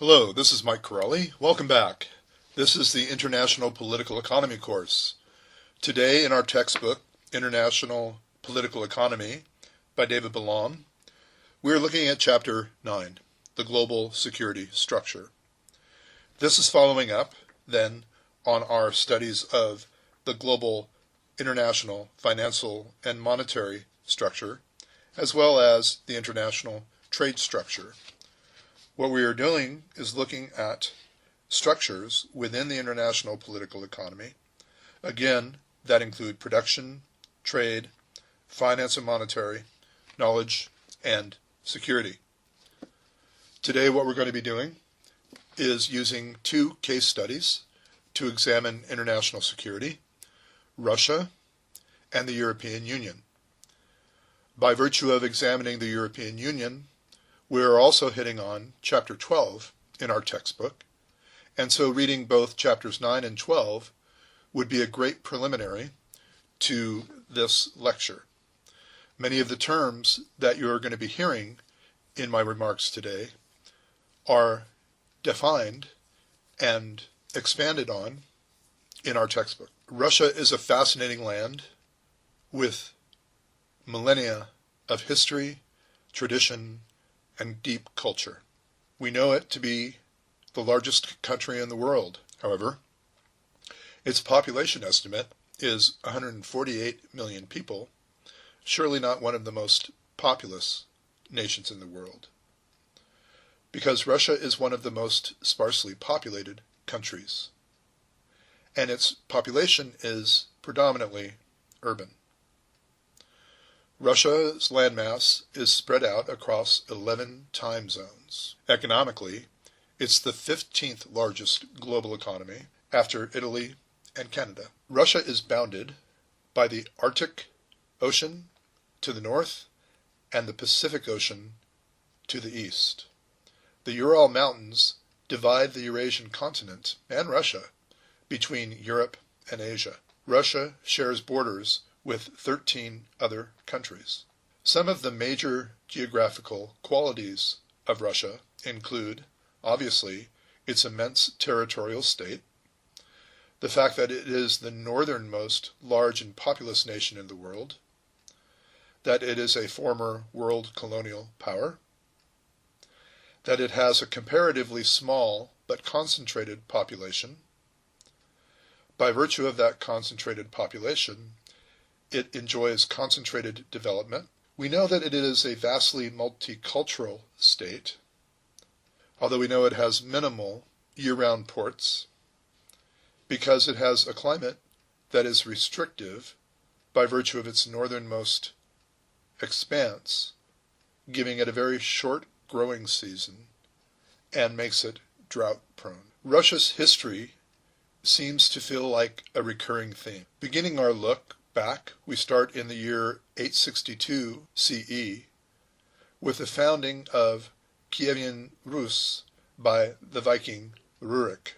Hello, this is Mike Corelli. Welcome back. This is the International Political Economy course. Today in our textbook, International Political Economy by David Balam, we are looking at Chapter 9, the Global Security Structure. This is following up, then, on our studies of the global international financial and monetary structure, as well as the international trade structure. What we are doing is looking at structures within the international political economy, again, that include production, trade, finance and monetary, knowledge, and security. Today what we're going to be doing is using two case studies to examine international security, Russia and the European Union. By virtue of examining the European Union, we are also hitting on Chapter 12 in our textbook, and so reading both Chapters 9 and 12 would be a great preliminary to this lecture. Many of the terms that you're going to be hearing in my remarks today are defined and expanded on in our textbook. Russia is a fascinating land with millennia of history, tradition, and deep culture. We know it to be the largest country in the world. However, its population estimate is 148 million people, surely not one of the most populous nations in the world, because Russia is one of the most sparsely populated countries, and its population is predominantly urban. Russia's landmass is spread out across 11 time zones. Economically, it's the 15th largest global economy after Italy and Canada. Russia is bounded by the Arctic Ocean to the north and the Pacific Ocean to the east. The Ural Mountains divide the Eurasian continent and Russia between Europe and Asia. Russia shares borders with 13 other countries. Some of the major geographical qualities of Russia include, obviously, its immense territorial state, the fact that it is the northernmost large and populous nation in the world, that it is a former world colonial power, that it has a comparatively small but concentrated population. By virtue of that concentrated population, it enjoys concentrated development. We know that it is a vastly multicultural state, although we know it has minimal year-round ports, because it has a climate that is restrictive by virtue of its northernmost expanse, giving it a very short growing season and makes it drought-prone. Russia's history seems to feel like a recurring theme. Beginning our look back, we start in the year 862 CE with the founding of Kievan Rus by the Viking Rurik.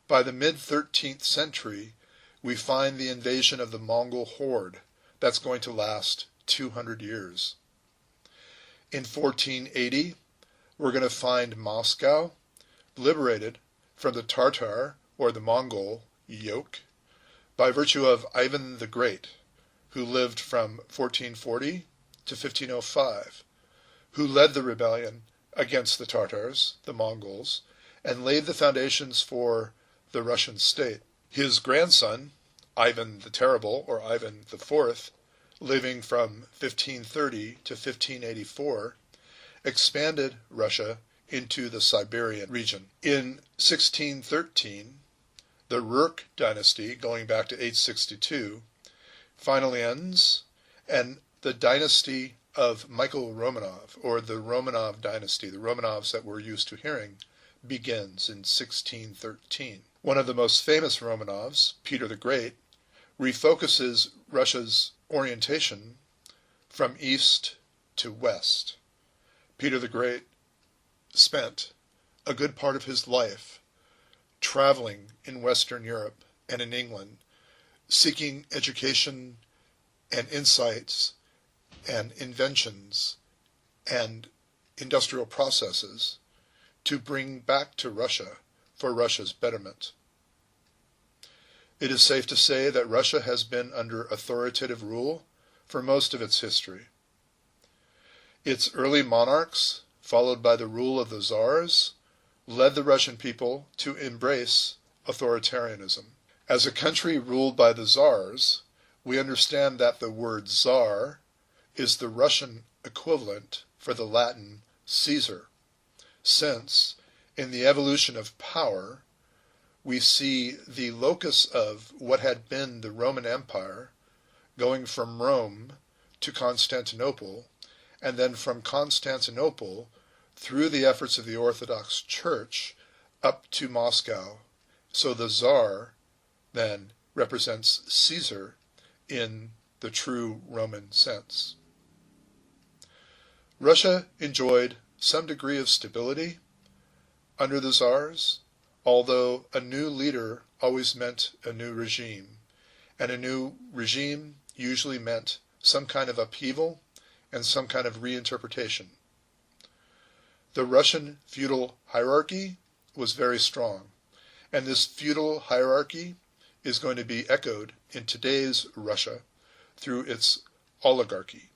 By the mid-13th century, we find the invasion of the Mongol horde that's going to last 200 years. In 1480, we're going to find Moscow liberated from the Tartar or the Mongol yoke by virtue of Ivan the Great, who lived from 1440 to 1505, who led the rebellion against the Tartars, the Mongols, and laid the foundations for the Russian state. His grandson, Ivan the Terrible, or Ivan IV, living from 1530 to 1584, expanded Russia into the Siberian region. In 1613, the Rurik dynasty, going back to 862, finally ends, and the dynasty of Michael Romanov, or the Romanov dynasty, the Romanovs that we're used to hearing, begins in 1613. One of the most famous Romanovs, Peter the Great, refocuses Russia's orientation from east to west. Peter the Great spent a good part of his life traveling in Western Europe and in England, seeking education and insights and inventions and industrial processes to bring back to Russia for Russia's betterment. It is safe to say that Russia has been under authoritative rule for most of its history. Its early monarchs, followed by the rule of the czars, led the Russian people to embrace authoritarianism. As a country ruled by the czars, we understand that the word czar is the Russian equivalent for the Latin Caesar, since, in the evolution of power, we see the locus of what had been the Roman Empire going from Rome to Constantinople, and then from Constantinople, through the efforts of the Orthodox Church, up to Moscow. So the Tsar then represents Caesar in the true Roman sense. Russia enjoyed some degree of stability under the Tsars, although a new leader always meant a new regime, and a new regime usually meant some kind of upheaval and some kind of reinterpretation. The Russian feudal hierarchy was very strong, and this feudal hierarchy is going to be echoed in today's Russia through its oligarchy.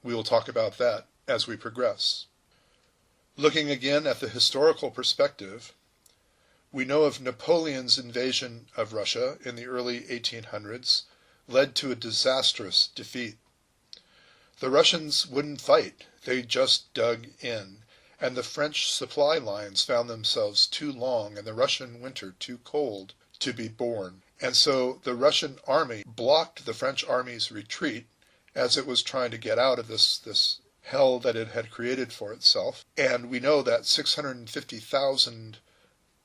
We will talk about that as we progress. Looking again at the historical perspective, we know of Napoleon's invasion of Russia in the early 1800s led to a disastrous defeat. The Russians wouldn't fight, they just dug in, and the French supply lines found themselves too long and the Russian winter too cold to be borne. And so the Russian army blocked the French army's retreat as it was trying to get out of this hell that it had created for itself. And we know that 650,000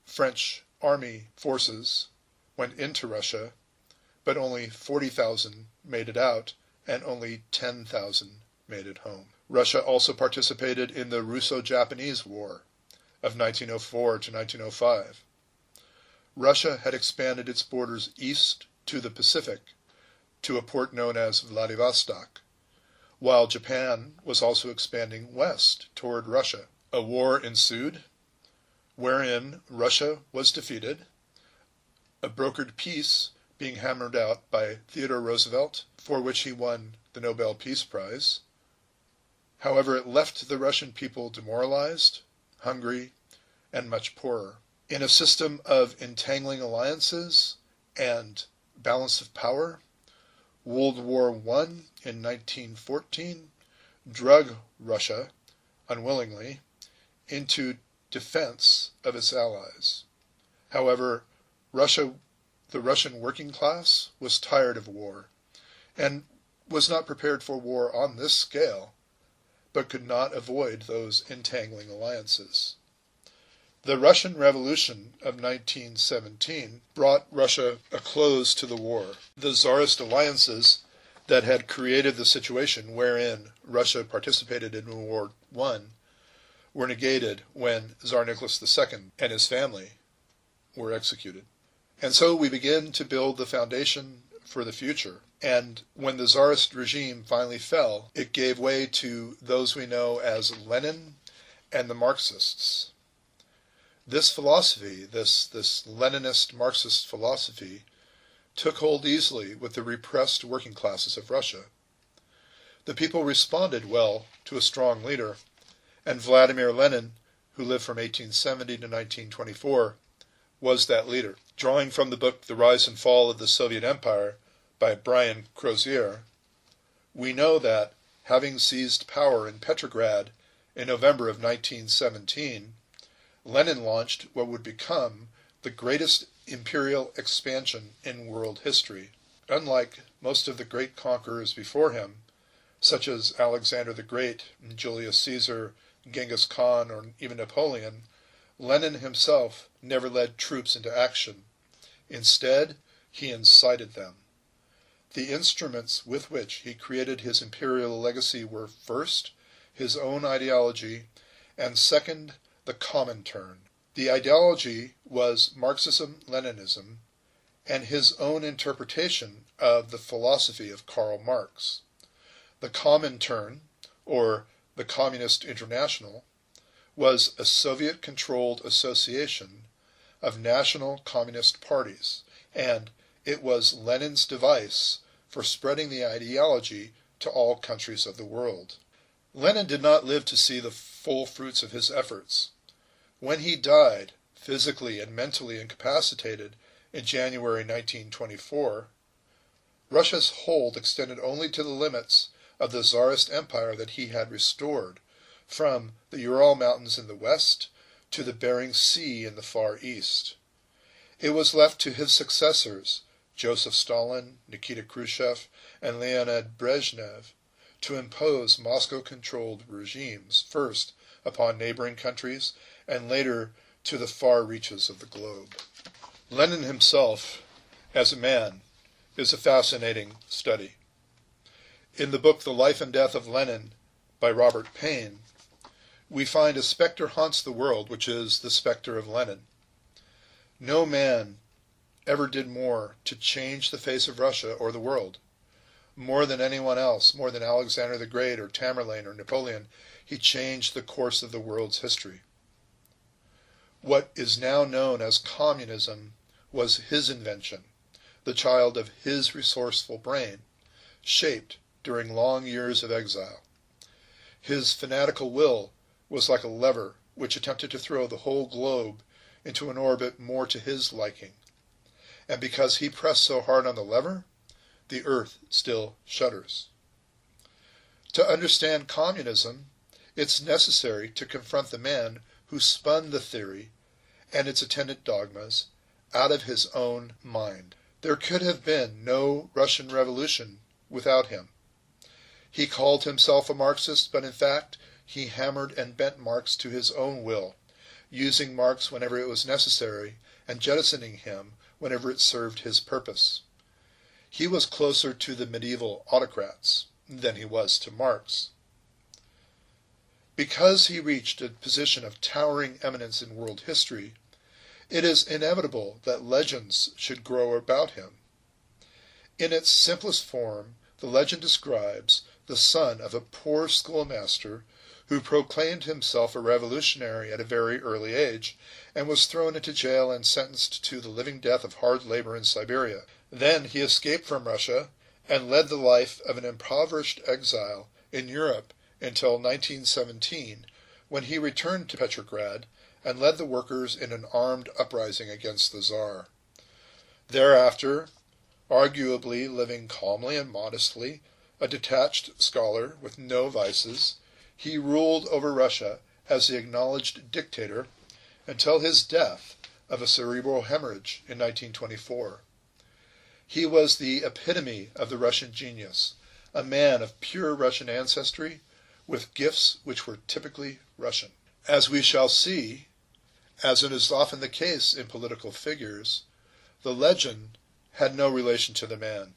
French army forces went into Russia, but only 40,000 made it out, and only 10,000 made it home. Russia also participated in the Russo-Japanese War of 1904 to 1905. Russia had expanded its borders east to the Pacific, to a port known as Vladivostok, while Japan was also expanding west toward Russia. A war ensued, wherein Russia was defeated, a brokered peace being hammered out by Theodore Roosevelt, for which he won the Nobel Peace Prize. However, it left the Russian people demoralized, hungry, and much poorer. In a system of entangling alliances and balance of power, World War I in 1914 drug Russia, unwillingly, into defense of its allies. However, the Russian working class was tired of war, and was not prepared for war on this scale, but could not avoid those entangling alliances. The Russian Revolution of 1917 brought Russia a close to the war. The Tsarist alliances that had created the situation wherein Russia participated in World War I were negated when Tsar Nicholas II and his family were executed. And so we begin to build the foundation for the future. And when the Tsarist regime finally fell, it gave way to those we know as Lenin and the Marxists. This philosophy, this Leninist Marxist philosophy, took hold easily with the repressed working classes of Russia. The people responded well to a strong leader, and Vladimir Lenin, who lived from 1870 to 1924, was that leader. Drawing from the book The Rise and Fall of the Soviet Empire by Brian Crozier, we know that, having seized power in Petrograd in November of 1917, Lenin launched what would become the greatest imperial expansion in world history. Unlike most of the great conquerors before him, such as Alexander the Great, Julius Caesar, Genghis Khan, or even Napoleon, Lenin himself never led troops into action. Instead, he incited them. The instruments with which he created his imperial legacy were, first, his own ideology, and second, the Comintern. The ideology was Marxism-Leninism, and his own interpretation of the philosophy of Karl Marx. The Comintern, or the Communist International, was a Soviet-controlled association of national communist parties, and it was Lenin's device for spreading the ideology to all countries of the world. Lenin did not live to see the full fruits of his efforts. When he died, physically and mentally incapacitated, in January 1924, Russia's hold extended only to the limits of the Tsarist Empire that he had restored, from the Ural Mountains in the west to the Bering Sea in the far east. It was left to his successors, Joseph Stalin, Nikita Khrushchev, and Leonid Brezhnev, to impose Moscow-controlled regimes, first upon neighboring countries, and later to the far reaches of the globe. Lenin himself, as a man, is a fascinating study. In the book The Life and Death of Lenin by Robert Payne, we find a specter haunts the world, which is the specter of Lenin. No man ever did more to change the face of Russia or the world. More than anyone else, more than Alexander the Great or Tamerlane or Napoleon, he changed the course of the world's history. What is now known as communism was his invention, the child of his resourceful brain, shaped during long years of exile. His fanatical will was like a lever which attempted to throw the whole globe into an orbit more to his liking. And because he pressed so hard on the lever, the earth still shudders. To understand communism, it's necessary to confront the man who spun the theory and its attendant dogmas out of his own mind. There could have been no Russian Revolution without him. He called himself a Marxist, but in fact he hammered and bent Marx to his own will, using Marx whenever it was necessary and jettisoning him whenever it served his purpose. He was closer to the medieval autocrats than he was to Marx. Because he reached a position of towering eminence in world history, it is inevitable that legends should grow about him. In its simplest form, the legend describes the son of a poor schoolmaster who proclaimed himself a revolutionary at a very early age and was thrown into jail and sentenced to the living death of hard labor in Siberia. Then he escaped from Russia and led the life of an impoverished exile in Europe until 1917, when he returned to Petrograd and led the workers in an armed uprising against the Tsar. Thereafter, arguably living calmly and modestly, a detached scholar with no vices, he ruled over Russia as the acknowledged dictator until his death of a cerebral hemorrhage in 1924. He was the epitome of the Russian genius, a man of pure Russian ancestry with gifts which were typically Russian. As we shall see, as it is often the case in political figures, the legend had no relation to the man.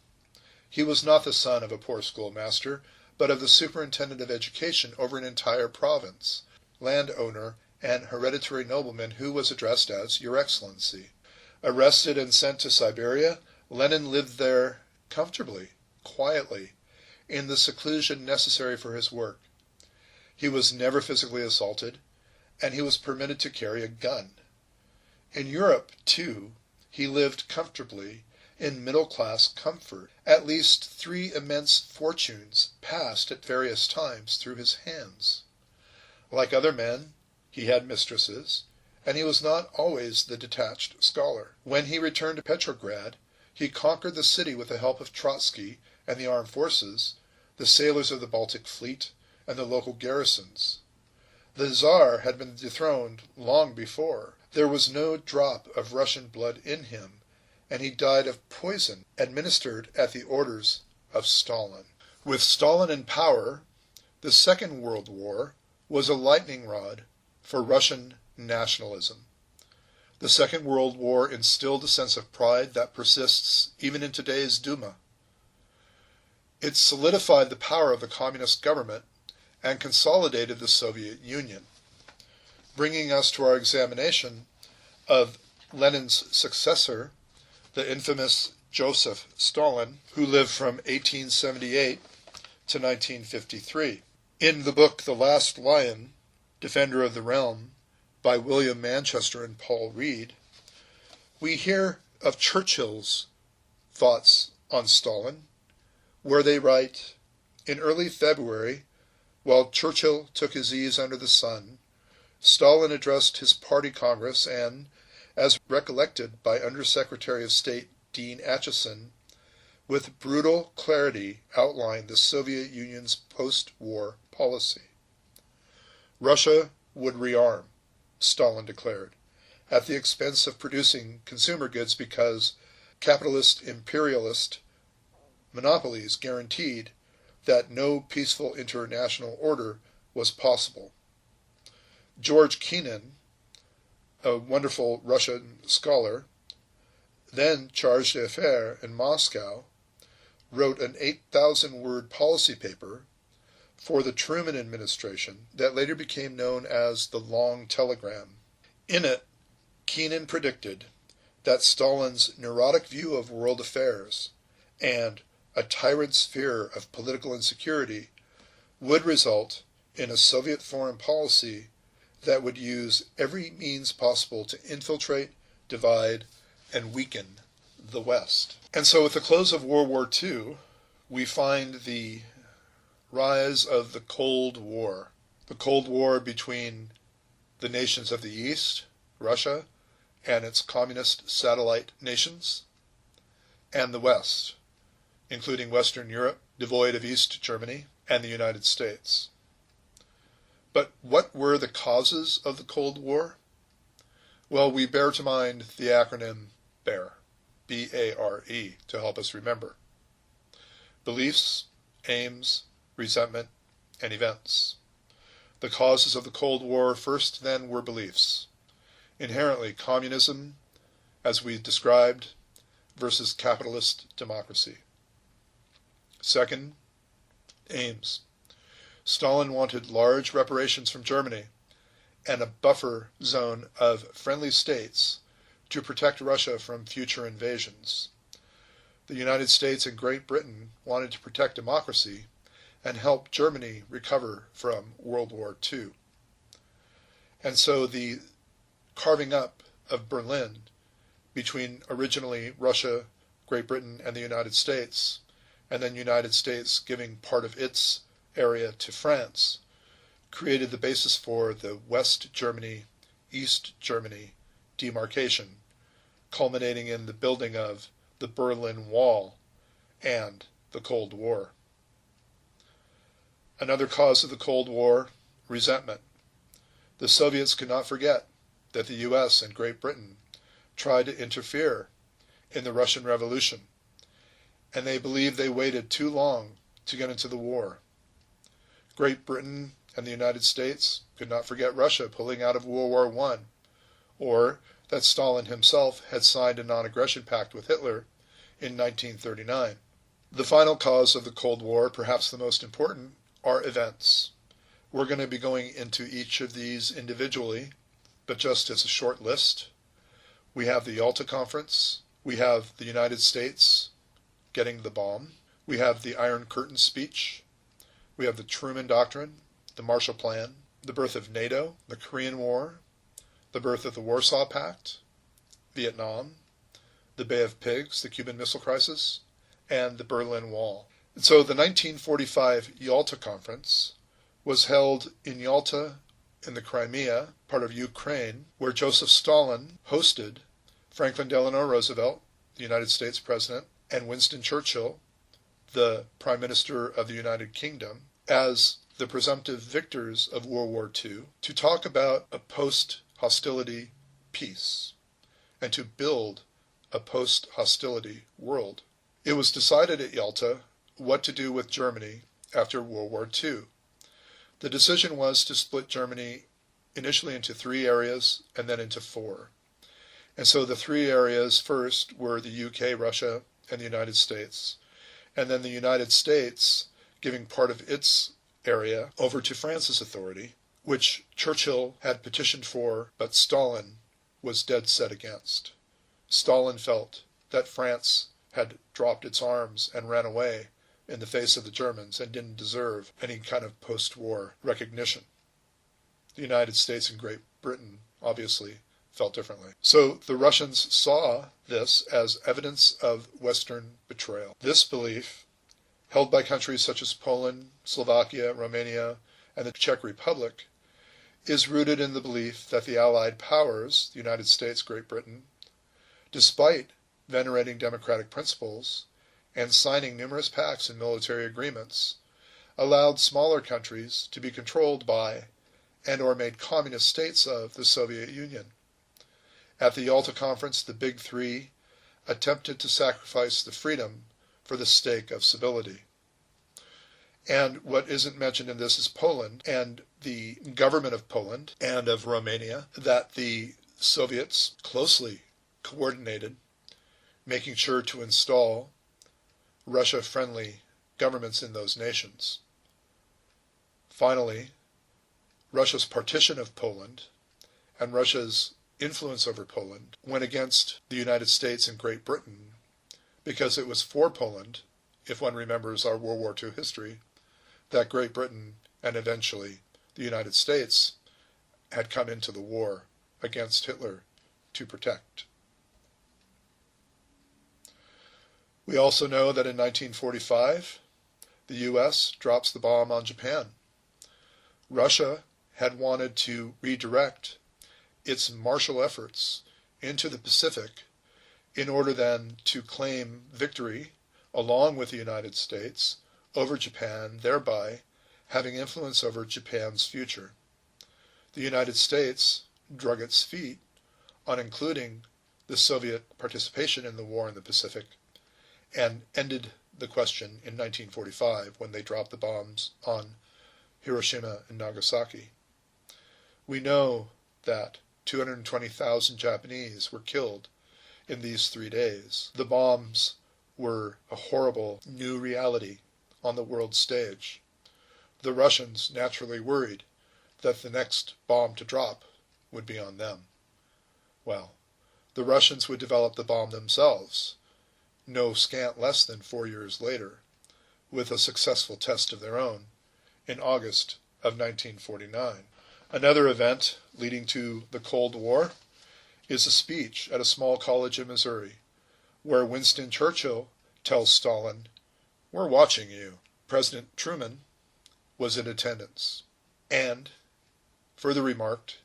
He was not the son of a poor schoolmaster, but of the superintendent of education over an entire province, landowner, and hereditary nobleman who was addressed as Your Excellency. Arrested and sent to Siberia, Lenin lived there comfortably, quietly, in the seclusion necessary for his work. He was never physically assaulted, and he was permitted to carry a gun. In Europe, too, he lived comfortably, in middle-class comfort. At least 3 immense fortunes passed at various times through his hands. Like other men, he had mistresses, and he was not always the detached scholar. When he returned to Petrograd, he conquered the city with the help of Trotsky and the armed forces, the sailors of the Baltic fleet, and the local garrisons. The Tsar had been dethroned long before. There was no drop of Russian blood in him, and he died of poison administered at the orders of Stalin. With Stalin in power, the Second World War was a lightning rod for Russian nationalism. The Second World War instilled a sense of pride that persists even in today's Duma. It solidified the power of the communist government and consolidated the Soviet Union, bringing us to our examination of Lenin's successor, the infamous Joseph Stalin, who lived from 1878 to 1953. In the book The Last Lion, Defender of the Realm by William Manchester and Paul Reed, we hear of Churchill's thoughts on Stalin, where they write, "In early February, while Churchill took his ease under the sun, Stalin addressed his party congress and, as recollected by Under-Secretary of State Dean Acheson, with brutal clarity outlined the Soviet Union's post-war policy. Russia would rearm, Stalin declared, at the expense of producing consumer goods because capitalist imperialist monopolies guaranteed that no peaceful international order was possible." George Kennan, a wonderful Russian scholar, then chargé d'affaires in Moscow, wrote an 8,000-word policy paper for the Truman administration that later became known as the Long Telegram. In it, Kennan predicted that Stalin's neurotic view of world affairs and a tyrant's fear of political insecurity would result in a Soviet foreign policy that would use every means possible to infiltrate, divide, and weaken the West. And so with the close of World War II, we find the rise of the Cold War between the nations of the East, Russia, and its communist satellite nations, and the West, including Western Europe, devoid of East Germany, and the United States. But what were the causes of the Cold War? Well, we bear to mind the acronym BARE, B-A-R-E, to help us remember. Beliefs, aims, resentment, and events. The causes of the Cold War first then were beliefs. Inherently communism, as we described, versus capitalist democracy. Second, aims. Stalin wanted large reparations from Germany and a buffer zone of friendly states to protect Russia from future invasions. The United States and Great Britain wanted to protect democracy and help Germany recover from World War II. And so the carving up of Berlin between originally Russia, Great Britain, and the United States, and then United States giving part of its area to France, created the basis for the West Germany, East Germany demarcation, culminating in the building of the Berlin Wall and the Cold War. Another cause of the Cold War, resentment. The Soviets could not forget that the US and Great Britain tried to interfere in the Russian Revolution, and they believed they waited too long to get into the war. Great Britain and the United States could not forget Russia pulling out of World War I, or that Stalin himself had signed a non-aggression pact with Hitler in 1939. The final cause of the Cold War, perhaps the most important, are events. We're going to be going into each of these individually, but just as a short list. We have the Yalta Conference. We have the United States getting the bomb. We have the Iron Curtain speech. We have the Truman Doctrine, the Marshall Plan, the birth of NATO, the Korean War, the birth of the Warsaw Pact, Vietnam, the Bay of Pigs, the Cuban Missile Crisis, and the Berlin Wall. And so the 1945 Yalta Conference was held in Yalta in the Crimea, part of Ukraine, where Joseph Stalin hosted Franklin Delano Roosevelt, the United States President, and Winston Churchill, the Prime Minister of the United Kingdom, as the presumptive victors of World War II, to talk about a post-hostility peace and to build a post-hostility world. It was decided at Yalta what to do with Germany after World War II. The decision was to split Germany initially into 3 areas and then into 4. And so the 3 areas first were the UK, Russia, and the United States. And then the United States giving part of its area over to France's authority, which Churchill had petitioned for, but Stalin was dead set against. Stalin felt that France had dropped its arms and ran away in the face of the Germans and didn't deserve any kind of post-war recognition. The United States and Great Britain obviously felt differently. So the Russians saw this as evidence of Western betrayal. This belief, held by countries such as Poland, Slovakia, Romania, and the Czech Republic, is rooted in the belief that the Allied powers, the United States, Great Britain, despite venerating democratic principles and signing numerous pacts and military agreements, allowed smaller countries to be controlled by and or made communist states of the Soviet Union. At the Yalta Conference, the Big Three attempted to sacrifice the freedom for the stake of civility. And what isn't mentioned in this is Poland and the government of Poland and of Romania, that the Soviets closely coordinated, making sure to install Russia-friendly governments in those nations. Finally, Russia's partition of Poland and Russia's influence over Poland went against the United States and Great Britain because it was for Poland, if one remembers our World War II history, that Great Britain and eventually the United States had come into the war against Hitler to protect. We also know that in 1945, the U.S. drops the bomb on Japan. Russia had wanted to redirect its martial efforts into the Pacific in order then to claim victory along with the United States over Japan, thereby having influence over Japan's future. The United States drug its feet on including the Soviet participation in the war in the Pacific and ended the question in 1945 when they dropped the bombs on Hiroshima and Nagasaki. We know that 220,000 Japanese were killed in these 3 days. The bombs were a horrible new reality on the world stage. The Russians naturally worried that the next bomb to drop would be on them. Well, the Russians would develop the bomb themselves, no scant less than 4 years later, with a successful test of their own in August of 1949. Another event leading to the Cold War is a speech at a small college in Missouri, where Winston Churchill tells Stalin, "We're watching you." President Truman was in attendance, and further remarked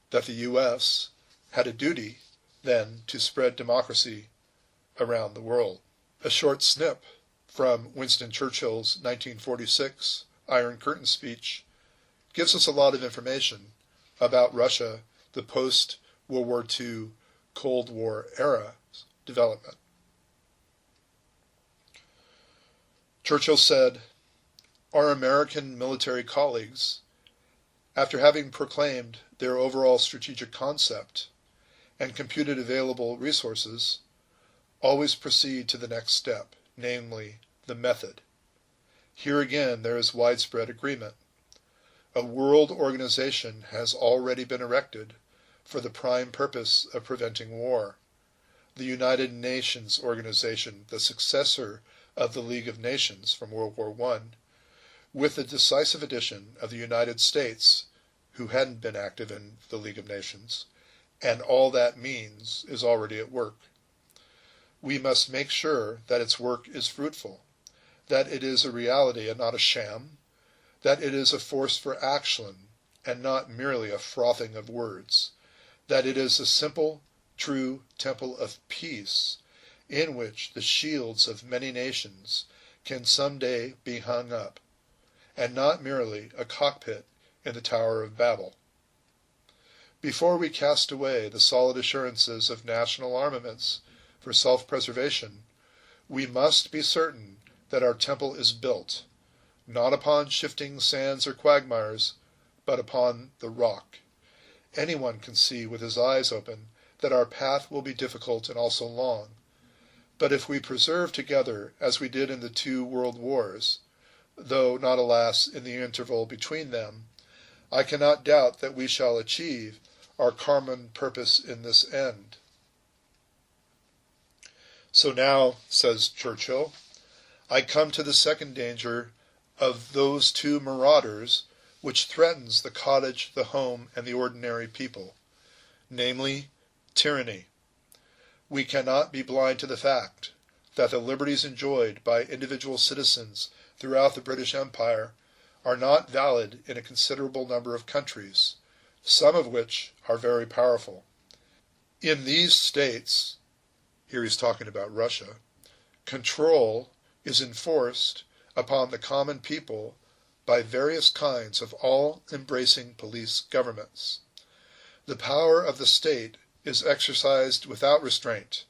that the U.S. had a duty then to spread democracy around the world. A short snip from Winston Churchill's 1946 Iron Curtain speech gives us a lot of information about Russia, the post-World War II Cold War era development. Churchill said, "Our American military colleagues, after having proclaimed their overall strategic concept and computed available resources, always proceed to the next step, namely, the method. Here again there is widespread agreement. A world organization has already been erected for the prime purpose of preventing war. The United Nations Organization, the successor of the League of Nations from World War I, with the decisive addition of the United States, who hadn't been active in the League of Nations, and all that means is already at work. We must make sure that its work is fruitful, that it is a reality and not a sham, that it is a force for action and not merely a frothing of words, that it is a simple, true temple of peace in which the shields of many nations can someday be hung up, and not merely a cockpit in the Tower of Babel. Before we cast away the solid assurances of national armaments for self-preservation, we must be certain that our temple is built, not upon shifting sands or quagmires, but upon the rock. Anyone can see with his eyes open that our path will be difficult and also long. But if we persevere together as we did in the 2 world wars, though not alas in the interval between them, I cannot doubt that we shall achieve our common purpose in this end. So now, says Churchill, I come to the second danger of those 2 marauders which threatens the cottage, the home, and the ordinary people, namely, tyranny. We cannot be blind to the fact that the liberties enjoyed by individual citizens throughout the British Empire are not valid in a considerable number of countries, some of which are very powerful. In these states, here he's talking about Russia, control is enforced upon the common people by various kinds of all-embracing police governments. The power of the state is exercised without restraint,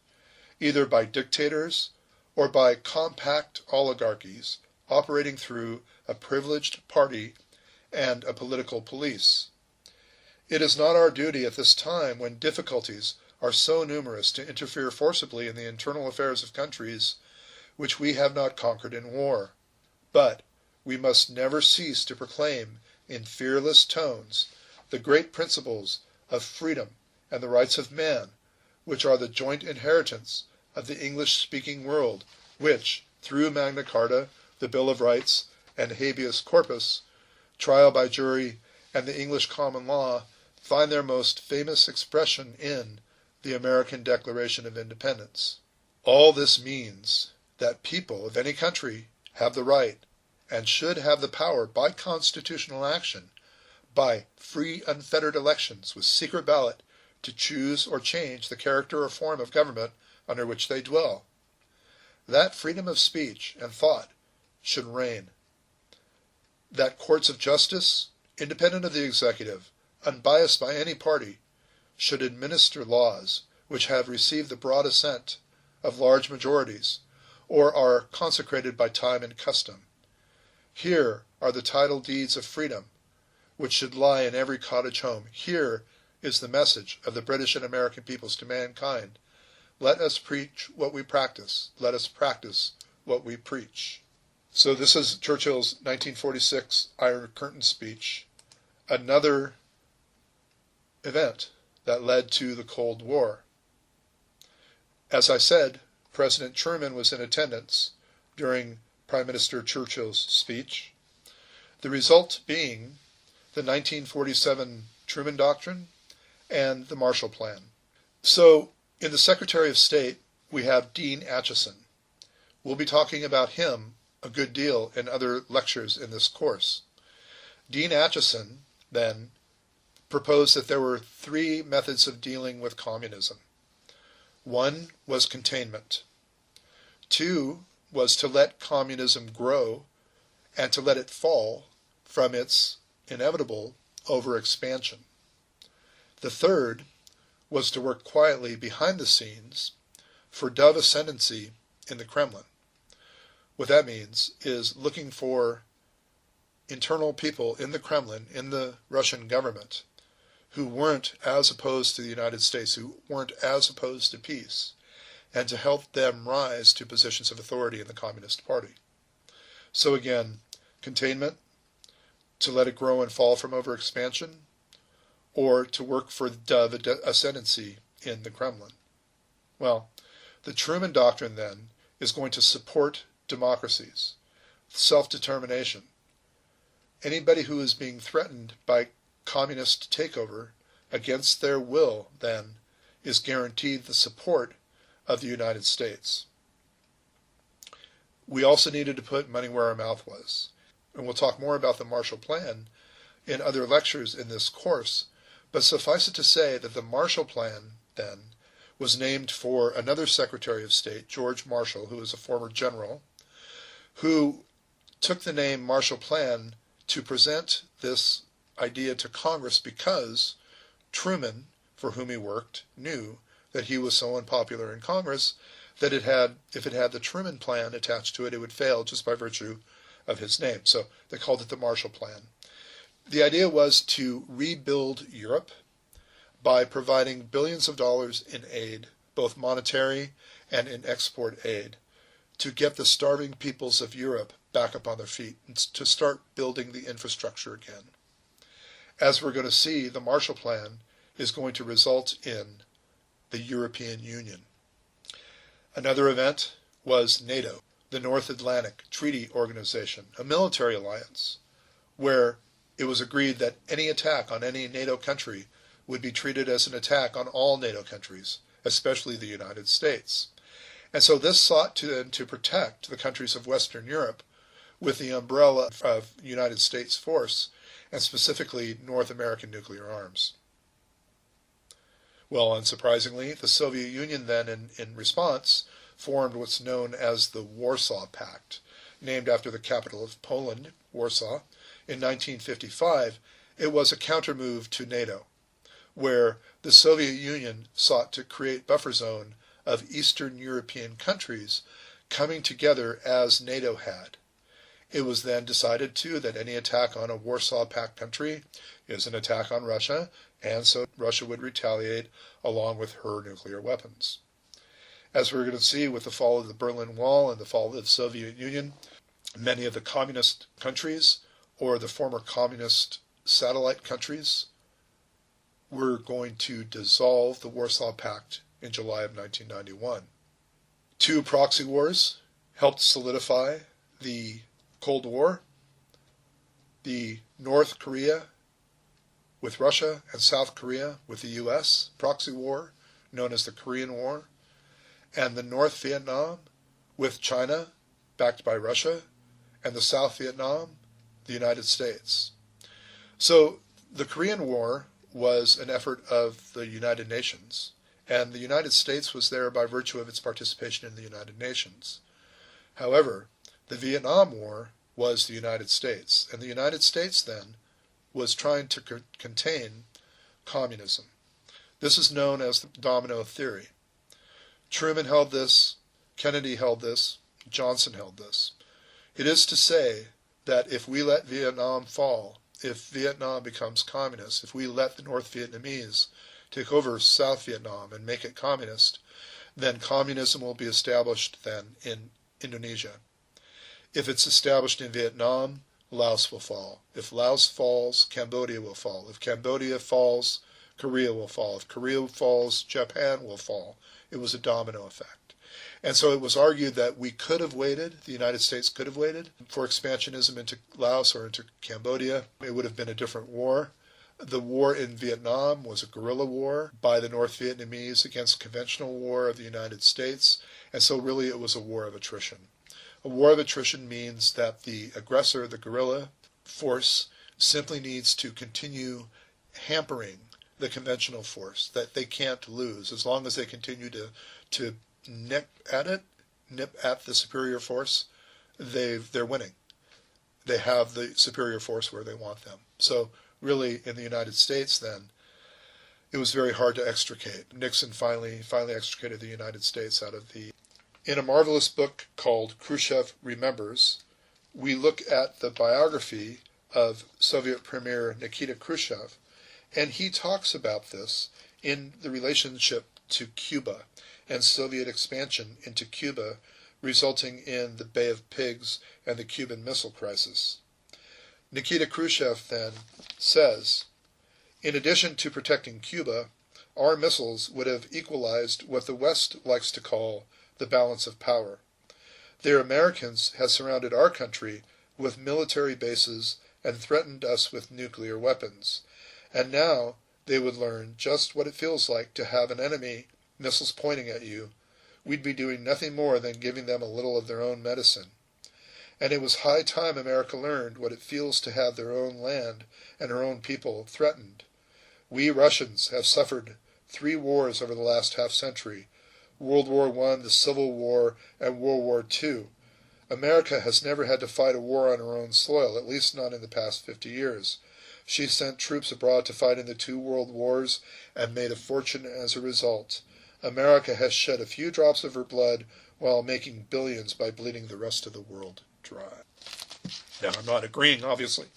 either by dictators or by compact oligarchies operating through a privileged party and a political police. It is not our duty at this time, when difficulties are so numerous, to interfere forcibly in the internal affairs of countries which we have not conquered in war. But we must never cease to proclaim in fearless tones the great principles of freedom and the rights of man, which are the joint inheritance of the English-speaking world, which, through Magna Carta, the Bill of Rights, and habeas corpus, trial by jury, and the English common law, find their most famous expression in the American Declaration of Independence. All this means that people of any country have the right, and should have the power, by constitutional action, by free unfettered elections with secret ballot, to choose or change the character or form of government under which they dwell. That freedom of speech and thought should reign. That courts of justice, independent of the executive, unbiased by any party, should administer laws which have received the broad assent of large majorities, or are consecrated by time and custom. Here are the title deeds of freedom, which should lie in every cottage home. Here is the message of the British and American peoples to mankind. Let us preach what we practice. Let us practice what we preach. So this is Churchill's 1946 Iron Curtain speech, another event that led to the Cold War. As I said, President Truman was in attendance during Prime Minister Churchill's speech, the result being the 1947 Truman Doctrine and the Marshall Plan. So, in the Secretary of State, we have Dean Acheson. We'll be talking about him a good deal in other lectures in this course. Dean Acheson, then, proposed that there were three methods of dealing with communism. One was containment. Two was to let communism grow and to let it fall from its inevitable overexpansion. The third was to work quietly behind the scenes for dove ascendancy in the Kremlin. What that means is looking for internal people in the Kremlin, in the Russian government, who weren't as opposed to the United States, who weren't as opposed to peace, and to help them rise to positions of authority in the Communist Party. So again, containment, to let it grow and fall from overexpansion, or to work for dove ascendancy in the Kremlin. Well, the Truman Doctrine, then, is going to support democracies, self-determination. Anybody who is being threatened by communist takeover against their will, then, is guaranteed the support of the United States. We also needed to put money where our mouth was. And we'll talk more about the Marshall Plan in other lectures in this course, but suffice it to say that the Marshall Plan, then, was named for another Secretary of State, George Marshall, who was a former general, who took the name Marshall Plan to present this idea to Congress because Truman, for whom he worked, knew that he was so unpopular in Congress that if it had the Truman Plan attached to it, it would fail just by virtue of his name. So they called it the Marshall Plan. The idea was to rebuild Europe by providing billions of dollars in aid, both monetary and in export aid, to get the starving peoples of Europe back up on their feet and to start building the infrastructure again. As we're going to see, the Marshall Plan is going to result in the European Union. Another event was NATO, the North Atlantic Treaty Organization, a military alliance, where it was agreed that any attack on any NATO country would be treated as an attack on all NATO countries, especially the United States. And so this sought to protect the countries of Western Europe with the umbrella of United States force, and specifically North American nuclear arms. Well, unsurprisingly, the Soviet Union then, in response, formed what's known as the Warsaw Pact, named after the capital of Poland, Warsaw. In 1955, it was a countermove to NATO, where the Soviet Union sought to create buffer zone of Eastern European countries coming together as NATO had. It was then decided, too, that any attack on a Warsaw Pact country is an attack on Russia, and so Russia would retaliate along with her nuclear weapons. As we're going to see with the fall of the Berlin Wall and the fall of the Soviet Union, many of the communist countries, or the former communist satellite countries, were going to dissolve the Warsaw Pact in July of 1991. Two proxy wars helped solidify the Cold War. The North Korea with Russia and South Korea with the U.S. proxy war, known as the Korean War, and the North Vietnam with China, backed by Russia, and the South Vietnam, the United States. So the Korean War was an effort of the United Nations, and the United States was there by virtue of its participation in the United Nations. However, the Vietnam War was the United States, and the United States then was trying to contain communism. This is known as the domino theory. Truman held this, Kennedy held this, Johnson held this. It is to say that if we let Vietnam fall, if Vietnam becomes communist, if we let the North Vietnamese take over South Vietnam and make it communist, then communism will be established then in Indonesia. If it's established in Vietnam, Laos will fall. If Laos falls, Cambodia will fall. If Cambodia falls, Korea will fall. If Korea falls, Japan will fall. It was a domino effect. And so it was argued that we could have waited, the United States could have waited for expansionism into Laos or into Cambodia. It would have been a different war. The war in Vietnam was a guerrilla war by the North Vietnamese against conventional war of the United States. And so really it was a war of attrition. A war of attrition means that the aggressor, the guerrilla force, simply needs to continue hampering the conventional force, that they can't lose. As long as they continue to nip at the superior force, they're winning. They have the superior force where they want them. So really, in the United States then, it was very hard to extricate. Nixon finally extricated the United States out of the... In a marvelous book called Khrushchev Remembers, we look at the biography of Soviet Premier Nikita Khrushchev, and he talks about this in the relationship to Cuba and Soviet expansion into Cuba, resulting in the Bay of Pigs and the Cuban Missile Crisis. Nikita Khrushchev then says, in addition to protecting Cuba, our missiles would have equalized what the West likes to call the balance of power. Their Americans had surrounded our country with military bases and threatened us with nuclear weapons. And now they would learn just what it feels like to have an enemy, missiles pointing at you. We'd be doing nothing more than giving them a little of their own medicine. And it was high time America learned what it feels to have their own land and her own people threatened. We Russians have suffered 3 wars over the last half-century, World War I, the Civil War, and World War II. America has never had to fight a war on her own soil, at least not in the past 50 years. She sent troops abroad to fight in the 2 world wars and made a fortune as a result. America has shed a few drops of her blood while making billions by bleeding the rest of the world dry. Now, I'm not agreeing, obviously,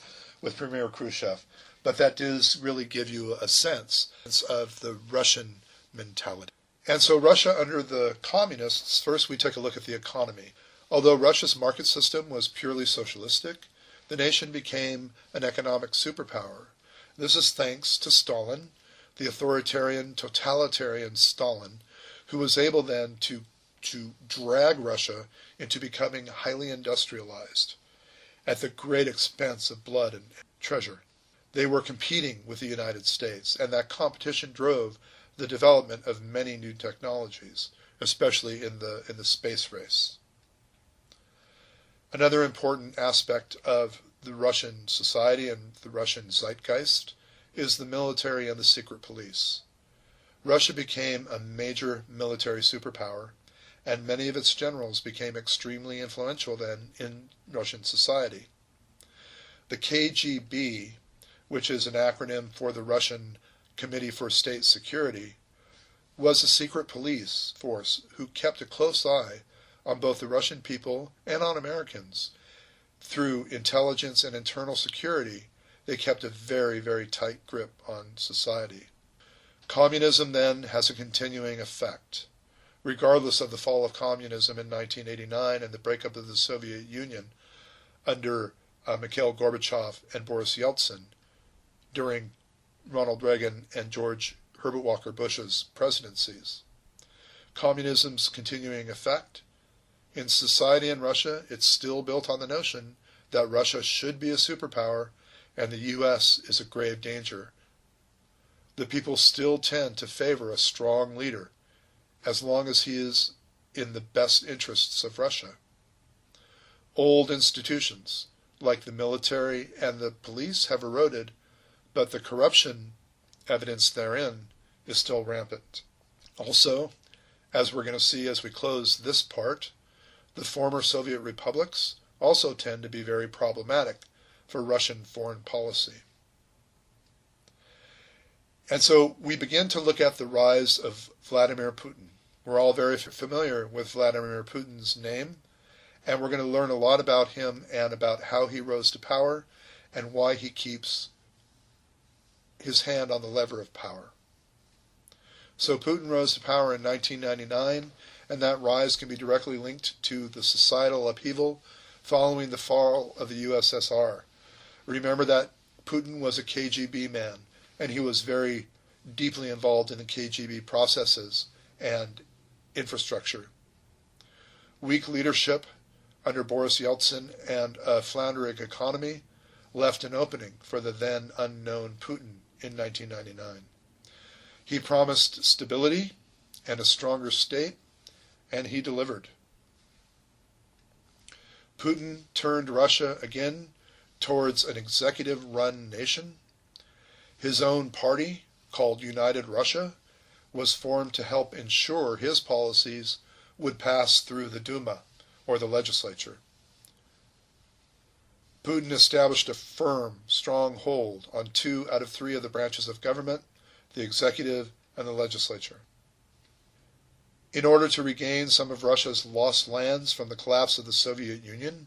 with Premier Khrushchev, but that does really give you a sense of the Russian mentality. And so Russia under the communists, first we take a look at the economy. Although Russia's market system was purely socialistic, the nation became an economic superpower. This is thanks to Stalin, the authoritarian, totalitarian Stalin, who was able then to drag Russia into becoming highly industrialized at the great expense of blood and treasure. They were competing with the United States, and that competition drove the development of many new technologies, especially in the space race. Another important aspect of the Russian society and the Russian zeitgeist is the military and the secret police. Russia became a major military superpower, and many of its generals became extremely influential then in Russian society. The KGB, which is an acronym for the Russian Committee for State Security, was a secret police force who kept a close eye on both the Russian people and on Americans. Through intelligence and internal security, they kept a very, very tight grip on society. Communism then has a continuing effect. Regardless of the fall of communism in 1989 and the breakup of the Soviet Union under Mikhail Gorbachev and Boris Yeltsin during Ronald Reagan and George Herbert Walker Bush's presidencies. Communism's continuing effect in society in Russia, it's still built on the notion that Russia should be a superpower and the U.S. is a grave danger. The people still tend to favor a strong leader as long as he is in the best interests of Russia. Old institutions like the military and the police have eroded, but the corruption evidence therein is still rampant. Also, as we're going to see as we close this part, the former Soviet republics also tend to be very problematic for Russian foreign policy. And so we begin to look at the rise of Vladimir Putin. We're all very familiar with Vladimir Putin's name, and we're going to learn a lot about him and about how he rose to power and why he keeps his hand on the lever of power. So Putin rose to power in 1999, and that rise can be directly linked to the societal upheaval following the fall of the USSR. Remember that Putin was a KGB man, and he was very deeply involved in the KGB processes and infrastructure. Weak leadership under Boris Yeltsin and a floundering economy left an opening for the then unknown Putin in 1999. He promised stability and a stronger state, and he delivered. Putin turned Russia again towards an executive-run nation. His own party, called United Russia, was formed to help ensure his policies would pass through the Duma, or the Legislature. Putin established a firm, strong hold on 2 out of 3 of the branches of government, the executive and the legislature. In order to regain some of Russia's lost lands from the collapse of the Soviet Union,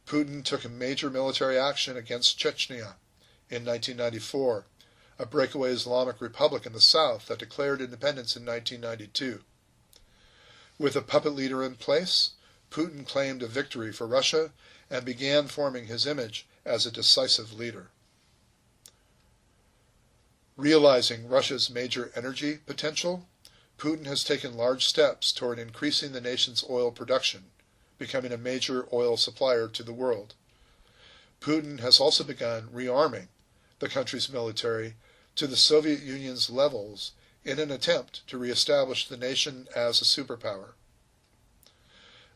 Putin took a major military action against Chechnya in 1994, a breakaway Islamic republic in the south that declared independence in 1992. With a puppet leader in place, Putin claimed a victory for Russia and began forming his image as a decisive leader. Realizing Russia's major energy potential, Putin has taken large steps toward increasing the nation's oil production, becoming a major oil supplier to the world. Putin has also begun rearming the country's military to the Soviet Union's levels in an attempt to reestablish the nation as a superpower.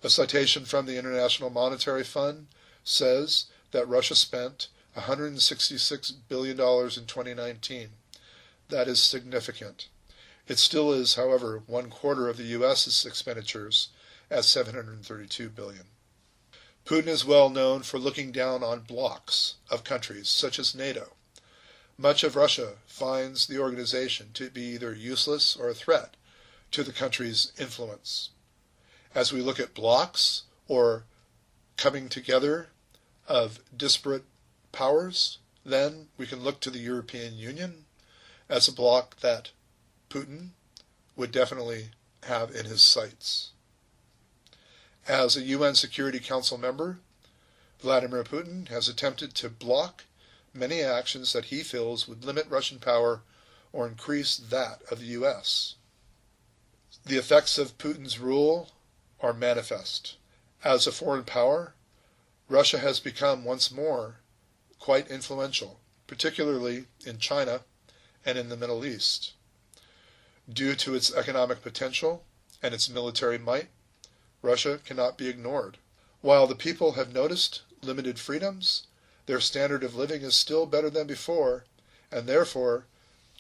A citation from the International Monetary Fund says that Russia spent $166 billion in 2019. That is significant. It still is, however, 1/4 of the U.S.'s expenditures at $732 billion. Putin is well known for looking down on blocs of countries such as NATO. Much of Russia finds the organization to be either useless or a threat to the country's influence. As we look at blocs or coming together of disparate powers, then we can look to the European Union as a bloc that Putin would definitely have in his sights. As a UN Security Council member, Vladimir Putin has attempted to block many actions that he feels would limit Russian power or increase that of the U.S. The effects of Putin's rule are manifest. As a foreign power, Russia has become once more quite influential. particularly in China and in the Middle East. Due to its economic potential and its military might, Russia cannot be ignored. While the people have noticed limited freedoms, their standard of living is still better than before, and therefore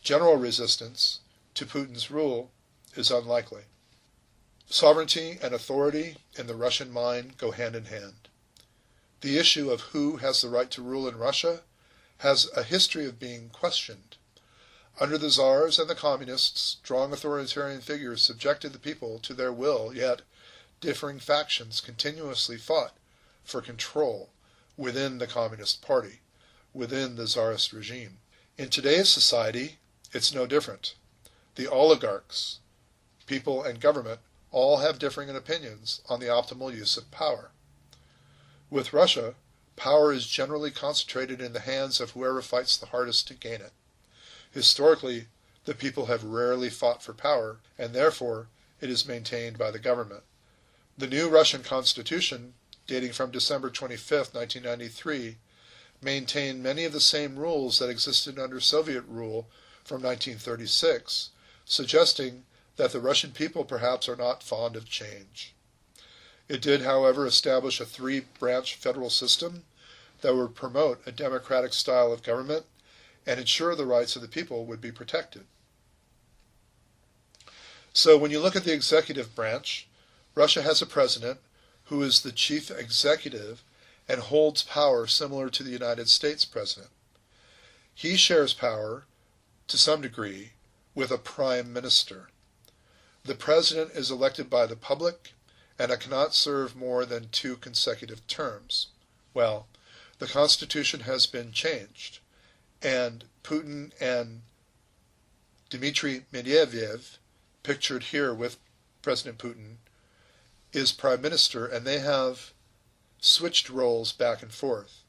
general resistance to Putin's rule is unlikely. Sovereignty and authority in the Russian mind go hand in hand. The issue of who has the right to rule in Russia has a history of being questioned. Under the czars and the communists, strong authoritarian figures subjected the people to their will, yet differing factions continuously fought for control within the Communist Party, within the czarist regime. In today's society, it's no different. The oligarchs, people and government, all have differing opinions on the optimal use of power. With Russia, power is generally concentrated in the hands of whoever fights the hardest to gain it. Historically, the people have rarely fought for power, and therefore it is maintained by the government. The new Russian constitution, dating from December 25, 1993, maintained many of the same rules that existed under Soviet rule from 1936, suggesting that the Russian people perhaps are not fond of change. It did, however, establish a three-branch federal system that would promote a democratic style of government and ensure the rights of the people would be protected. So when you look at the executive branch, Russia has a president who is the chief executive and holds power similar to the United States president. He shares power, to some degree, with a prime minister. The president is elected by the public and cannot serve more than 2 consecutive terms. Well, the Constitution has been changed, and Putin and Dmitry Medvedev, pictured here with President Putin, is prime minister, and they have switched roles back and forth.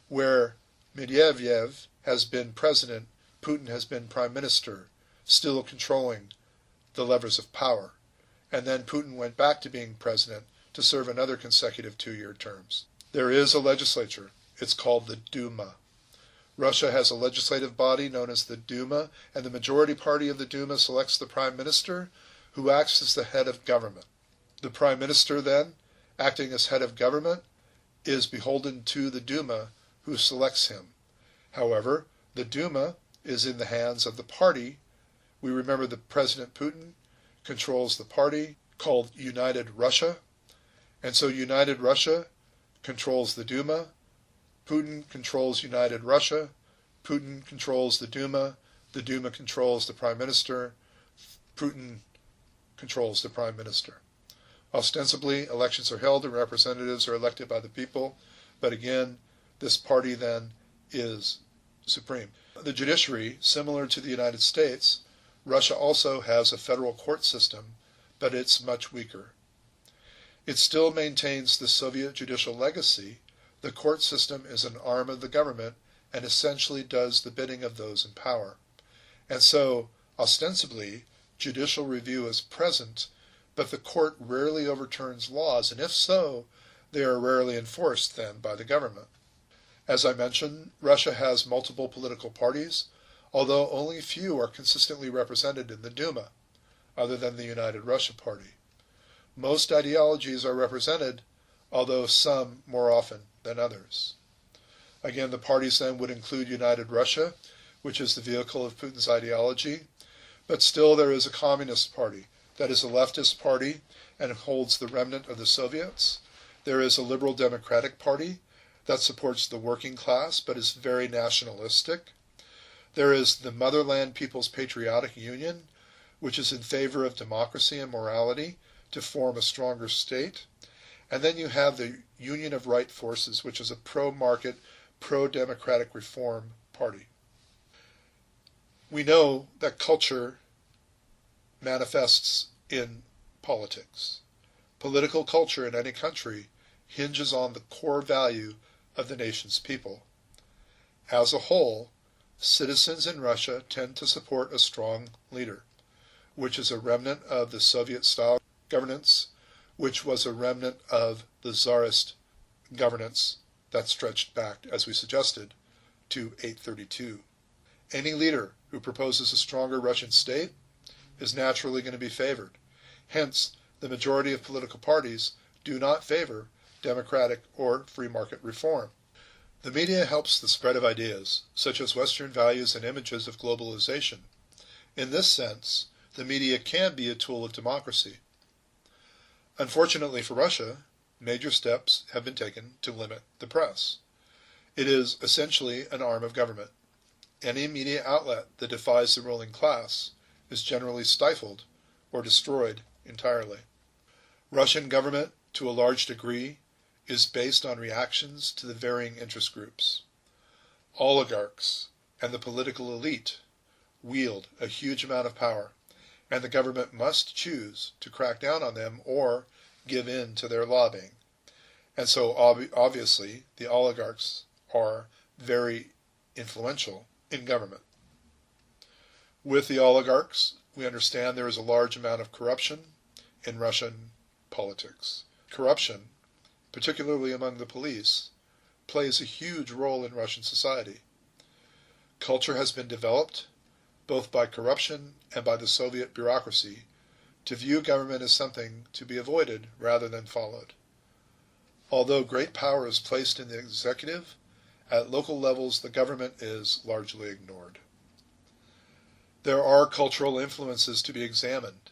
Where Medvedev has been president, Putin has been prime minister, still controlling the levers of power. And then Putin went back to being president to serve another consecutive 2-year terms. There is a legislature. It's called the Duma. Russia has a legislative body known as the Duma, and the majority party of the Duma selects the prime minister, who acts as the head of government. The prime minister, then, acting as head of government, is beholden to the Duma, who selects him. However, the Duma is in the hands of the party. We remember that President Putin controls the party called United Russia, and so United Russia controls the Duma. Putin controls United Russia, Putin controls the Duma controls the Prime Minister, Putin controls the Prime Minister. Ostensibly, elections are held and representatives are elected by the people, but again, this party then is supreme. The judiciary, similar to the United States, Russia also has a federal court system, but it's much weaker. It still maintains the Soviet judicial legacy. The court system is an arm of the government and essentially does the bidding of those in power. And so, ostensibly, judicial review is present, but the court rarely overturns laws, and if so, they are rarely enforced then by the government. As I mentioned, Russia has multiple political parties, although only few are consistently represented in the Duma, other than the United Russia Party. Most ideologies are represented, although some more often than others. Again, the parties then would include United Russia, which is the vehicle of Putin's ideology, but still there is a Communist Party, that is a leftist party and holds the remnant of the Soviets. There is a Liberal Democratic Party that supports the working class but is very nationalistic. There is the Motherland People's Patriotic Union, which is in favor of democracy and morality to form a stronger state. And then you have the Union of Right Forces, which is a pro-market, pro-democratic reform party. We know that culture manifests in politics. Political culture in any country hinges on the core value of the nation's people. As a whole, citizens in Russia tend to support a strong leader, which is a remnant of the Soviet-style governance, which was a remnant of the Tsarist governance that stretched back, as we suggested, to 832. Any leader who proposes a stronger Russian state is naturally going to be favored. Hence, the majority of political parties do not favor democratic or free market reform. The media helps the spread of ideas, such as Western values and images of globalization. In this sense, the media can be a tool of democracy. Unfortunately for Russia, major steps have been taken to limit the press. It is essentially an arm of government. Any media outlet that defies the ruling class is generally stifled or destroyed entirely. Russian government, to a large degree, is based on reactions to the varying interest groups. Oligarchs and the political elite wield a huge amount of power, and the government must choose to crack down on them or give in to their lobbying. And so obviously the oligarchs are very influential in government. With the oligarchs, we understand there is a large amount of corruption in Russian politics. Corruption, particularly among the police, plays a huge role in Russian society. Culture has been developed, both by corruption and by the Soviet bureaucracy, to view government as something to be avoided rather than followed. Although great power is placed in the executive, at local levels the government is largely ignored. There are cultural influences to be examined.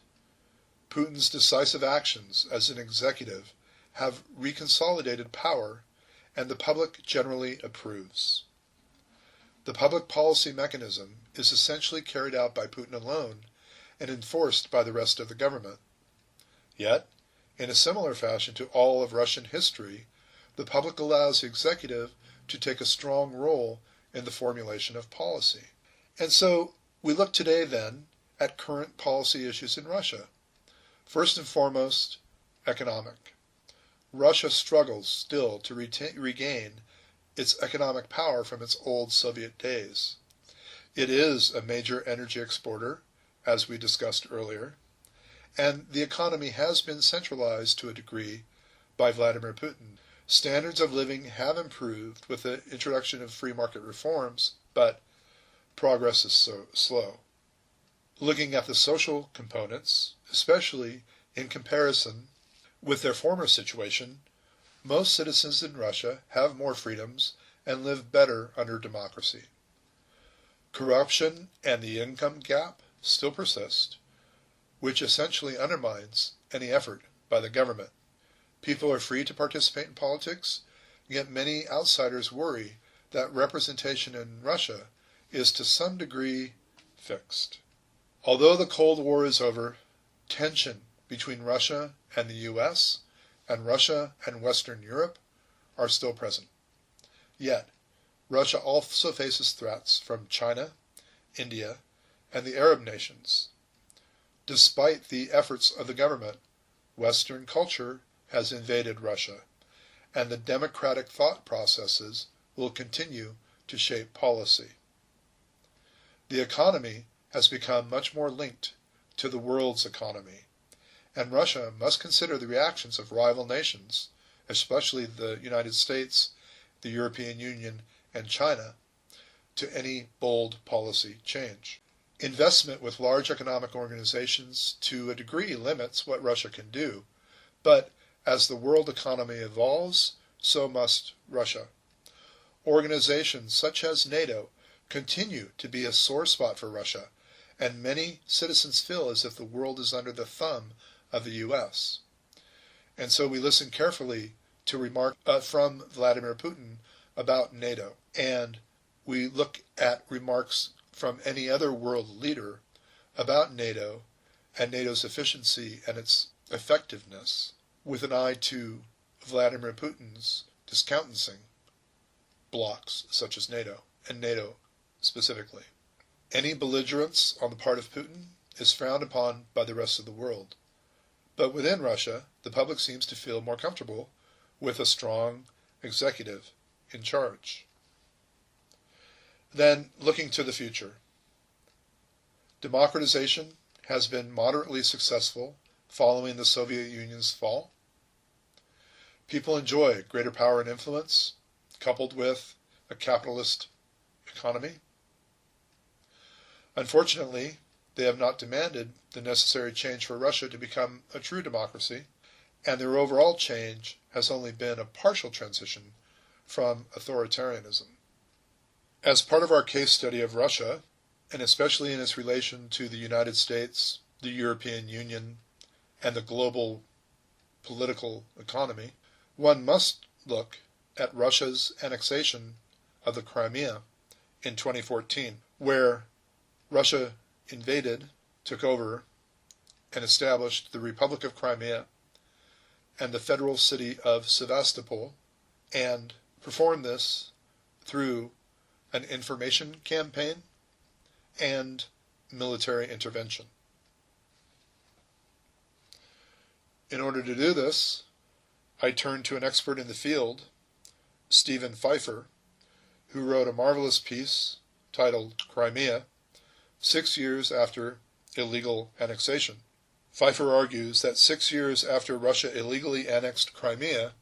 Putin's decisive actions as an executive have reconsolidated power, and the public generally approves. The public policy mechanism is essentially carried out by Putin alone and enforced by the rest of the government. Yet, in a similar fashion to all of Russian history, the public allows the executive to take a strong role in the formulation of policy. And so, we look today then at current policy issues in Russia. First and foremost, economic. Russia struggles still to regain its economic power from its old Soviet days. It is a major energy exporter, as we discussed earlier, and the economy has been centralized to a degree by Vladimir Putin. Standards of living have improved with the introduction of free market reforms, but progress is so slow. Looking at the social components, especially in comparison with their former situation, most citizens in Russia have more freedoms and live better under democracy. Corruption and the income gap still persist, which essentially undermines any effort by the government. People are free to participate in politics, yet many outsiders worry that representation in Russia is to some degree fixed. Although the Cold War is over, tension between Russia and the US and Russia and Western Europe are still present. Yet, Russia also faces threats from China, India, and the Arab nations. Despite the efforts of the government, Western culture has invaded Russia, and the democratic thought processes will continue to shape policy. The economy has become much more linked to the world's economy, and Russia must consider the reactions of rival nations, especially the United States, the European Union, and China, to any bold policy change. Investment with large economic organizations to a degree limits what Russia can do, but as the world economy evolves, so must Russia. Organizations such as NATO continue to be a sore spot for Russia, and many citizens feel as if the world is under the thumb of the US. And so we listen carefully to remarks from Vladimir Putin about NATO, and we look at remarks from any other world leader about NATO and NATO's efficiency and its effectiveness, with an eye to Vladimir Putin's discountencing blocs such as NATO, and NATO specifically. Any belligerence on the part of Putin is frowned upon by the rest of the world. But within Russia, the public seems to feel more comfortable with a strong executive in charge. Then, looking to the future. Democratization has been moderately successful following the Soviet Union's fall. People enjoy greater power and influence, coupled with a capitalist economy. Unfortunately, they have not demanded the necessary change for Russia to become a true democracy, and their overall change has only been a partial transition from authoritarianism. As part of our case study of Russia, and especially in its relation to the United States, the European Union, and the global political economy, one must look at Russia's annexation of the Crimea in 2014, where Russia invaded, took over, and established the Republic of Crimea and the federal city of Sevastopol, and performed this through an information campaign and military intervention. In order to do this, I turned to an expert in the field, Stephen Pfeiffer, who wrote a marvelous piece titled Crimea, 6 years after illegal annexation. Pfeiffer argues that 6 years after Russia illegally annexed Crimea,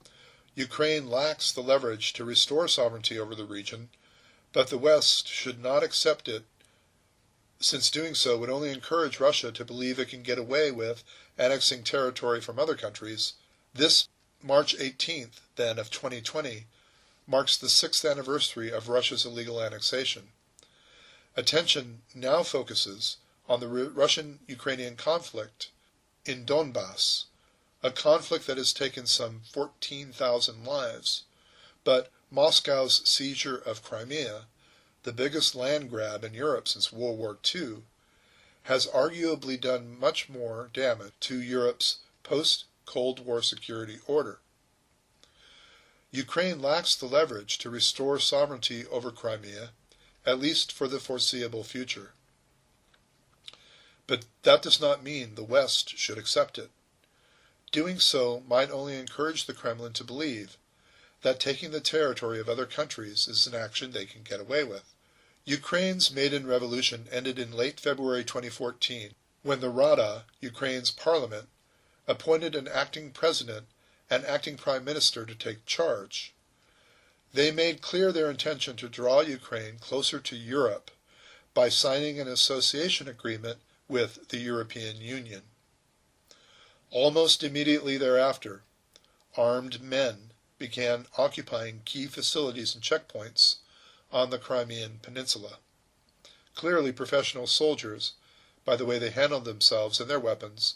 Ukraine lacks the leverage to restore sovereignty over the region, but the West should not accept it, since doing so would only encourage Russia to believe it can get away with annexing territory from other countries. This March 18th, then, of 2020, marks the 6th anniversary of Russia's illegal annexation. Attention now focuses on the Russian-Ukrainian conflict in Donbass, a conflict that has taken some 14,000 lives, but Moscow's seizure of Crimea, the biggest land grab in Europe since World War II, has arguably done much more damage to Europe's post-Cold War security order. Ukraine lacks the leverage to restore sovereignty over Crimea, at least for the foreseeable future. But that does not mean the West should accept it. Doing so might only encourage the Kremlin to believe that taking the territory of other countries is an action they can get away with. Ukraine's Maidan Revolution ended in late February 2014, when the Rada, Ukraine's parliament, appointed an acting president and acting prime minister to take charge. They made clear their intention to draw Ukraine closer to Europe by signing an association agreement with the European Union. Almost immediately thereafter, armed men began occupying key facilities and checkpoints on the Crimean Peninsula. Clearly professional soldiers, by the way they handled themselves and their weapons.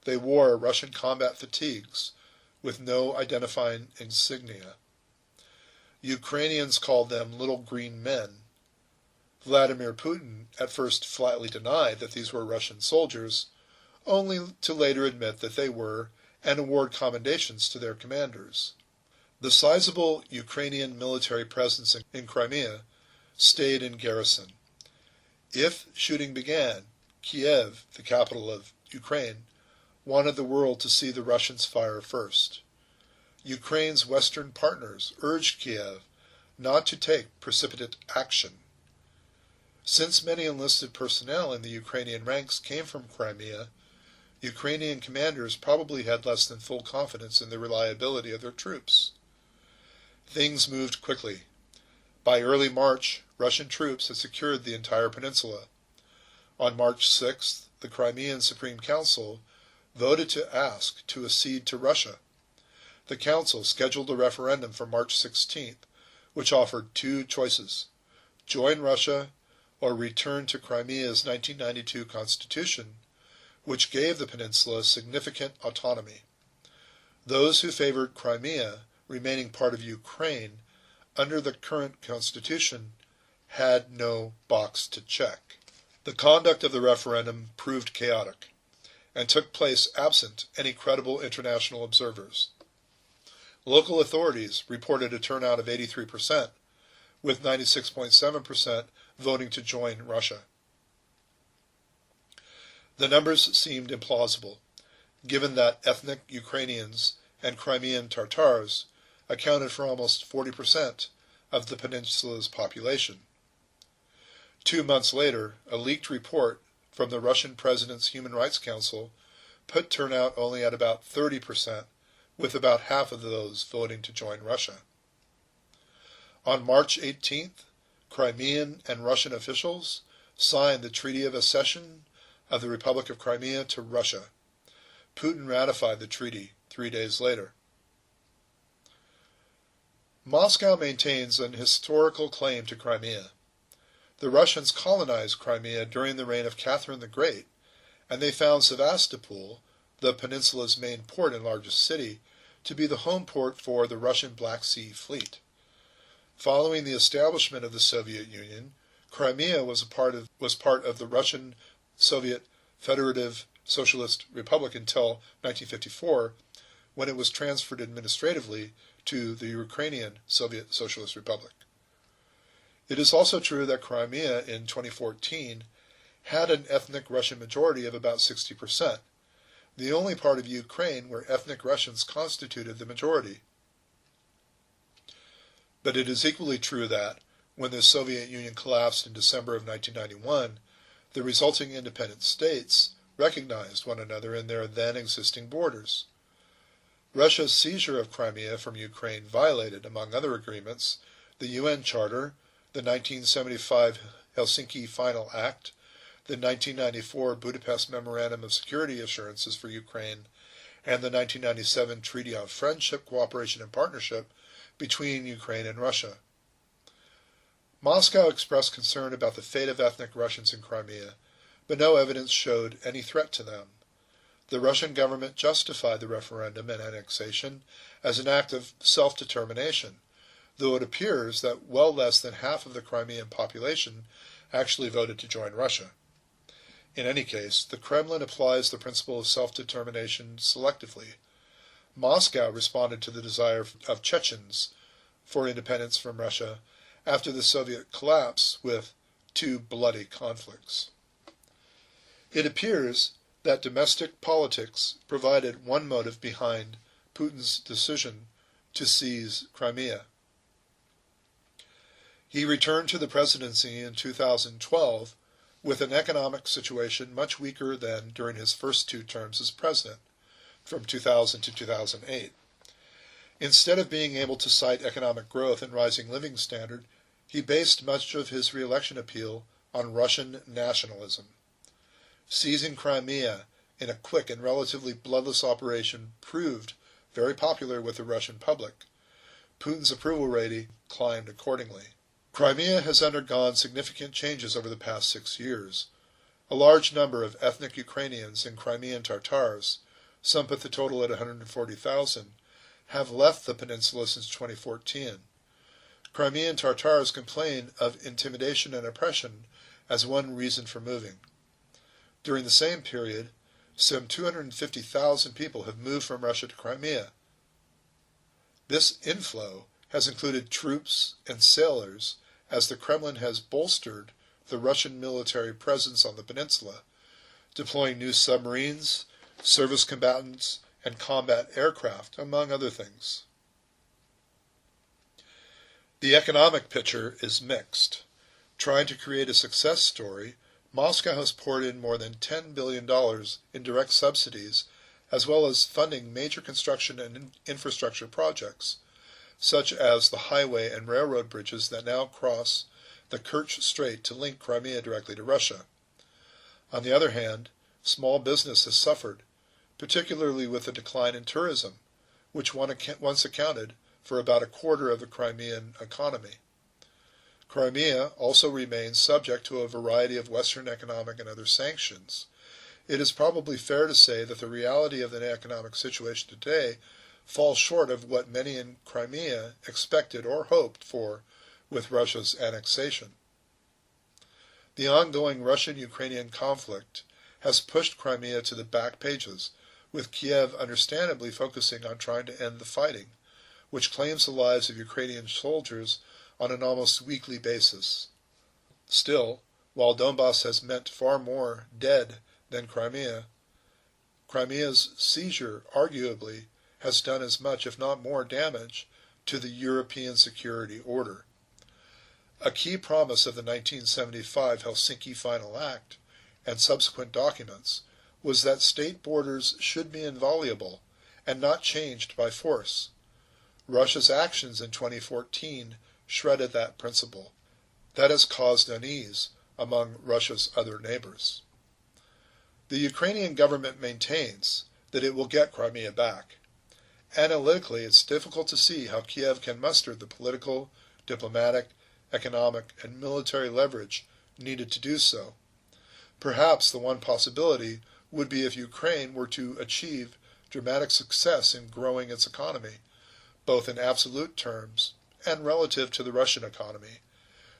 They wore Russian combat fatigues with no identifying insignia. Ukrainians called them little green men. Vladimir Putin at first flatly denied that these were Russian soldiers, only to later admit that they were and award commendations to their commanders. The sizable Ukrainian military presence in Crimea stayed in garrison. If shooting began, Kiev, the capital of Ukraine, wanted the world to see the Russians fire first. Ukraine's Western partners urged Kiev not to take precipitate action. Since many enlisted personnel in the Ukrainian ranks came from Crimea, Ukrainian commanders probably had less than full confidence in the reliability of their troops. Things moved quickly. By early March, Russian troops had secured the entire peninsula. On March 6th, the Crimean Supreme Council voted to ask to accede to Russia. The council scheduled a referendum for March 16th, which offered two choices: join Russia or return to Crimea's 1992 constitution, which gave the peninsula significant autonomy. Those who favored Crimea remaining part of Ukraine under the current constitution had no box to check. The conduct of the referendum proved chaotic and took place absent any credible international observers. Local authorities reported a turnout of 83%, with 96.7% voting to join Russia. The numbers seemed implausible, given that ethnic Ukrainians and Crimean Tatars accounted for almost 40% of the peninsula's population. 2 months later, a leaked report from the Russian President's Human Rights Council put turnout only at about 30%, with about half of those voting to join Russia. On March 18th, Crimean and Russian officials signed the Treaty of Accession of the Republic of Crimea to Russia. Putin ratified the treaty 3 days later. Moscow maintains an historical claim to Crimea. The Russians colonized Crimea during the reign of Catherine the Great, and they found Sevastopol, the peninsula's main port and largest city, to be the home port for the Russian Black Sea Fleet. Following the establishment of the Soviet Union, Crimea was part of the Russian Soviet Federative Socialist Republic until 1954, when it was transferred administratively to the Ukrainian Soviet Socialist Republic. It is also true that Crimea in 2014 had an ethnic Russian majority of about 60%, the only part of Ukraine where ethnic Russians constituted the majority. But it is equally true that, when the Soviet Union collapsed in December of 1991, the resulting independent states recognized one another in their then existing borders. Russia's seizure of Crimea from Ukraine violated, among other agreements, the UN Charter, the 1975 Helsinki Final Act, the 1994 Budapest Memorandum of Security Assurances for Ukraine, and the 1997 Treaty on Friendship, Cooperation and Partnership between Ukraine and Russia. Moscow expressed concern about the fate of ethnic Russians in Crimea, but no evidence showed any threat to them. The Russian government justified the referendum and annexation as an act of self-determination, though it appears that well less than half of the Crimean population actually voted to join Russia. In any case, the Kremlin applies the principle of self-determination selectively. Moscow responded to the desire of Chechens for independence from Russia after the Soviet collapse with 2 bloody conflicts. It appears that domestic politics provided one motive behind Putin's decision to seize Crimea. He returned to the presidency in 2012 with an economic situation much weaker than during his first 2 terms as president, from 2000 to 2008. Instead of being able to cite economic growth and rising living standard, he based much of his re-election appeal on Russian nationalism. Seizing Crimea in a quick and relatively bloodless operation proved very popular with the Russian public. Putin's approval rating climbed accordingly. Crimea has undergone significant changes over the past 6 years. A large number of ethnic Ukrainians and Crimean Tatars, some put the total at 140,000, have left the peninsula since 2014. Crimean Tatars complain of intimidation and oppression as one reason for moving. During the same period, some 250,000 people have moved from Russia to Crimea. This inflow has included troops and sailors, as the Kremlin has bolstered the Russian military presence on the peninsula, deploying new submarines, service combatants, and combat aircraft, among other things. The economic picture is mixed. Trying to create a success story, Moscow has poured in more than $10 billion in direct subsidies, as well as funding major construction and infrastructure projects, such as the highway and railroad bridges that now cross the Kerch Strait to link Crimea directly to Russia. On the other hand, small business has suffered, particularly with the decline in tourism, which once accounted for about a quarter of the Crimean economy. Crimea also remains subject to a variety of Western economic and other sanctions. It is probably fair to say that the reality of the economic situation today falls short of what many in Crimea expected or hoped for with Russia's annexation. The ongoing Russian-Ukrainian conflict has pushed Crimea to the back pages, with Kiev understandably focusing on trying to end the fighting, which claims the lives of Ukrainian soldiers on an almost weekly basis. Still, while Donbass has meant far more dead than Crimea, Crimea's seizure arguably has done as much, if not more, damage to the European security order. A key promise of the 1975 Helsinki Final Act and subsequent documents was that state borders should be inviolable and not changed by force. Russia's actions in 2014 shredded that principle. that has caused unease among Russia's other neighbors. The Ukrainian government maintains that it will get Crimea back. Analytically, it's difficult to see how Kiev can muster the political, diplomatic, economic, and military leverage needed to do so. Perhaps the one possibility would be if Ukraine were to achieve dramatic success in growing its economy, both in absolute terms and relative to the Russian economy,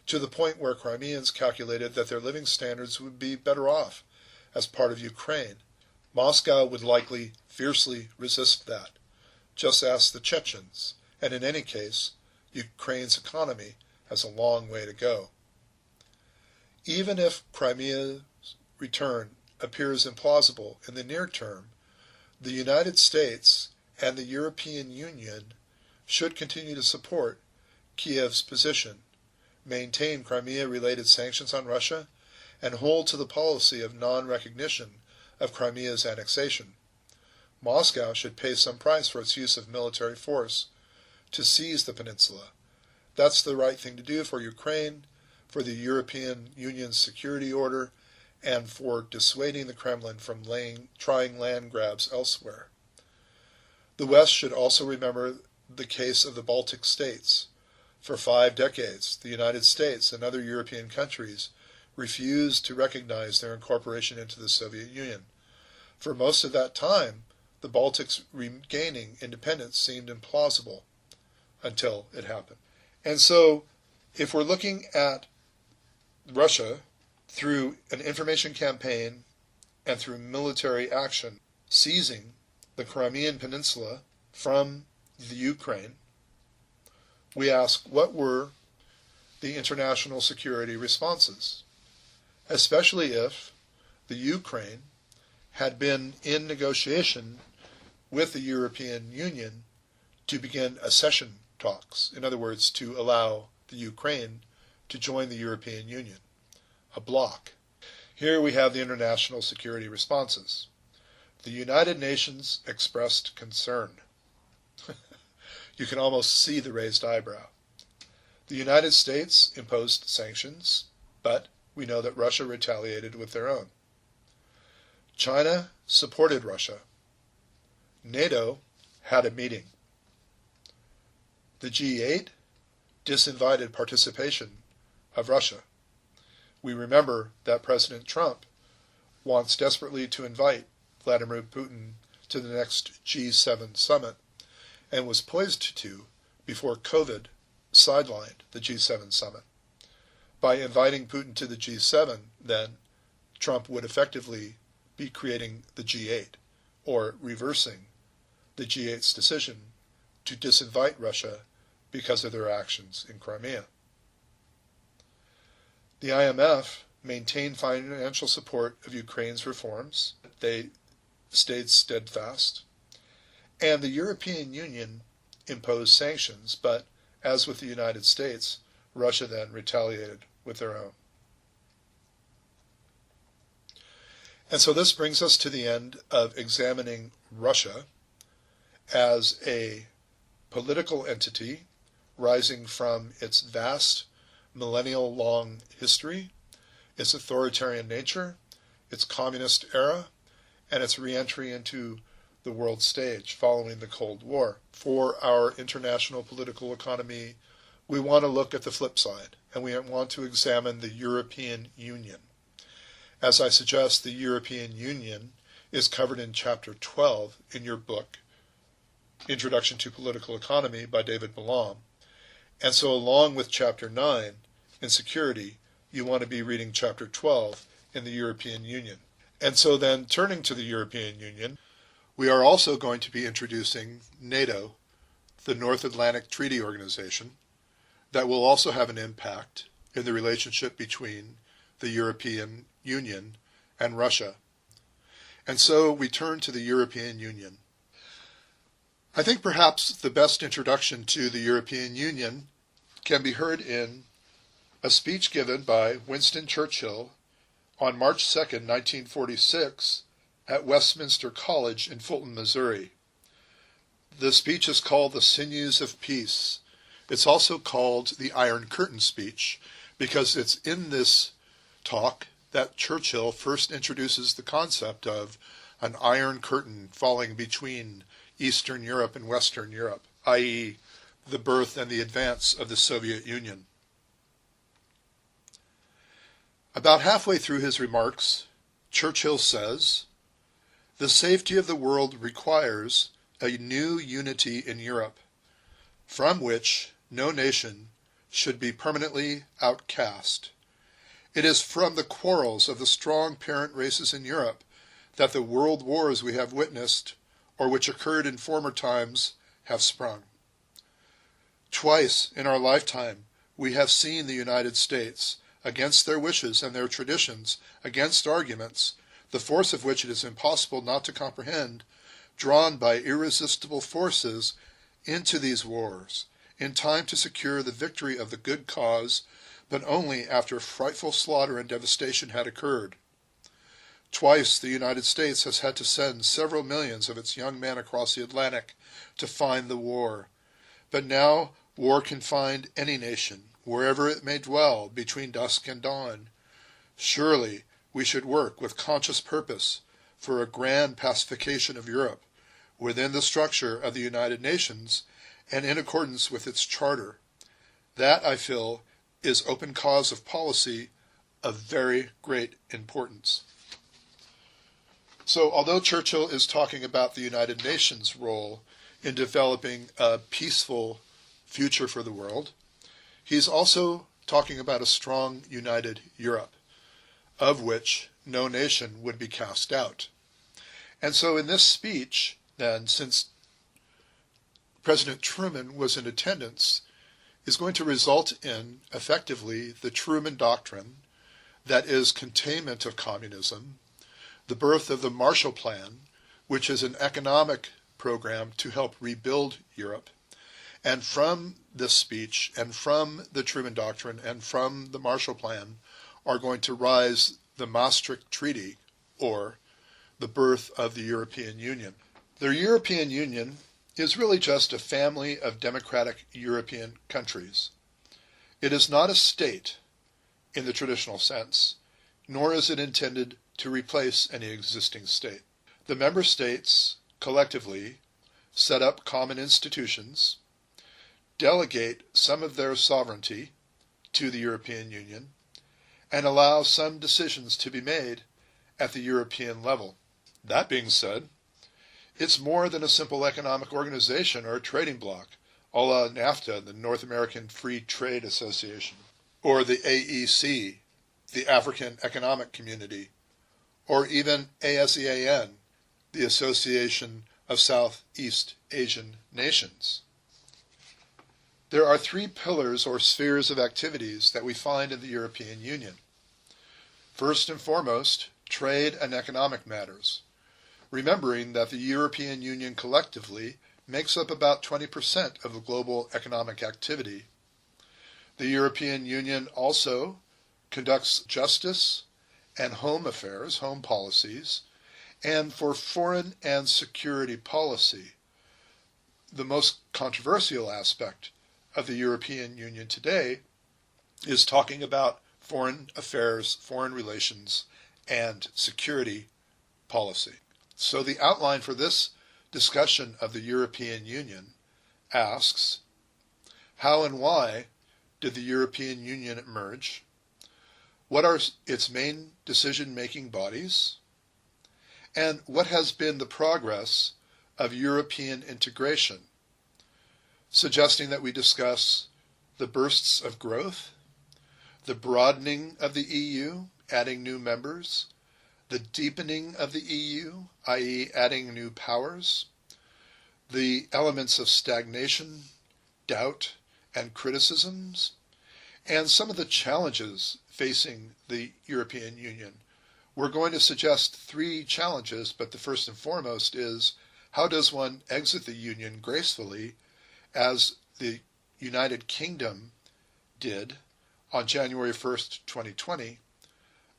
to the point where Crimeans calculated that their living standards would be better off as part of Ukraine. Moscow would likely fiercely resist that. Just ask the Chechens, and in any case, Ukraine's economy has a long way to go. Even if Crimea's return appears implausible in the near term, the United States and the European Union should continue to support Kiev's position, maintain Crimea-related sanctions on Russia, and hold to the policy of non-recognition of Crimea's annexation. Moscow should pay some price for its use of military force to seize the peninsula. That's the right thing to do for Ukraine, for the European Union's security order, and for dissuading the Kremlin from trying land grabs elsewhere. The West should also remember the case of the Baltic states. For 5 decades, the United States and other European countries refused to recognize their incorporation into the Soviet Union. For most of that time, the Baltics regaining independence seemed implausible until it happened. And so, if we're looking at Russia through an information campaign and through military action, seizing the Crimean Peninsula from the Ukraine, we ask, what were the international security responses? Especially if the Ukraine had been in negotiation with the European Union to begin accession talks. In other words, to allow the Ukraine to join the European Union, a bloc. Here we have the international security responses. The United Nations expressed concern. You can almost see the raised eyebrow. The United States imposed sanctions, but we know that Russia retaliated with their own. China supported Russia. NATO had a meeting. The G8 disinvited participation of Russia. We remember that President Trump wants desperately to invite Vladimir Putin to the next G7 summit, and was poised to before COVID sidelined the G7 summit. By inviting Putin to the G7, then, Trump would effectively be creating the G8, or reversing the G8's decision to disinvite Russia because of their actions in Crimea. The IMF maintained financial support of Ukraine's reforms. They stayed steadfast. And the European Union imposed sanctions, but as with the United States, Russia then retaliated with their own. And so this brings us to the end of examining Russia as a political entity rising from its vast millennial-long history, its authoritarian nature, its communist era, and its re-entry into the world stage following the Cold War. For our international political economy, we want to look at the flip side, and we want to examine the European Union. As I suggest, the European Union is covered in Chapter 12 in your book, Introduction to Political Economy by David Balam. And so along with Chapter 9 in Security, you want to be reading Chapter 12 in the European Union. And so then, turning to the European Union, we are also going to be introducing NATO, the North Atlantic Treaty Organization, that will also have an impact in the relationship between the European Union and Russia. And so we turn to the European Union. I think perhaps the best introduction to the European Union can be heard in a speech given by Winston Churchill on March 2nd, 1946, at Westminster College in Fulton, Missouri. The speech is called The Sinews of Peace. It's also called the Iron Curtain speech because it's in this talk that Churchill first introduces the concept of an iron curtain falling between Eastern Europe and Western Europe, i.e., the birth and the advance of the Soviet Union. About halfway through his remarks, Churchill says, "The safety of the world requires a new unity in Europe, from which no nation should be permanently outcast. It is from the quarrels of the strong parent races in Europe that the world wars we have witnessed, or which occurred in former times, have sprung. Twice in our lifetime we have seen the United States, against their wishes and their traditions, against arguments, the force of which it is impossible not to comprehend, drawn by irresistible forces into these wars, in time to secure the victory of the good cause, but only after frightful slaughter and devastation had occurred. Twice the United States has had to send several millions of its young men across the Atlantic to find the war. But now war can find any nation, wherever it may dwell, between dusk and dawn. Surely we should work with conscious purpose for a grand pacification of Europe, within the structure of the United Nations and in accordance with its charter. That, I feel, is open cause of policy of very great importance." So although Churchill is talking about the United Nations' role in developing a peaceful future for the world, he's also talking about a strong, united Europe, of which no nation would be cast out. And so in this speech, then, since President Truman was in attendance, is going to result in, effectively, the Truman Doctrine, that is containment of communism, the birth of the Marshall Plan, which is an economic program to help rebuild Europe. And from this speech, and from the Truman Doctrine, and from the Marshall Plan, are going to rise the Maastricht Treaty, or the birth of the European Union. The European Union is really just a family of democratic European countries. It is not a state in the traditional sense, nor is it intended to replace any existing state. The member states collectively set up common institutions, delegate some of their sovereignty to the European Union, and allow some decisions to be made at the European level. That being said, it's more than a simple economic organization or a trading bloc, a la NAFTA, the North American Free Trade Association, or the AEC, the African Economic Community, or even ASEAN, the Association of Southeast Asian Nations. There are three pillars or spheres of activities that we find in the European Union. First and foremost, trade and economic matters, remembering that the European Union collectively makes up about 20% of the global economic activity. The European Union also conducts justice and home affairs, home policies, and for foreign and security policy. The most controversial aspect of the European Union today is talking about foreign affairs, foreign relations, and security policy. So the outline for this discussion of the European Union asks, how and why did the European Union emerge? What are its main decision-making bodies? And what has been the progress of European integration? Suggesting that we discuss the bursts of growth, the broadening of the EU, adding new members, the deepening of the EU, i.e. adding new powers, the elements of stagnation, doubt, and criticisms, and some of the challenges facing the European Union. We're going to suggest three challenges, but the first and foremost is, how does one exit the Union gracefully, as the United Kingdom did on January 1st, 2020,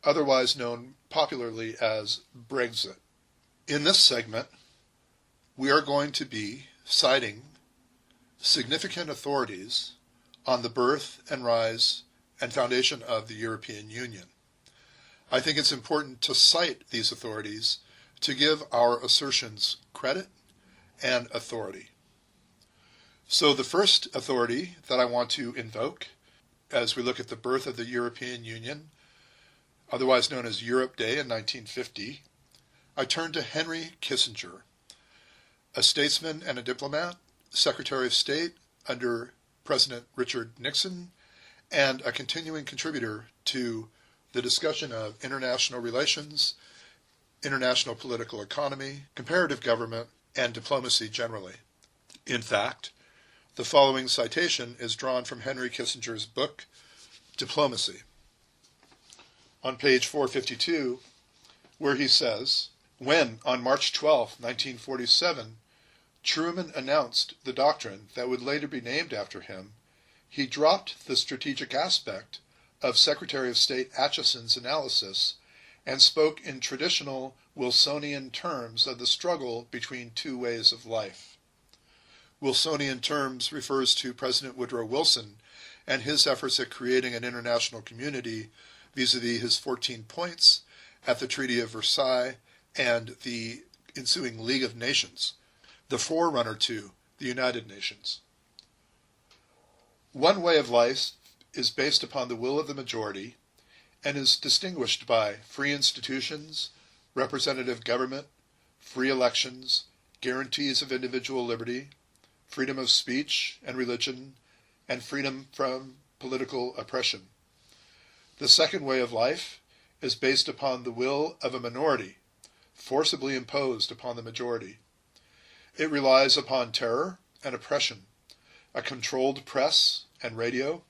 otherwise known popularly as Brexit. In this segment, we are going to be citing significant authorities on the birth and rise and foundation of the European Union. I think it's important to cite these authorities to give our assertions credit and authority. So the first authority that I want to invoke as we look at the birth of the European Union, otherwise known as Europe Day in 1950, I turn to Henry Kissinger, a statesman and a diplomat, Secretary of State under President Richard Nixon, and a continuing contributor to the discussion of international relations, international political economy, comparative government, and diplomacy generally. In fact, the following citation is drawn from Henry Kissinger's book, Diplomacy, on page 452, where he says, "When, on March 12, 1947, Truman announced the doctrine that would later be named after him, he dropped the strategic aspect of Secretary of State Acheson's analysis and spoke in traditional Wilsonian terms of the struggle between two ways of life." Wilsonian terms refers to President Woodrow Wilson and his efforts at creating an international community vis-a-vis his 14 points at the Treaty of Versailles and the ensuing League of Nations, the forerunner to the United Nations. One way of life is based upon the will of the majority and is distinguished by free institutions, representative government, free elections, guarantees of individual liberty, freedom of speech and religion, and freedom from political oppression. The second way of life is based upon the will of a minority, forcibly imposed upon the majority. It relies upon terror and oppression, a controlled press and radio,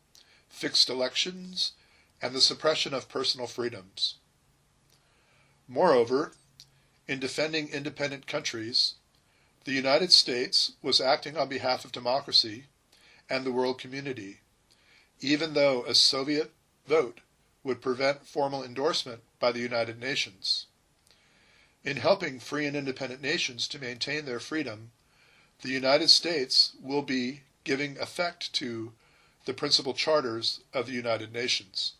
fixed elections, and the suppression of personal freedoms. Moreover, in defending independent countries, the United States was acting on behalf of democracy and the world community, even though a Soviet vote would prevent formal endorsement by the United Nations. In helping free and independent nations to maintain their freedom, the United States will be giving effect to the principal charters of the United Nations.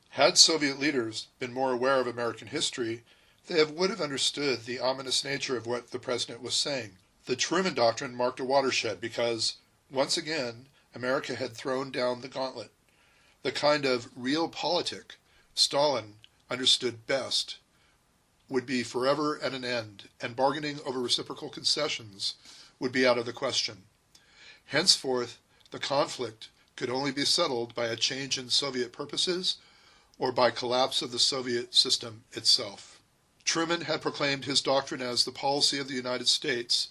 Had Soviet leaders been more aware of American history, they would have understood the ominous nature of what the president was saying. The Truman Doctrine marked a watershed because, once again, America had thrown down the gauntlet. The kind of realpolitik Stalin understood best would be forever at an end, and bargaining over reciprocal concessions would be out of the question. Henceforth, the conflict could only be settled by a change in Soviet purposes or by collapse of the Soviet system itself. Truman had proclaimed his doctrine as the policy of the United States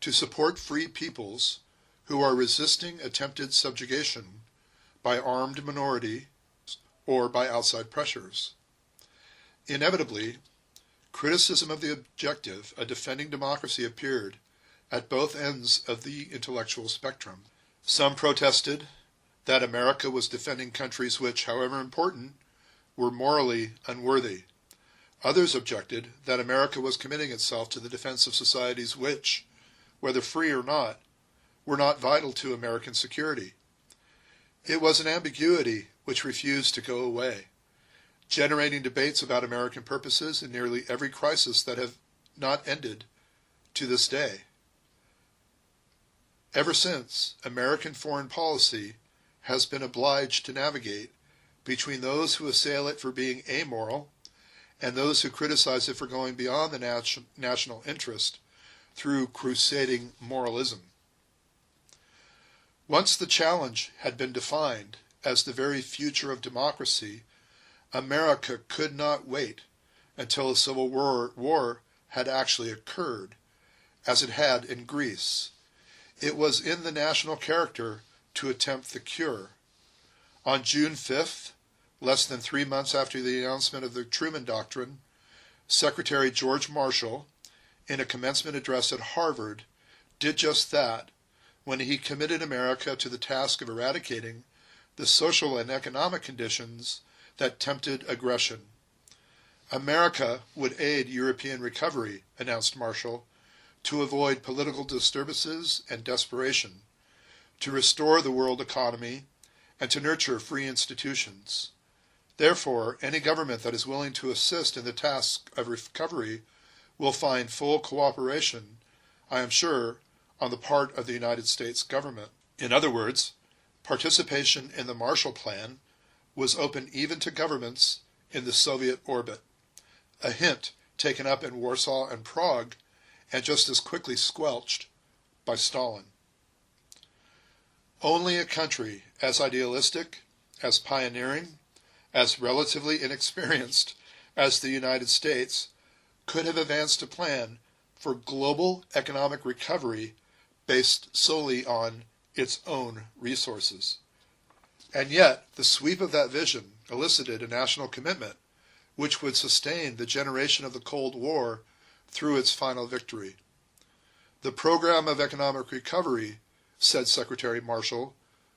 to support free peoples who are resisting attempted subjugation by armed minority or by outside pressures. Inevitably, criticism of the objective of defending democracy appeared at both ends of the intellectual spectrum. Some protested that America was defending countries which, however important, were morally unworthy. Others objected that America was committing itself to the defense of societies which, whether free or not, were not vital to American security. It was an ambiguity which refused to go away, generating debates about American purposes in nearly every crisis that have not ended to this day. Ever since, American foreign policy has been obliged to navigate between those who assail it for being amoral and those who criticize it for going beyond the national interest through crusading moralism. Once the challenge had been defined as the very future of democracy, America could not wait until a civil war had actually occurred, as it had in Greece. It was in the national character to attempt the cure. On June 5th, less than 3 months after the announcement of the Truman Doctrine, Secretary George Marshall, in a commencement address at Harvard, did just that when he committed America to the task of eradicating the social and economic conditions that tempted aggression. America would aid European recovery, announced Marshall, to avoid political disturbances and desperation, to restore the world economy, and to nurture free institutions. Therefore, any government that is willing to assist in the task of recovery will find full cooperation, I am sure, on the part of the United States government. In other words, participation in the Marshall Plan was open even to governments in the Soviet orbit, a hint taken up in Warsaw and Prague and just as quickly squelched by Stalin. Only a country as idealistic, as pioneering, as relatively inexperienced as the United States could have advanced a plan for global economic recovery based solely on its own resources. And yet, the sweep of that vision elicited a national commitment which would sustain the generation of the Cold War through its final victory. The program of economic recovery, said Secretary Marshall,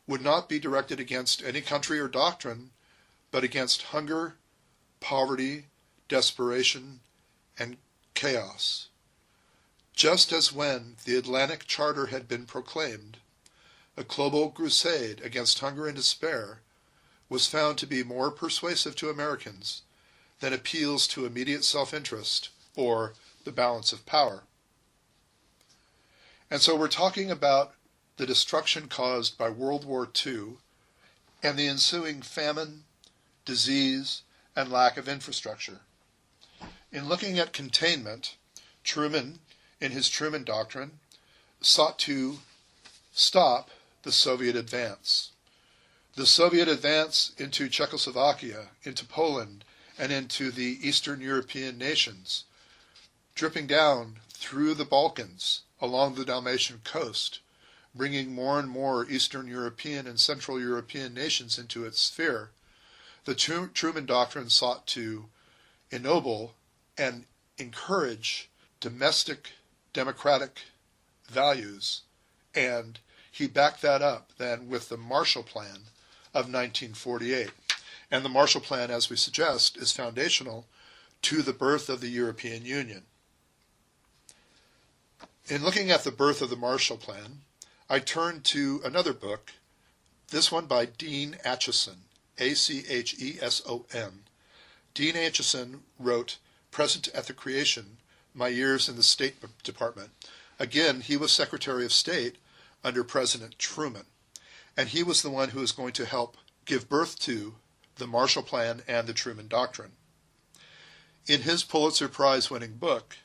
would not be directed against any country or doctrine, but against hunger, poverty, desperation, and chaos. Just as when the Atlantic Charter had been proclaimed, a global crusade against hunger and despair was found to be more persuasive to Americans than appeals to immediate self-interest or the balance of power. And so we're talking about the destruction caused by World War II and the ensuing famine, disease, and lack of infrastructure. In looking at containment, Truman, in his Truman Doctrine, sought to stop the Soviet advance. The Soviet advance into Czechoslovakia, into Poland, and into the Eastern European nations, dripping down through the Balkans along the Dalmatian coast, bringing more and more Eastern European and Central European nations into its sphere. The Truman Doctrine sought to ennoble and encourage domestic democratic values, and he backed that up then with the Marshall Plan of 1948. And the Marshall Plan, as we suggest, is foundational to the birth of the European Union. In looking at the birth of the Marshall Plan, I turned to another book, this one by Dean Acheson, Acheson. Dean Acheson wrote Present at the Creation, My Years in the State Department. Again, he was Secretary of State under President Truman, and he was the one who was going to help give birth to the Marshall Plan and the Truman Doctrine. In his Pulitzer Prize-winning book,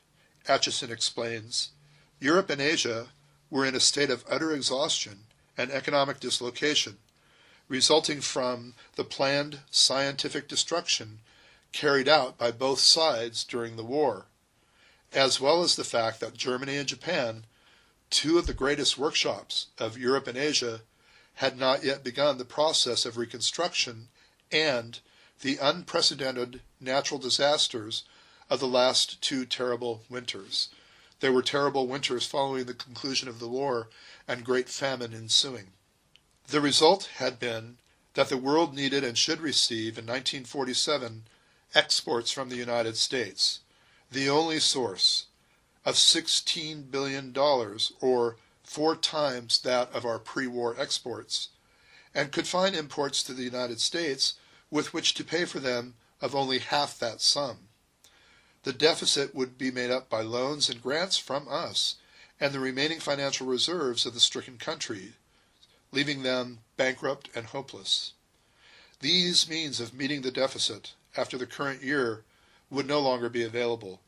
Acheson explains, Europe and Asia were in a state of utter exhaustion and economic dislocation, resulting from the planned scientific destruction carried out by both sides during the war, as well as the fact that Germany and Japan, two of the greatest workshops of Europe and Asia, had not yet begun the process of reconstruction, and the unprecedented natural disasters of the last two terrible winters. There were terrible winters following the conclusion of the war and great famine ensuing. The result had been that the world needed and should receive in 1947 exports from the United States, the only source of $16 billion, or 4 times that of our pre-war exports, and could find imports to the United States with which to pay for them of only half that sum. The deficit would be made up by loans and grants from us and the remaining financial reserves of the stricken country, leaving them bankrupt and hopeless. These means of meeting the deficit after the current year would no longer be available.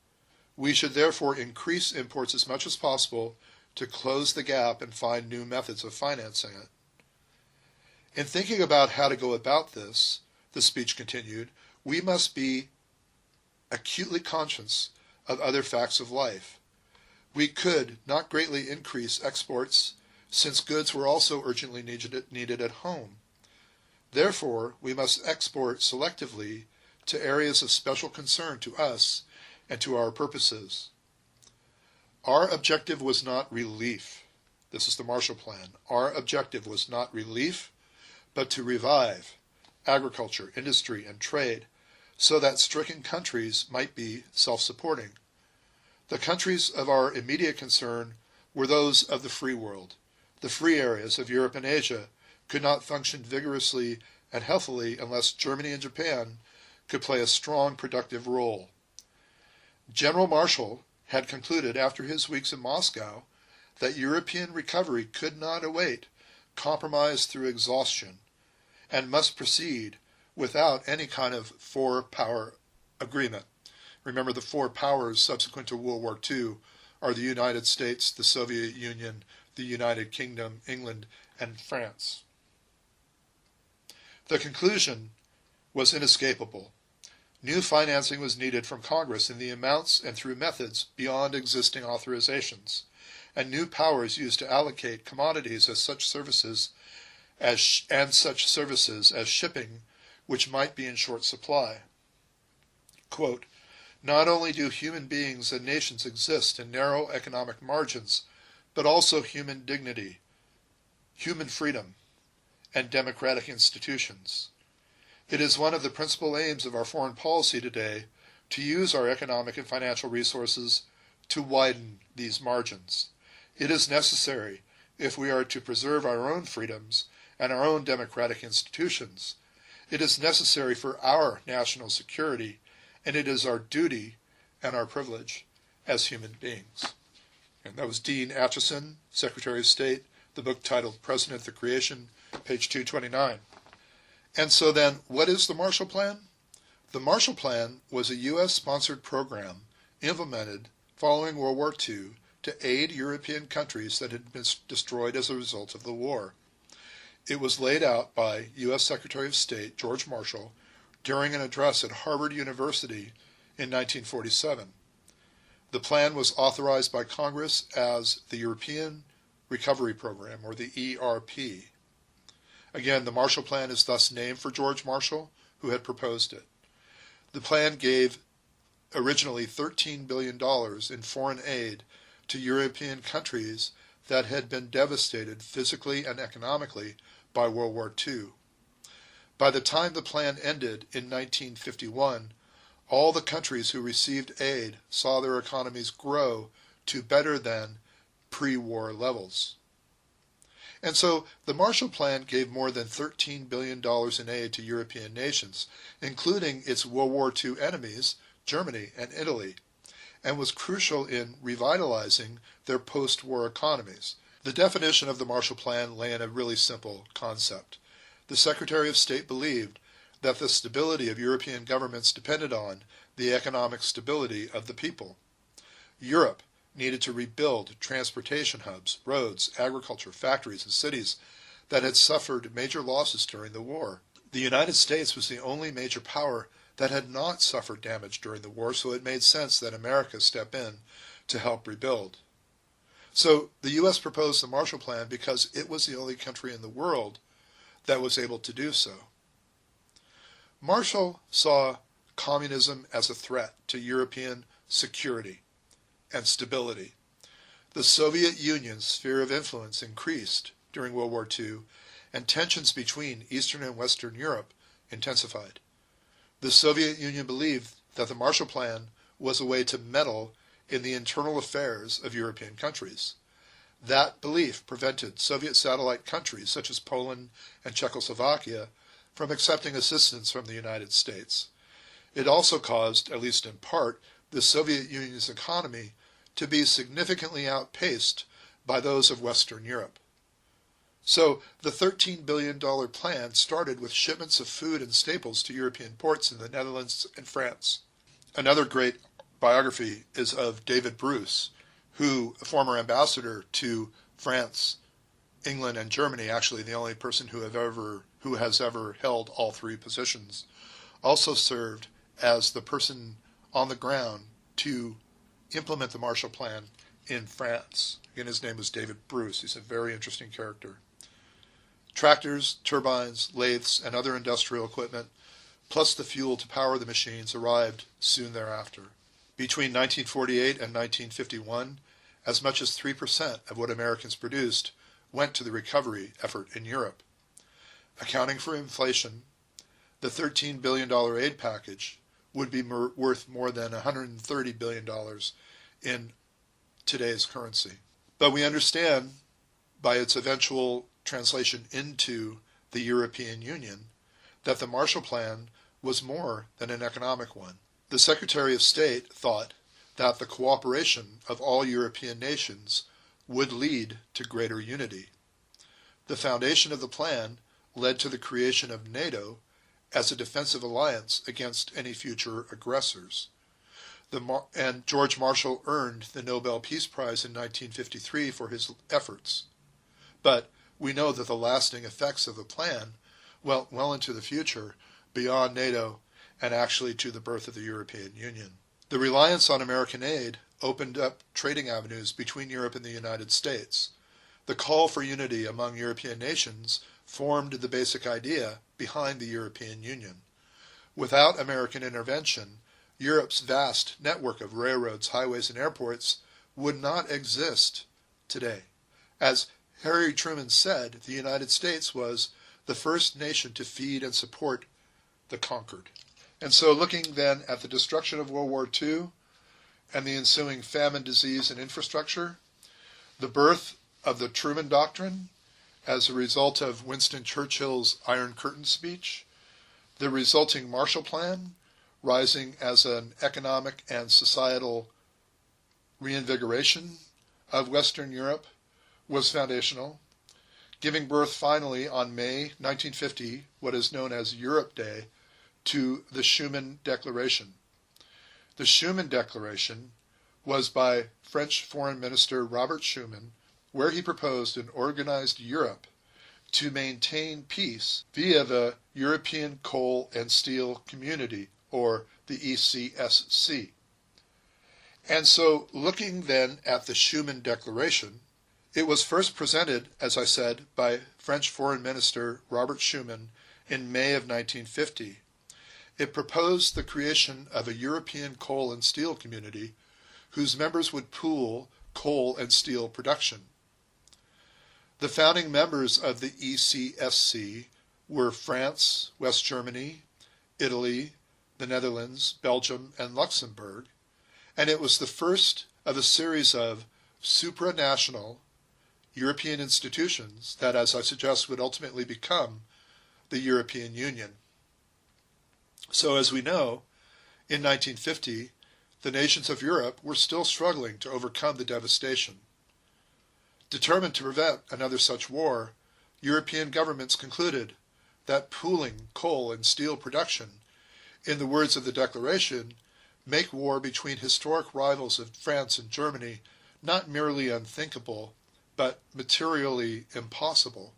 We should therefore increase imports as much as possible to close the gap and find new methods of financing it. In thinking about how to go about this, the speech continued, we must be acutely conscious of other facts of life. We could not greatly increase exports since goods were also urgently needed at home. Therefore, we must export selectively to areas of special concern to us and to our purposes. Our objective was not relief. This is the Marshall Plan. Our objective was not relief, but to revive agriculture, industry, and trade so that stricken countries might be self-supporting. The countries of our immediate concern were those of the free world, the free areas of Europe and Asia, could not function vigorously and healthily unless Germany and Japan could play a strong, productive role. General Marshall had concluded after his weeks in Moscow that European recovery could not await compromise through exhaustion and must proceed without any kind of four-power agreement. Remember, the four powers subsequent to World War II are the United States, the Soviet Union, the United Kingdom, England, and France. The conclusion was inescapable. New financing was needed from Congress in the amounts and through methods beyond existing authorizations, and new powers used to allocate commodities as such services as shipping, which might be in short supply. Quote, "Not only do human beings and nations exist in narrow economic margins, but also human dignity, human freedom, and democratic institutions. It is one of the principal aims of our foreign policy today to use our economic and financial resources to widen these margins. It is necessary if we are to preserve our own freedoms and our own democratic institutions. It is necessary for our national security, and it is our duty and our privilege as human beings." And that was Dean Acheson, Secretary of State, the book titled President the Creation, page 229. And so then, what is the Marshall Plan? The Marshall Plan was a U.S.-sponsored program implemented following World War II to aid European countries that had been destroyed as a result of the war. It was laid out by U.S. Secretary of State George Marshall during an address at Harvard University in 1947. The plan was authorized by Congress as the European Recovery Program, or the ERP. Again, the Marshall Plan is thus named for George Marshall, who had proposed it. The plan gave originally $13 billion in foreign aid to European countries that had been devastated physically and economically by World War II. By the time the plan ended in 1951, all the countries who received aid saw their economies grow to better than pre-war levels. And so the Marshall Plan gave more than $13 billion in aid to European nations, including its World War II enemies, Germany and Italy, and was crucial in revitalizing their post-war economies. The definition of the Marshall Plan lay in a really simple concept. The Secretary of State believed that the stability of European governments depended on the economic stability of the people. Europe needed to rebuild transportation hubs, roads, agriculture, factories, and cities that had suffered major losses during the war. The United States was the only major power that had not suffered damage during the war, so it made sense that America step in to help rebuild. So the U.S. proposed the Marshall Plan because it was the only country in the world that was able to do so. Marshall saw communism as a threat to European security and stability. The Soviet Union's sphere of influence increased during World War II, and tensions between Eastern and Western Europe intensified. The Soviet Union believed that the Marshall Plan was a way to meddle in the internal affairs of European countries. That belief prevented Soviet satellite countries such as Poland and Czechoslovakia from accepting assistance from the United States. It also caused, at least in part, the Soviet Union's economy to be significantly outpaced by those of Western Europe. So the $13 billion plan started with shipments of food and staples to European ports in the Netherlands and France. Another great biography is of David Bruce, who, a former ambassador to France, England, and Germany, actually the only person who has ever held all three positions, also served as the person on the ground to implement the Marshall Plan in France. Again, his name was David Bruce. He's a very interesting character. Tractors, turbines, lathes, and other industrial equipment, plus the fuel to power the machines, arrived soon thereafter. Between 1948 and 1951, as much as 3% of what Americans produced went to the recovery effort in Europe. Accounting for inflation, the $13 billion aid package would be worth more than $130 billion in today's currency. But we understand by its eventual translation into the European Union, that the Marshall Plan was more than an economic one. The Secretary of State thought that the cooperation of all European nations would lead to greater unity. The foundation of the plan led to the creation of NATO as a defensive alliance against any future aggressors. And George Marshall earned the Nobel Peace Prize in 1953 for his efforts. But we know that the lasting effects of the plan went well into the future, beyond NATO, and actually to the birth of the European Union. The reliance on American aid opened up trading avenues between Europe and the United States. The call for unity among European nations formed the basic idea behind the European Union. Without American intervention, Europe's vast network of railroads, highways, and airports would not exist today. As Harry Truman said, the United States was the first nation to feed and support the conquered. And so looking then at the destruction of World War II and the ensuing famine, disease, and infrastructure, the birth of the Truman Doctrine as a result of Winston Churchill's Iron Curtain speech, the resulting Marshall Plan, rising as an economic and societal reinvigoration of Western Europe, was foundational, giving birth finally on May 1950, what is known as Europe Day, to the Schuman Declaration. The Schuman Declaration was by French Foreign Minister Robert Schuman, where he proposed an organized Europe to maintain peace via the European Coal and Steel Community, or the ECSC. And so, looking then at the Schuman Declaration, it was first presented, as I said, by French Foreign Minister Robert Schuman in May of 1950. It proposed the creation of a European coal and steel community whose members would pool coal and steel production. The founding members of the ECSC were France, West Germany, Italy, the Netherlands, Belgium, and Luxembourg, and it was the first of a series of supranational European institutions that, as I suggest, would ultimately become the European Union. So as we know, in 1950, the nations of Europe were still struggling to overcome the devastation. Determined to prevent another such war, European governments concluded that pooling coal and steel production, in the words of the Declaration, make war between historic rivals of France and Germany not merely unthinkable, but materially impossible.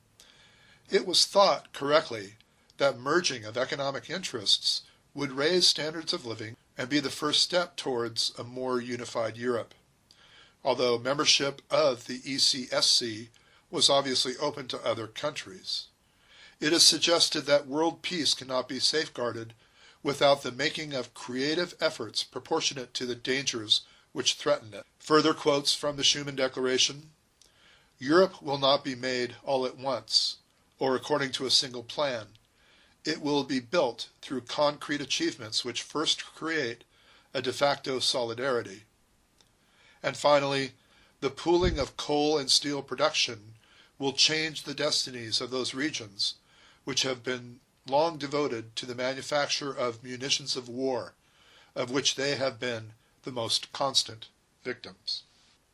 It was thought correctly that merging of economic interests would raise standards of living and be the first step towards a more unified Europe. Although membership of the ECSC was obviously open to other countries. It is suggested that world peace cannot be safeguarded without the making of creative efforts proportionate to the dangers which threaten it. Further quotes from the Schuman Declaration: Europe will not be made all at once, or according to a single plan. It will be built through concrete achievements which first create a de facto solidarity. And finally, the pooling of coal and steel production will change the destinies of those regions which have been long devoted to the manufacture of munitions of war, of which they have been the most constant victims.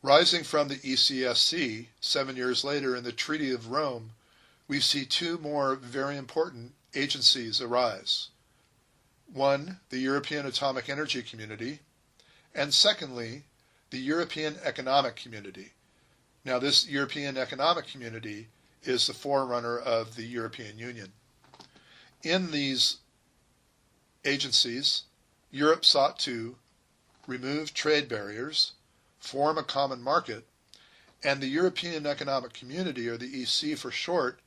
Rising from the ECSC 7 years later in the Treaty of Rome, we see two more very important agencies arise. One, the European Atomic Energy Community, and secondly, the European Economic Community. Now, this European Economic Community is the forerunner of the European Union. In these agencies, Europe sought to remove trade barriers, form a common market, and the European Economic Community, or the EC for short,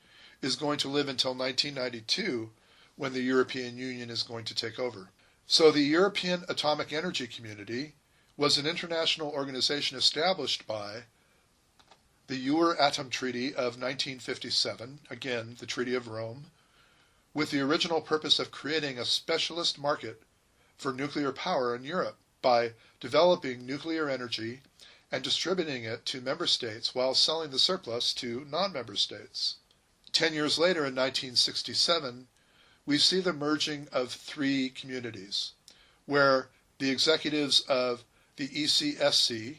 is going to live until 1992, when the European Union is going to take over. So the European Atomic Energy Community was an international organization established by the Euratom Treaty of 1957, again, the Treaty of Rome, with the original purpose of creating a specialist market for nuclear power in Europe by developing nuclear energy and distributing it to member states while selling the surplus to non-member states. 10 years later, in 1967, we see the merging of three communities, where the executives of the ECSC,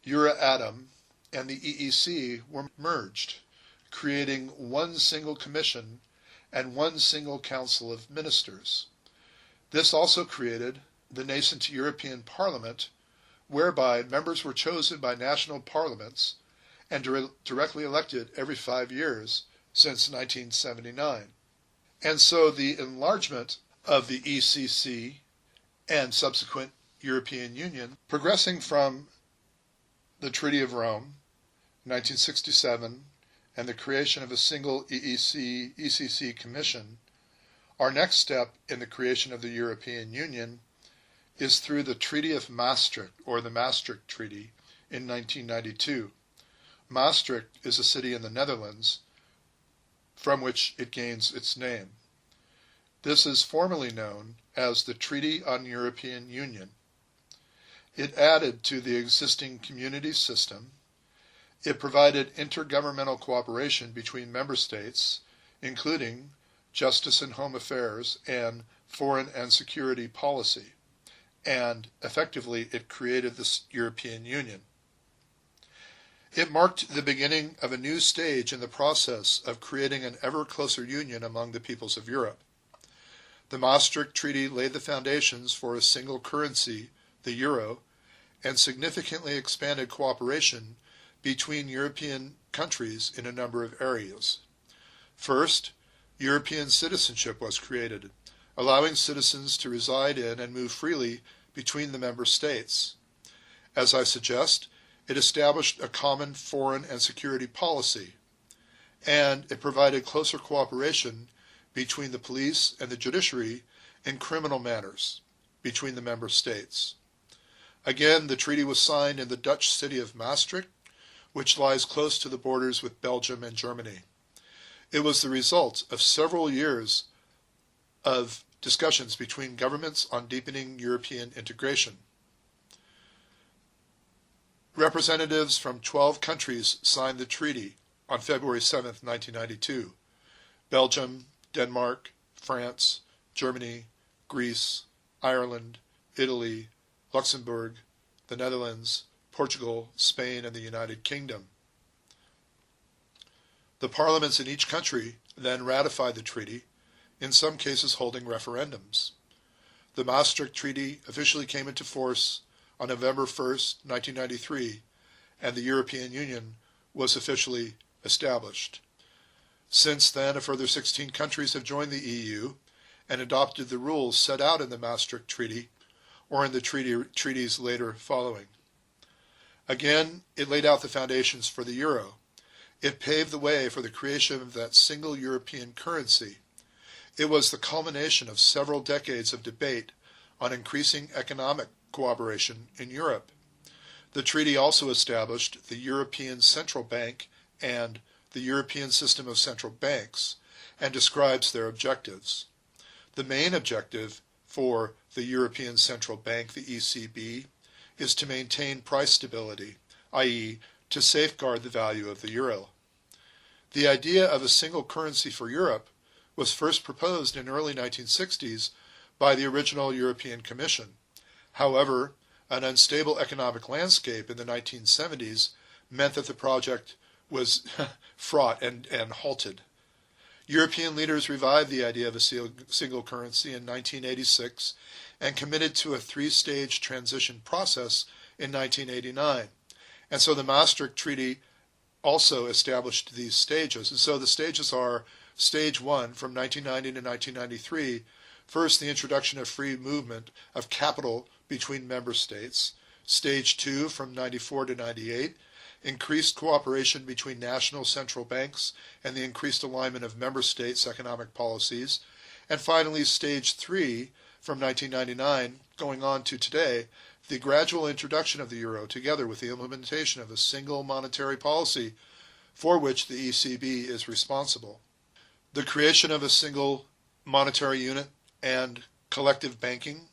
Euratom, and the EEC were merged, creating one single commission and one single council of ministers. This also created the nascent European Parliament, whereby members were chosen by national parliaments and directly elected every 5 years since 1979. And so the enlargement of the ECC and subsequent European Union, progressing from the Treaty of Rome, 1967, and the creation of a single ECC Commission, our next step in the creation of the European Union is through the Treaty of Maastricht, or the Maastricht Treaty, in 1992. Maastricht is a city in the Netherlands from which it gains its name. This is formally known as the Treaty on European Union. It added to the existing community system. It provided intergovernmental cooperation between member states, including justice and home affairs and foreign and security policy, and effectively it created the European Union. It marked the beginning of a new stage in the process of creating an ever closer union among the peoples of Europe. The Maastricht Treaty laid the foundations for a single currency, the euro, and significantly expanded cooperation between European countries in a number of areas. First, European citizenship was created, allowing citizens to reside in and move freely between the member states. As I suggest, it established a common foreign and security policy, and it provided closer cooperation between the police and the judiciary in criminal matters between the member states. Again, the treaty was signed in the Dutch city of Maastricht, which lies close to the borders with Belgium and Germany. It was the result of several years of discussions between governments on deepening European integration. Representatives from 12 countries signed the treaty on February 7, 1992. Belgium, Denmark, France, Germany, Greece, Ireland, Italy, Luxembourg, the Netherlands, Portugal, Spain, and the United Kingdom. The parliaments in each country then ratified the treaty, in some cases holding referendums. The Maastricht Treaty officially came into force on November 1, 1993, and the European Union was officially established. Since then, a further 16 countries have joined the EU and adopted the rules set out in the Maastricht Treaty or in the treaties later following. Again, it laid out the foundations for the euro. It paved the way for the creation of that single European currency. It was the culmination of several decades of debate on increasing economic cooperation in Europe. The treaty also established the European Central Bank and the European System of Central Banks and describes their objectives. The main objective for the European Central Bank, the ECB, is to maintain price stability, i.e., to safeguard the value of the euro. The idea of a single currency for Europe was first proposed in early 1960s by the original European Commission. However, an unstable economic landscape in the 1970s meant that the project was fraught and halted. European leaders revived the idea of a single currency in 1986 and committed to a three-stage transition process in 1989. And so the Maastricht Treaty also established these stages. And so the stages are Stage 1 from 1990 to 1993, first the introduction of free movement of capital between member states. Stage 2 from 94 to 98, increased cooperation between national central banks and the increased alignment of member states' economic policies. And finally, Stage 3 from 1999 going on to today, the gradual introduction of the euro together with the implementation of a single monetary policy for which the ECB is responsible. The creation of a single monetary unit and collective banking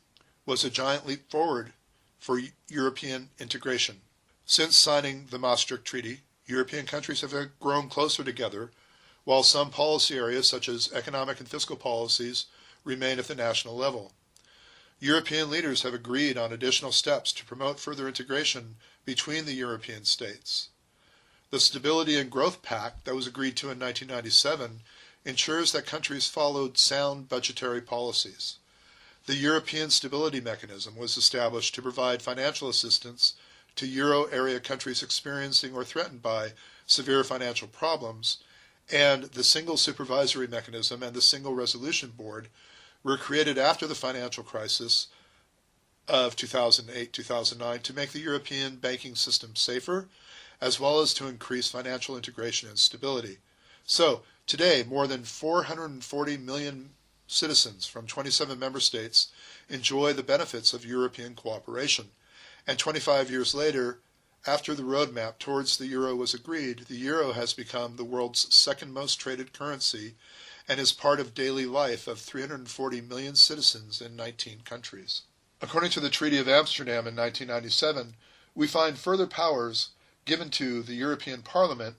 was a giant leap forward for European integration. Since signing the Maastricht Treaty, European countries have grown closer together while some policy areas, such as economic and fiscal policies, remain at the national level. European leaders have agreed on additional steps to promote further integration between the European states. The Stability and Growth Pact that was agreed to in 1997 ensures that countries followed sound budgetary policies. The European Stability Mechanism was established to provide financial assistance to euro area countries experiencing or threatened by severe financial problems, and the Single Supervisory Mechanism and the Single Resolution Board were created after the financial crisis of 2008-2009 to make the European banking system safer, as well as to increase financial integration and stability. So, today, more than 440 million citizens from 27 member states enjoy the benefits of European cooperation. And 25 years later, after the roadmap towards the euro was agreed, the euro has become the world's second most traded currency and is part of daily life of 340 million citizens in 19 countries. According to the Treaty of Amsterdam in 1997, we find further powers given to the European Parliament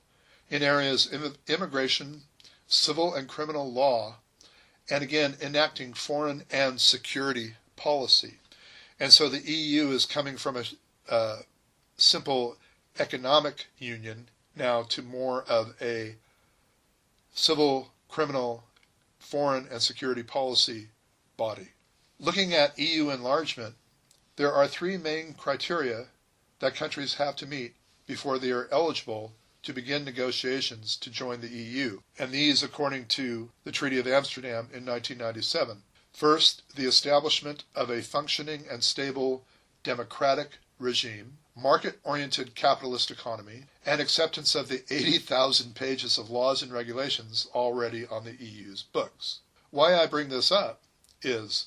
in areas of immigration, civil and criminal law, and again enacting foreign and security policy. And so the EU is coming from a simple economic union now to more of a civil, criminal, foreign and security policy body. Looking at EU enlargement, there are three main criteria that countries have to meet before they are eligible to begin negotiations to join the EU, and these according to the Treaty of Amsterdam in 1997. First, the establishment of a functioning and stable democratic regime, market-oriented capitalist economy, and acceptance of the 80,000 pages of laws and regulations already on the EU's books. Why I bring this up is,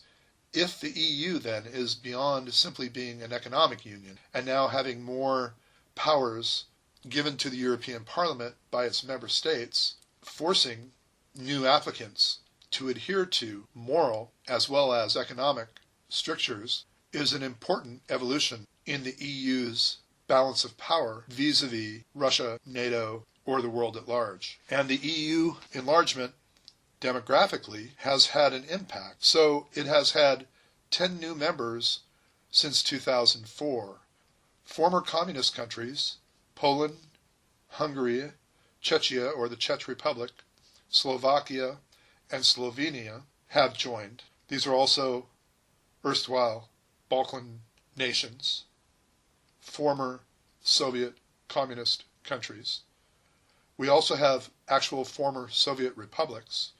if the EU then is beyond simply being an economic union and now having more powers given to the European Parliament by its member states, forcing new applicants to adhere to moral as well as economic strictures is an important evolution in the EU's balance of power vis-a-vis Russia, NATO, or the world at large. And the EU enlargement demographically has had an impact. So it has had 10 new members since 2004. Former communist countries, Poland, Hungary, Czechia or the Czech Republic, Slovakia, and Slovenia have joined. These are also erstwhile Balkan nations, former Soviet communist countries. We also have actual former Soviet republics.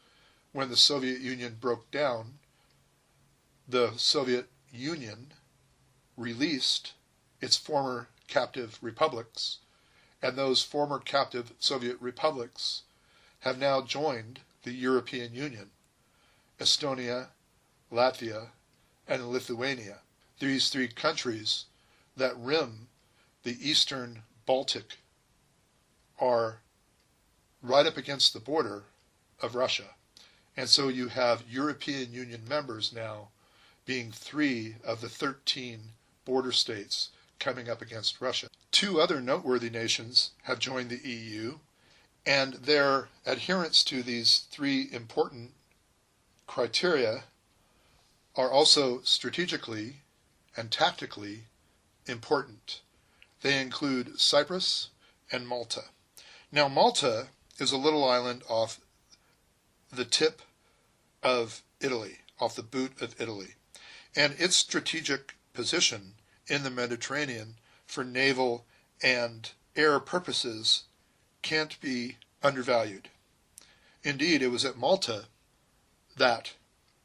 When the Soviet Union broke down, the Soviet Union released its former captive republics, and those former captive Soviet republics have now joined the European Union, Estonia, Latvia, and Lithuania. These three countries that rim the eastern Baltic are right up against the border of Russia. And so you have European Union members now being 3 of the 13 border states coming up against Russia. 2 other noteworthy nations have joined the EU, and their adherence to these 3 important criteria are also strategically and tactically important. They include Cyprus and Malta. Now, Malta is a little island off the tip of Italy, off the boot of Italy, and its strategic position in the Mediterranean for naval and air purposes can't be undervalued. Indeed, it was at Malta that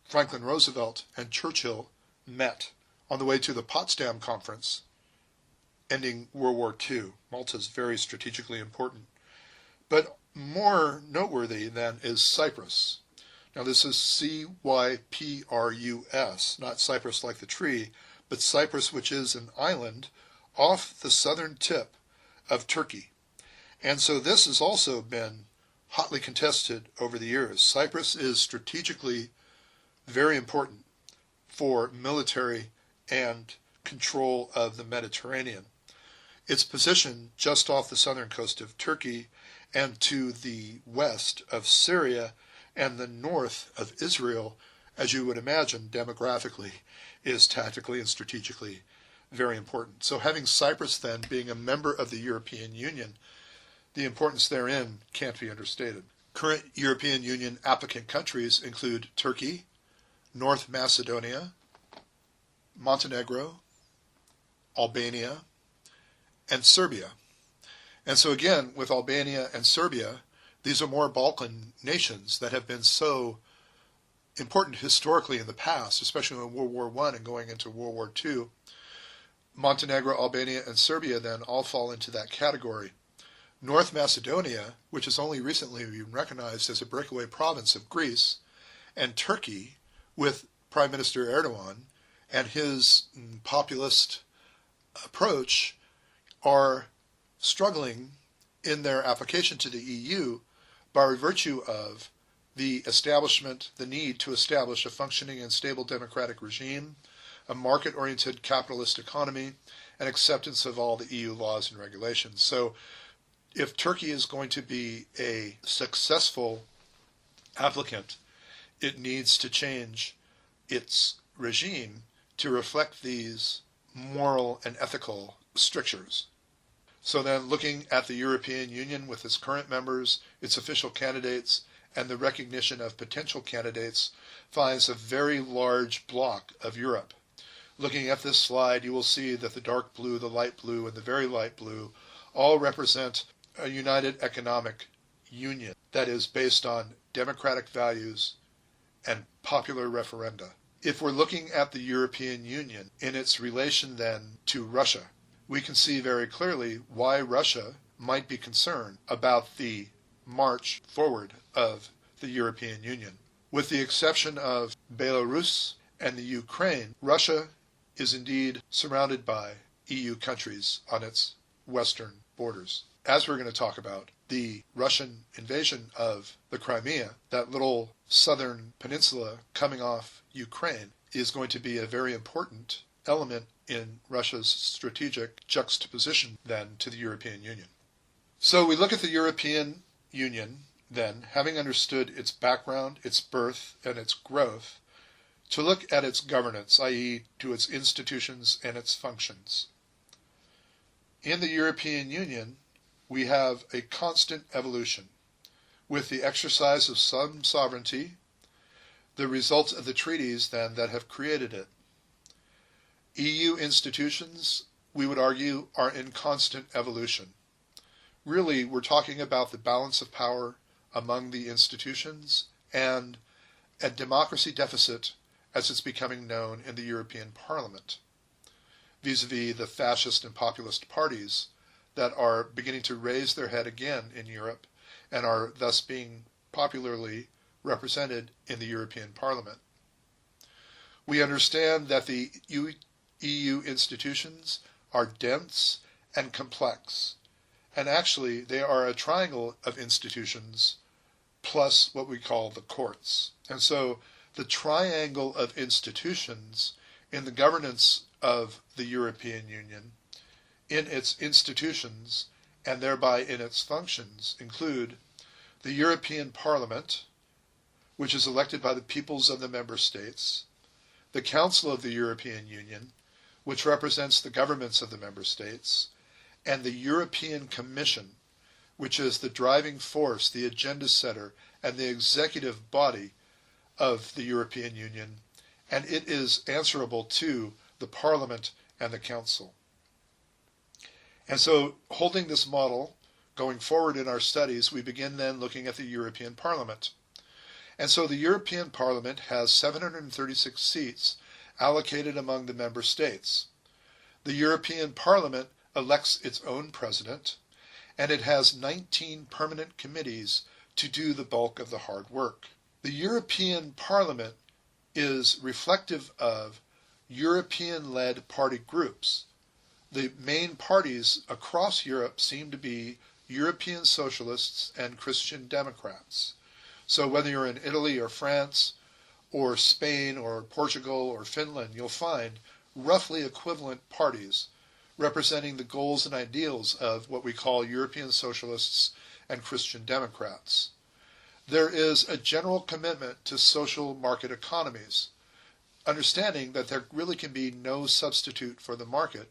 Franklin Roosevelt and Churchill met on the way to the Potsdam Conference, ending World War II. Malta is very strategically important. But more noteworthy then is Cyprus. Now this is C-Y-P-R-U-S, not Cyprus like the tree, but Cyprus, which is an island off the southern tip of Turkey. And so this has also been hotly contested over the years. Cyprus is strategically very important for military and control of the Mediterranean. Its position just off the southern coast of Turkey and to the west of Syria and the north of Israel, as you would imagine, demographically, is tactically and strategically very important. So having Cyprus then being a member of the European Union, the importance therein can't be understated. Current European Union applicant countries include Turkey, North Macedonia, Montenegro, Albania, and Serbia. And so again, with Albania and Serbia, these are more Balkan nations that have been so important historically in the past, especially in World War I and going into World War II. Montenegro, Albania, and Serbia then all fall into that category. North Macedonia, which has only recently been recognized as a breakaway province of Greece, and Turkey, with Prime Minister Erdogan and his populist approach, are struggling in their application to the EU by virtue of the need to establish a functioning and stable democratic regime, a market-oriented capitalist economy, and acceptance of all the EU laws and regulations. So if Turkey is going to be a successful applicant, it needs to change its regime to reflect these moral and ethical strictures. So then looking at the European Union with its current members, its official candidates, and the recognition of potential candidates finds a very large block of Europe. Looking at this slide, you will see that the dark blue, the light blue, and the very light blue all represent a united economic union that is based on democratic values and popular referenda. If we're looking at the European Union in its relation then to Russia, we can see very clearly why Russia might be concerned about the march forward of the European Union. With the exception of Belarus and the Ukraine, Russia is indeed surrounded by EU countries on its western borders. As we're going to talk about, the Russian invasion of the Crimea, that little southern peninsula coming off Ukraine, is going to be a very important element in Russia's strategic juxtaposition then to the European Union. So we look at the European Union then, having understood its background, its birth, and its growth, to look at its governance, i.e. to its institutions and its functions. In the European Union, we have a constant evolution, with the exercise of some sovereignty, the results of the treaties then that have created it. EU institutions, we would argue, are in constant evolution. Really, we're talking about the balance of power among the institutions and a democracy deficit as it's becoming known in the European Parliament, vis-a-vis the fascist and populist parties that are beginning to raise their head again in Europe and are thus being popularly represented in the European Parliament. We understand that the EU institutions are dense and complex, and actually they are a triangle of institutions plus what we call the courts. And so the triangle of institutions in the governance of the European Union, in its institutions, and thereby in its functions, include the European Parliament, which is elected by the peoples of the member states, the Council of the European Union, which represents the governments of the member states, and the European Commission, which is the driving force, the agenda setter, and the executive body of the European Union, and it is answerable to the Parliament and the Council. And so, holding this model, going forward in our studies, we begin then looking at the European Parliament. And so the European Parliament has 736 seats allocated among the member states. The European Parliament elects its own president, and it has 19 permanent committees to do the bulk of the hard work. The European Parliament is reflective of European-led party groups. The main parties across Europe seem to be European socialists and Christian Democrats. So whether you're in Italy or France or Spain or Portugal or Finland, you'll find roughly equivalent parties representing the goals and ideals of what we call European socialists and Christian Democrats. There is a general commitment to social market economies, understanding that there really can be no substitute for the market,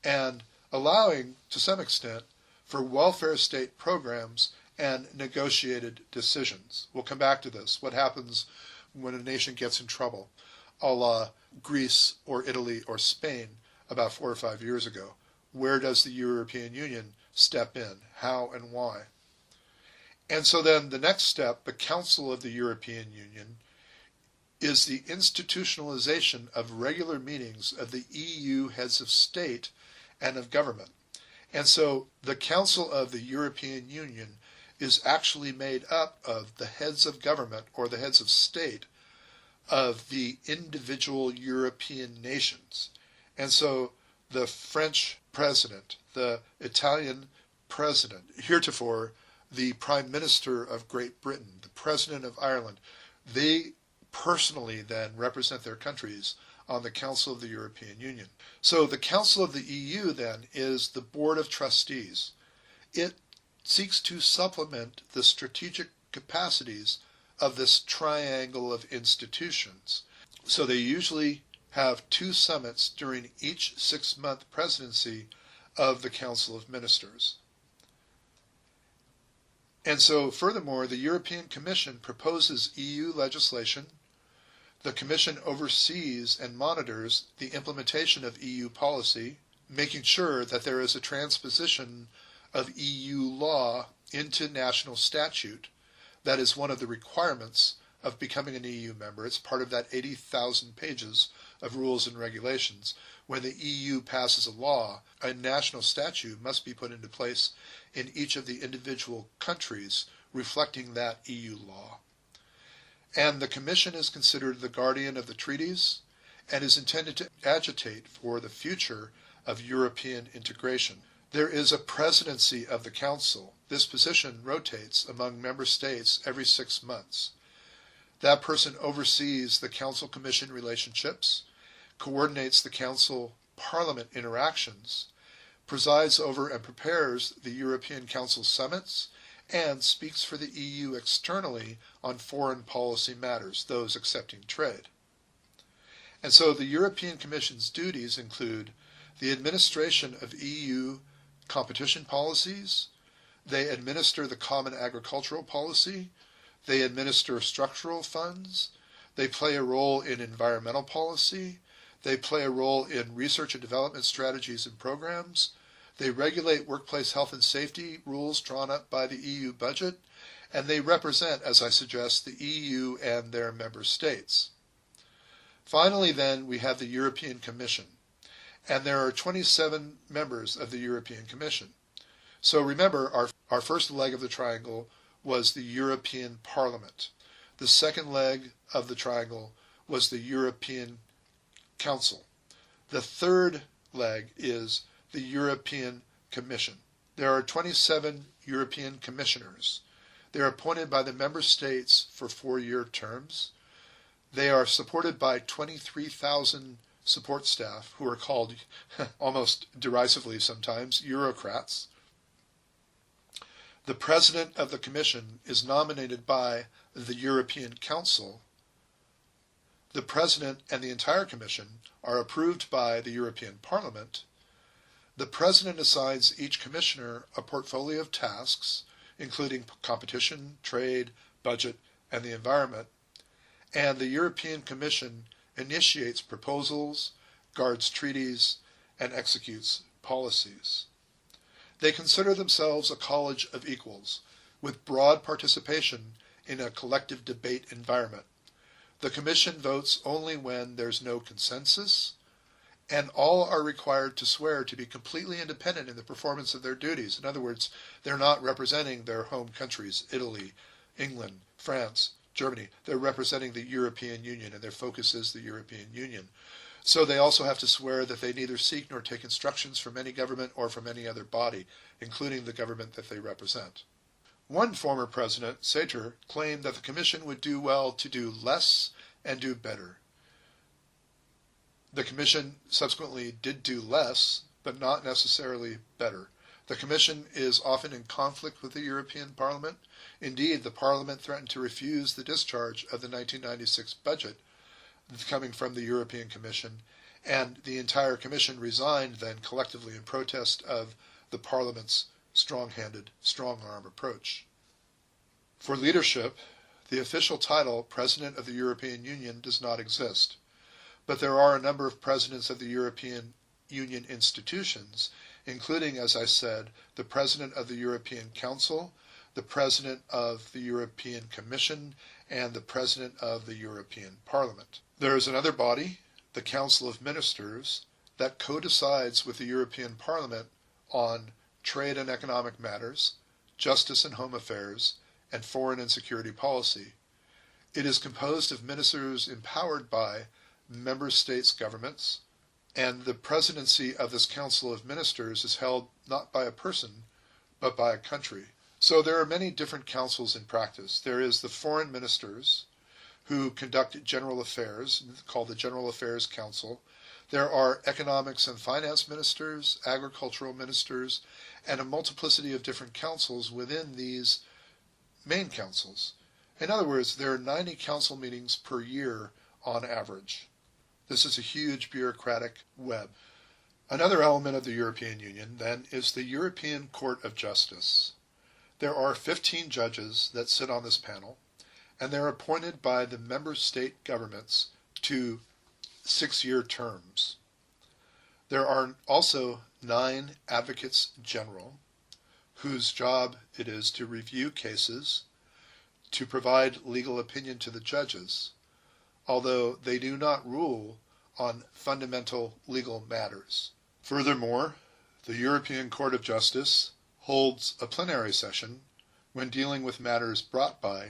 and allowing, to some extent, for welfare state programs and negotiated decisions. We'll come back to this. What happens when a nation gets in trouble, a la Greece or Italy or Spain about 4 or 5 years ago? Where does the European Union step in? How and why? And so then the next step, the Council of the European Union, is the institutionalization of regular meetings of the EU heads of state and of government. And so the Council of the European Union is actually made up of the heads of government or the heads of state of the individual European nations. And so the French president, the Italian president, heretofore the Prime Minister of Great Britain, the President of Ireland, they personally then represent their countries on the Council of the European Union. So the Council of the EU then is the Board of Trustees. It seeks to supplement the strategic capacities of this triangle of institutions. So they usually have 2 summits during each 6-month presidency of the Council of Ministers. And so, furthermore, the European Commission proposes EU legislation. The Commission oversees and monitors the implementation of EU policy, making sure that there is a transposition of EU law into national statute. That is one of the requirements of becoming an EU member. It's part of that 80,000 pages of rules and regulations. When the EU passes a law, a national statute must be put into place in each of the individual countries reflecting that EU law. And the Commission is considered the guardian of the treaties and is intended to agitate for the future of European integration. There is a presidency of the Council. This position rotates among member states every 6 months. That person oversees the Council-Commission relationships, coordinates the Council-Parliament interactions, presides over and prepares the European Council summits, and speaks for the EU externally on foreign policy matters, those accepting trade. And so the European Commission's duties include the administration of EU competition policies. They administer the common agricultural policy. They administer structural funds. They play a role in environmental policy. They play a role in research and development strategies and programs. They regulate workplace health and safety rules drawn up by the EU budget. And they represent, as I suggest, the EU and their member states. Finally, then, we have the European Commission. And there are 27 members of the European Commission. So remember, our first leg of the triangle was the European Parliament. The second leg of the triangle was the European Council. The third leg is the European Commission. There are 27 European commissioners. They are appointed by the member states for 4-year terms. They are supported by 23,000 support staff who are called, almost derisively sometimes, Eurocrats. The President of the Commission is nominated by the European Council. The President and the entire Commission are approved by the European Parliament. The President assigns each Commissioner a portfolio of tasks, including competition, trade, budget, and the environment. And the European Commission initiates proposals, guards treaties, and executes policies. They consider themselves a college of equals, with broad participation in a collective debate environment. The Commission votes only when there's no consensus, and all are required to swear to be completely independent in the performance of their duties. In other words, they're not representing their home countries, Italy, England, France, Germany. They're representing the European Union, and their focus is the European Union. So they also have to swear that they neither seek nor take instructions from any government or from any other body, including the government that they represent. One former president, Sater, claimed that the Commission would do well to do less and do better. The Commission subsequently did do less, but not necessarily better. The Commission is often in conflict with the European Parliament. Indeed, the Parliament threatened to refuse the discharge of the 1996 budget coming from the European Commission, and the entire Commission resigned then collectively in protest of the Parliament's strong-handed, strong-arm approach. For leadership, the official title, President of the European Union, does not exist, but there are a number of presidents of the European Union institutions, including, as I said, the President of the European Council, the President of the European Commission, and the President of the European Parliament. There is another body, the Council of Ministers, that co-decides with the European Parliament on trade and economic matters, justice and home affairs, and foreign and security policy. It is composed of ministers empowered by member states' governments, and the presidency of this Council of Ministers is held not by a person, but by a country. So there are many different councils in practice. There is the foreign ministers, who conduct general affairs, called the General Affairs Council. There are economics and finance ministers, agricultural ministers, and a multiplicity of different councils within these main councils. In other words, there are 90 council meetings per year on average. This is a huge bureaucratic web. Another element of the European Union, then, is the European Court of Justice. There are 15 judges that sit on this panel, and they're appointed by the member state governments to 6-year terms. There are also 9 advocates general, whose job it is to review cases, to provide legal opinion to the judges, although they do not rule on fundamental legal matters. Furthermore, the European Court of Justice holds a plenary session when dealing with matters brought by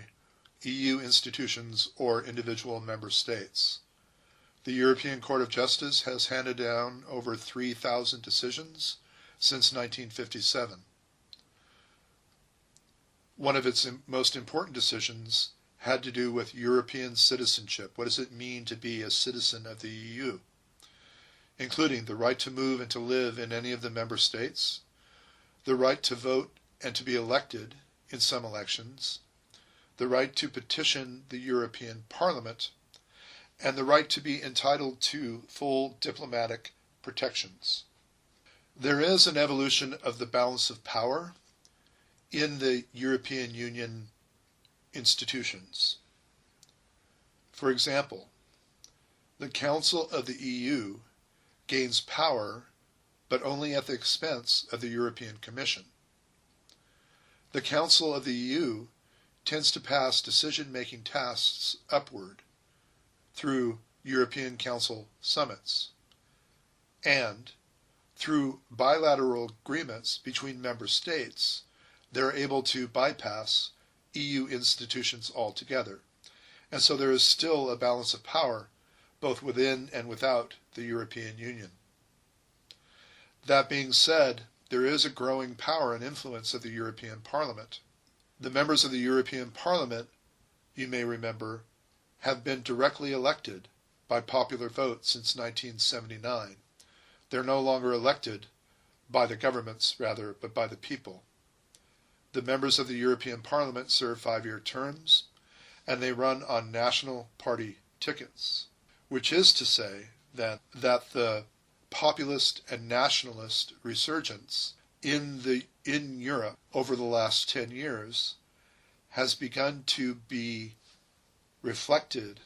EU institutions or individual member states. The European Court of Justice has handed down over 3,000 decisions since 1957. One of its most important decisions had to do with European citizenship. What does it mean to be a citizen of the EU? Including the right to move and to live in any of the member states, the right to vote and to be elected in some elections, the right to petition the European Parliament, and the right to be entitled to full diplomatic protections. There is an evolution of the balance of power in the European Union institutions. For example, the Council of the EU gains power, but only at the expense of the European Commission. The Council of the EU tends to pass decision-making tasks upward through European Council summits, and through bilateral agreements between member states, they're able to bypass EU institutions altogether. And so there is still a balance of power both within and without the European Union. That being said, there is a growing power and influence of the European Parliament. The members of the European Parliament, you may remember, have been directly elected by popular vote since 1979. They're no longer elected by the governments, rather, but by the people. The members of the European Parliament serve 5-year terms, and they run on national party tickets, which is to say that the populist and nationalist resurgence in Europe over the last 10 years has begun to be reflected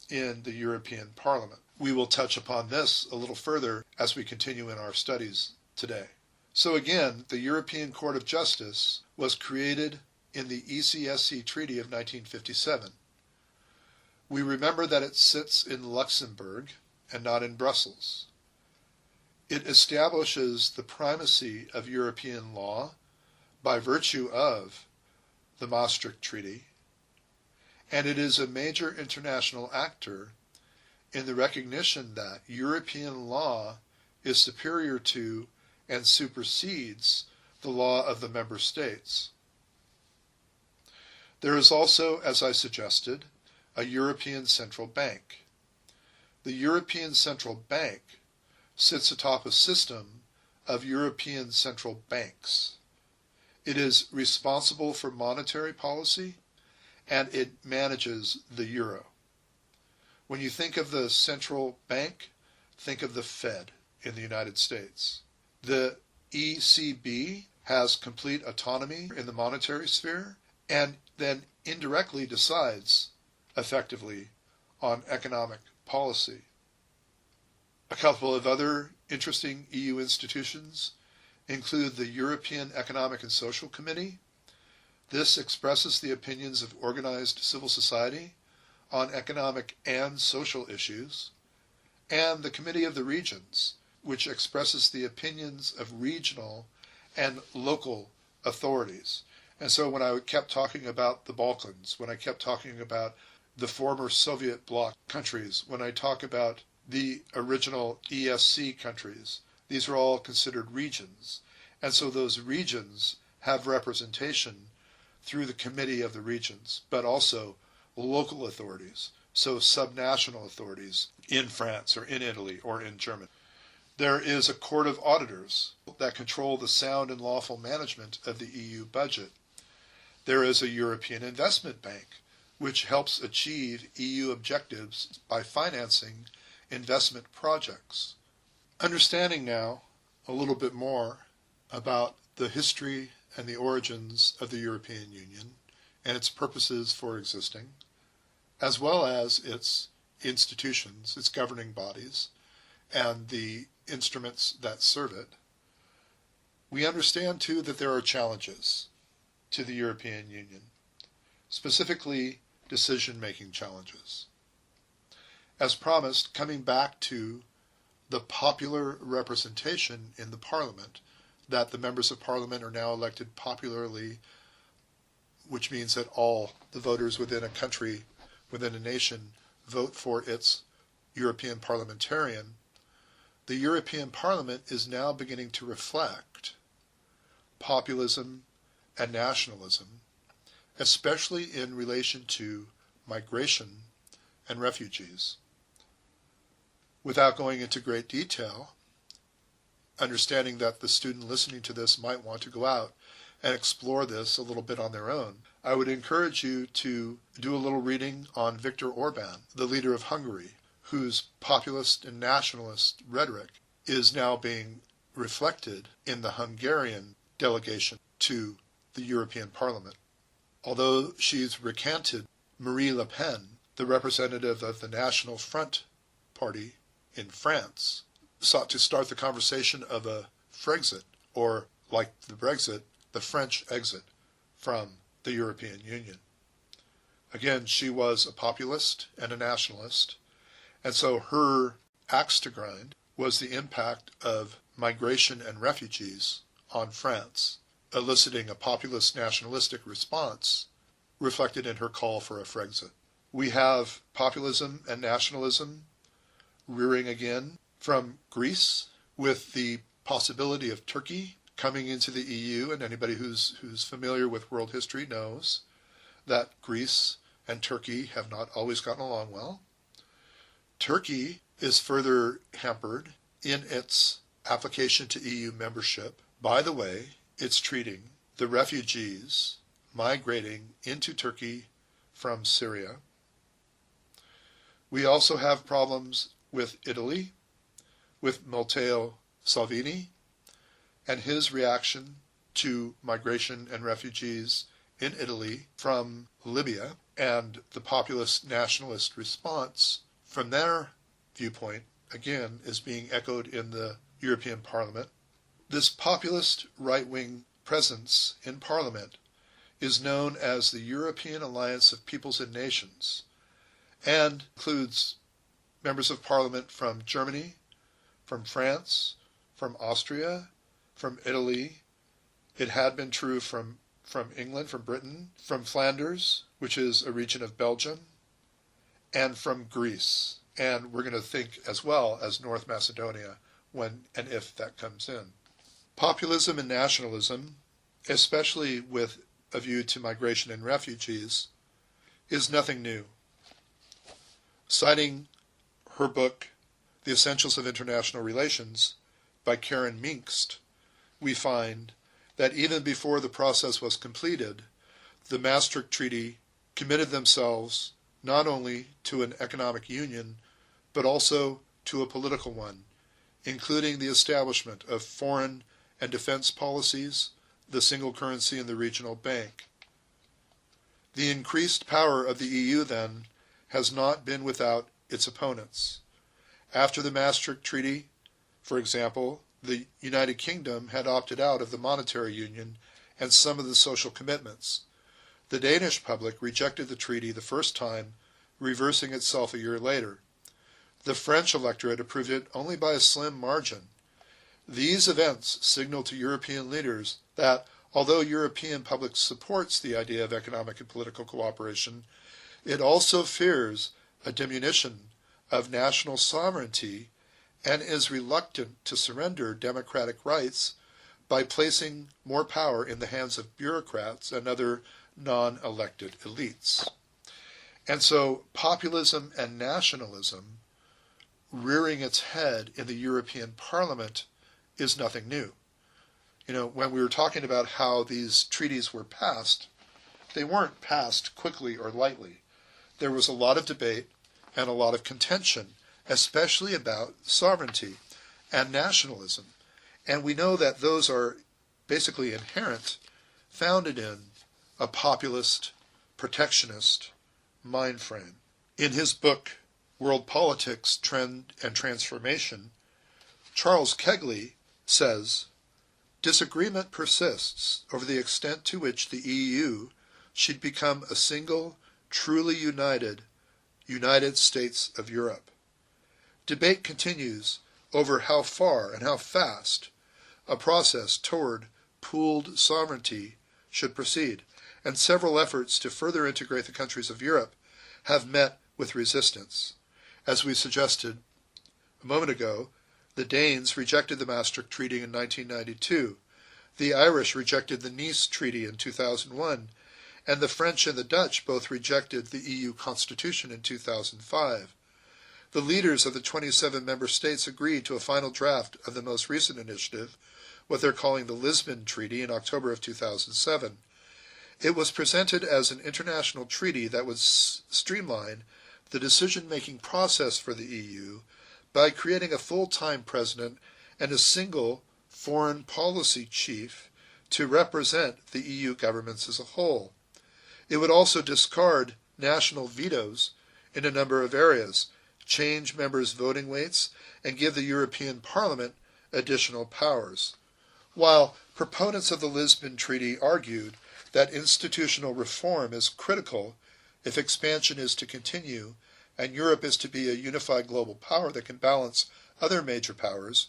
in the European Parliament. We will touch upon this a little further as we continue in our studies today. So again, the European Court of Justice was created in the ECSC Treaty of 1957. We remember that it sits in Luxembourg and not in Brussels. It establishes the primacy of European law by virtue of the Maastricht Treaty, and it is a major international actor in the recognition that European law is superior to and supersedes the law of the member states. There is also, as I suggested, a European Central Bank. The European Central Bank sits atop a system of European central banks. It is responsible for monetary policy, and it manages the euro. When you think of the central bank, think of the Fed in the United States. The ECB has complete autonomy in the monetary sphere and then indirectly decides effectively on economic policy. A couple of other interesting EU institutions include the European Economic and Social Committee. This expresses the opinions of organized civil society on economic and social issues, and the Committee of the Regions, which expresses the opinions of regional and local authorities. And so when I kept talking about the Balkans, when I kept talking about the former Soviet bloc countries, when I talk about the original ESC countries, these are all considered regions. And so those regions have representation through the Committee of the Regions, but also local authorities, so subnational authorities in France or in Italy or in Germany. There is a Court of Auditors that control the sound and lawful management of the EU budget. There is a European Investment Bank, which helps achieve EU objectives by financing investment projects. Understanding now a little bit more about the history and the origins of the European Union and its purposes for existing, as well as its institutions, its governing bodies, and the instruments that serve it, we understand too that there are challenges to the European Union, specifically decision-making challenges. As promised, coming back to the popular representation in the Parliament, that the members of Parliament are now elected popularly, which means that all the voters within a country, within a nation, vote for its European parliamentarian. The European Parliament is now beginning to reflect populism and nationalism, especially in relation to migration and refugees. Without going into great detail, understanding that the student listening to this might want to go out and explore this a little bit on their own, I would encourage you to do a little reading on Viktor Orban, the leader of Hungary, whose populist and nationalist rhetoric is now being reflected in the Hungarian delegation to the European Parliament. Although she's recanted, Marine Le Pen, the representative of the National Front Party in France, sought to start the conversation of a Frexit, or, like the Brexit, the French exit from the European Union. Again, she was a populist and a nationalist, and so her axe to grind was the impact of migration and refugees on France, eliciting a populist nationalistic response reflected in her call for a Frexit. We have populism and nationalism rearing again from Greece, with the possibility of Turkey coming into the EU, and anybody who's familiar with world history knows that Greece and Turkey have not always gotten along well. Turkey is further hampered in its application to EU membership by the way it's treating the refugees migrating into Turkey from Syria. We also have problems with Italy, with Matteo Salvini and his reaction to migration and refugees in Italy from Libya, and the populist nationalist response from their viewpoint, again, is being echoed in the European Parliament. This populist right-wing presence in Parliament is known as the European Alliance of Peoples and Nations, and includes members of Parliament from Germany, from France, from Austria, from Italy. It had been true from England, from Britain, from Flanders, which is a region of Belgium, and from Greece. And we're going to think as well as North Macedonia when and if that comes in. Populism and nationalism, especially with a view to migration and refugees, is nothing new. Citing her book, The Essentials of International Relations, by Karen Minkst, we find that even before the process was completed, the Maastricht Treaty committed themselves not only to an economic union, but also to a political one, including the establishment of foreign and defense policies, the single currency, and the regional bank. The increased power of the EU, then, has not been without its opponents. After the Maastricht Treaty, for example, the United Kingdom had opted out of the monetary union and some of the social commitments. The Danish public rejected the treaty the first time, reversing itself a year later. The French electorate approved it only by a slim margin. These events signal to European leaders that, although European public supports the idea of economic and political cooperation, it also fears a diminution of national sovereignty and is reluctant to surrender democratic rights by placing more power in the hands of bureaucrats and other non-elected elites. And so populism and nationalism rearing its head in the European Parliament is nothing new. When we were talking about how these treaties were passed, they weren't passed quickly or lightly. There was a lot of debate and a lot of contention, especially about sovereignty and nationalism. And we know that those are basically inherent, founded in a populist, protectionist mind frame. In his book, World Politics, Trend and Transformation, Charles Kegley says, disagreement persists over the extent to which the EU should become a single, truly United States of Europe. Debate continues over how far and how fast a process toward pooled sovereignty should proceed, and several efforts to further integrate the countries of Europe have met with resistance. As we suggested a moment ago, the Danes rejected the Maastricht Treaty in 1992, the Irish rejected the Nice Treaty in 2001, and the French and the Dutch both rejected the EU Constitution in 2005. The leaders of the 27 member states agreed to a final draft of the most recent initiative, what they're calling the Lisbon Treaty, in October of 2007. It was presented as an international treaty that would streamline the decision-making process for the EU by creating a full-time president and a single foreign policy chief to represent the EU governments as a whole. It would also discard national vetoes in a number of areas, change members' voting weights, and give the European Parliament additional powers. While proponents of the Lisbon Treaty argued that institutional reform is critical if expansion is to continue and Europe is to be a unified global power that can balance other major powers,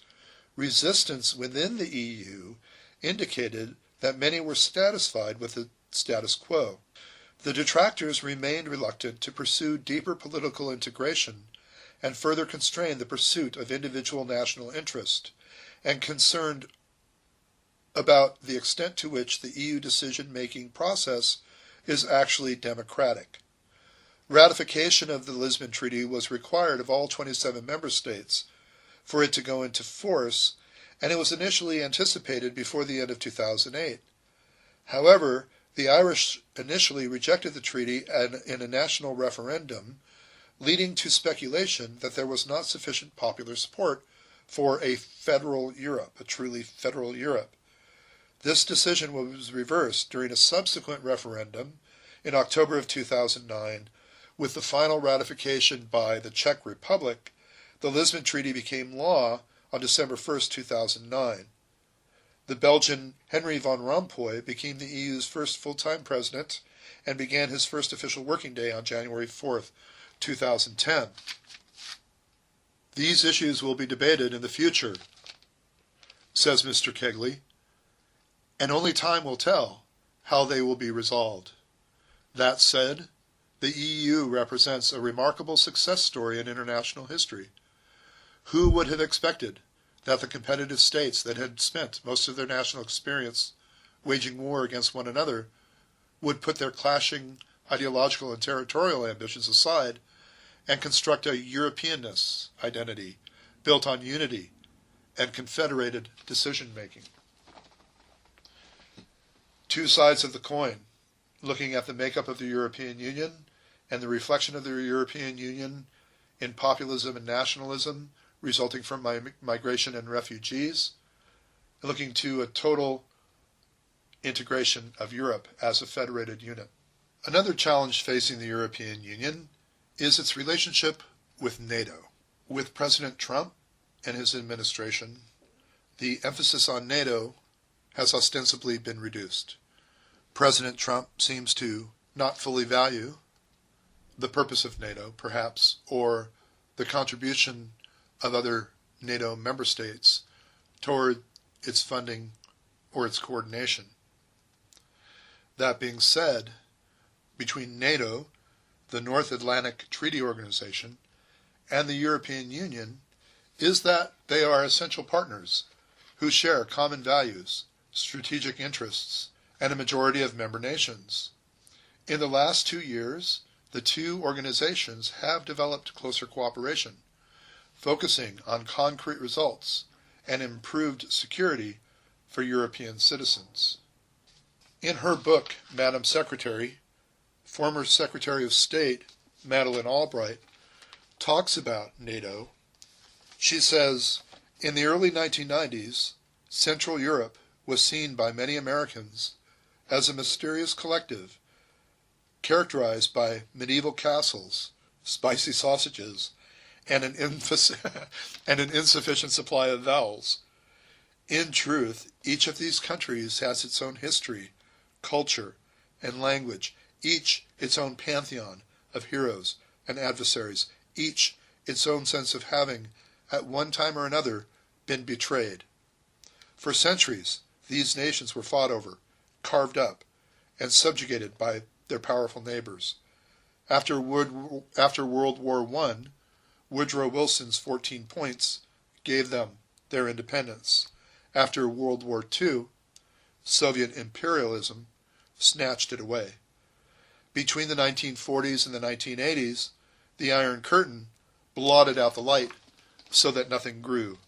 resistance within the EU indicated that many were satisfied with the status quo. The detractors remained reluctant to pursue deeper political integration and further constrain the pursuit of individual national interest, and concerned about the extent to which the EU decision-making process is actually democratic. Ratification of the Lisbon Treaty was required of all 27 member states for it to go into force, and it was initially anticipated before the end of 2008. However, the Irish initially rejected the treaty in a national referendum, leading to speculation that there was not sufficient popular support for a federal Europe, a truly federal Europe. This decision was reversed during a subsequent referendum in October of 2009, with the final ratification by the Czech Republic. The Lisbon Treaty became law on December 1, 2009. The Belgian Henry Van Rompuy became the EU's first full-time president and began his first official working day on January 4, 2010. These issues will be debated in the future, says Mr. Kegley, and only time will tell how they will be resolved. That said, the EU represents a remarkable success story in international history. Who would have expected that the competitive states that had spent most of their national experience waging war against one another would put their clashing ideological and territorial ambitions aside and construct a Europeanness identity built on unity and confederated decision-making. Two sides of the coin, looking at the makeup of the European Union and the reflection of the European Union in populism and nationalism resulting from migration and refugees, looking to a total integration of Europe as a federated unit. Another challenge facing the European Union is its relationship with NATO. With President Trump and his administration, the emphasis on NATO has ostensibly been reduced. President Trump seems to not fully value the purpose of NATO, perhaps, or the contribution of other NATO member states toward its funding or its coordination. That being said, between NATO, the North Atlantic Treaty Organization, and the European Union is that they are essential partners who share common values, strategic interests, and a majority of member nations. In the last 2 years, the two organizations have developed closer cooperation, focusing on concrete results and improved security for European citizens. In her book, Madam Secretary, former Secretary of State Madeleine Albright talks about NATO. She says, in the early 1990s, Central Europe was seen by many Americans as a mysterious collective characterized by medieval castles, spicy sausages, and an insufficient supply of vowels. In truth, each of these countries has its own history, culture, and language, each its own pantheon of heroes and adversaries, each its own sense of having, at one time or another, been betrayed. For centuries, these nations were fought over, carved up, and subjugated by their powerful neighbors. After World War I, Woodrow Wilson's 14 points gave them their independence. After World War II, Soviet imperialism snatched it away. Between the 1940s and the 1980s, the Iron Curtain blotted out the light so that nothing grew.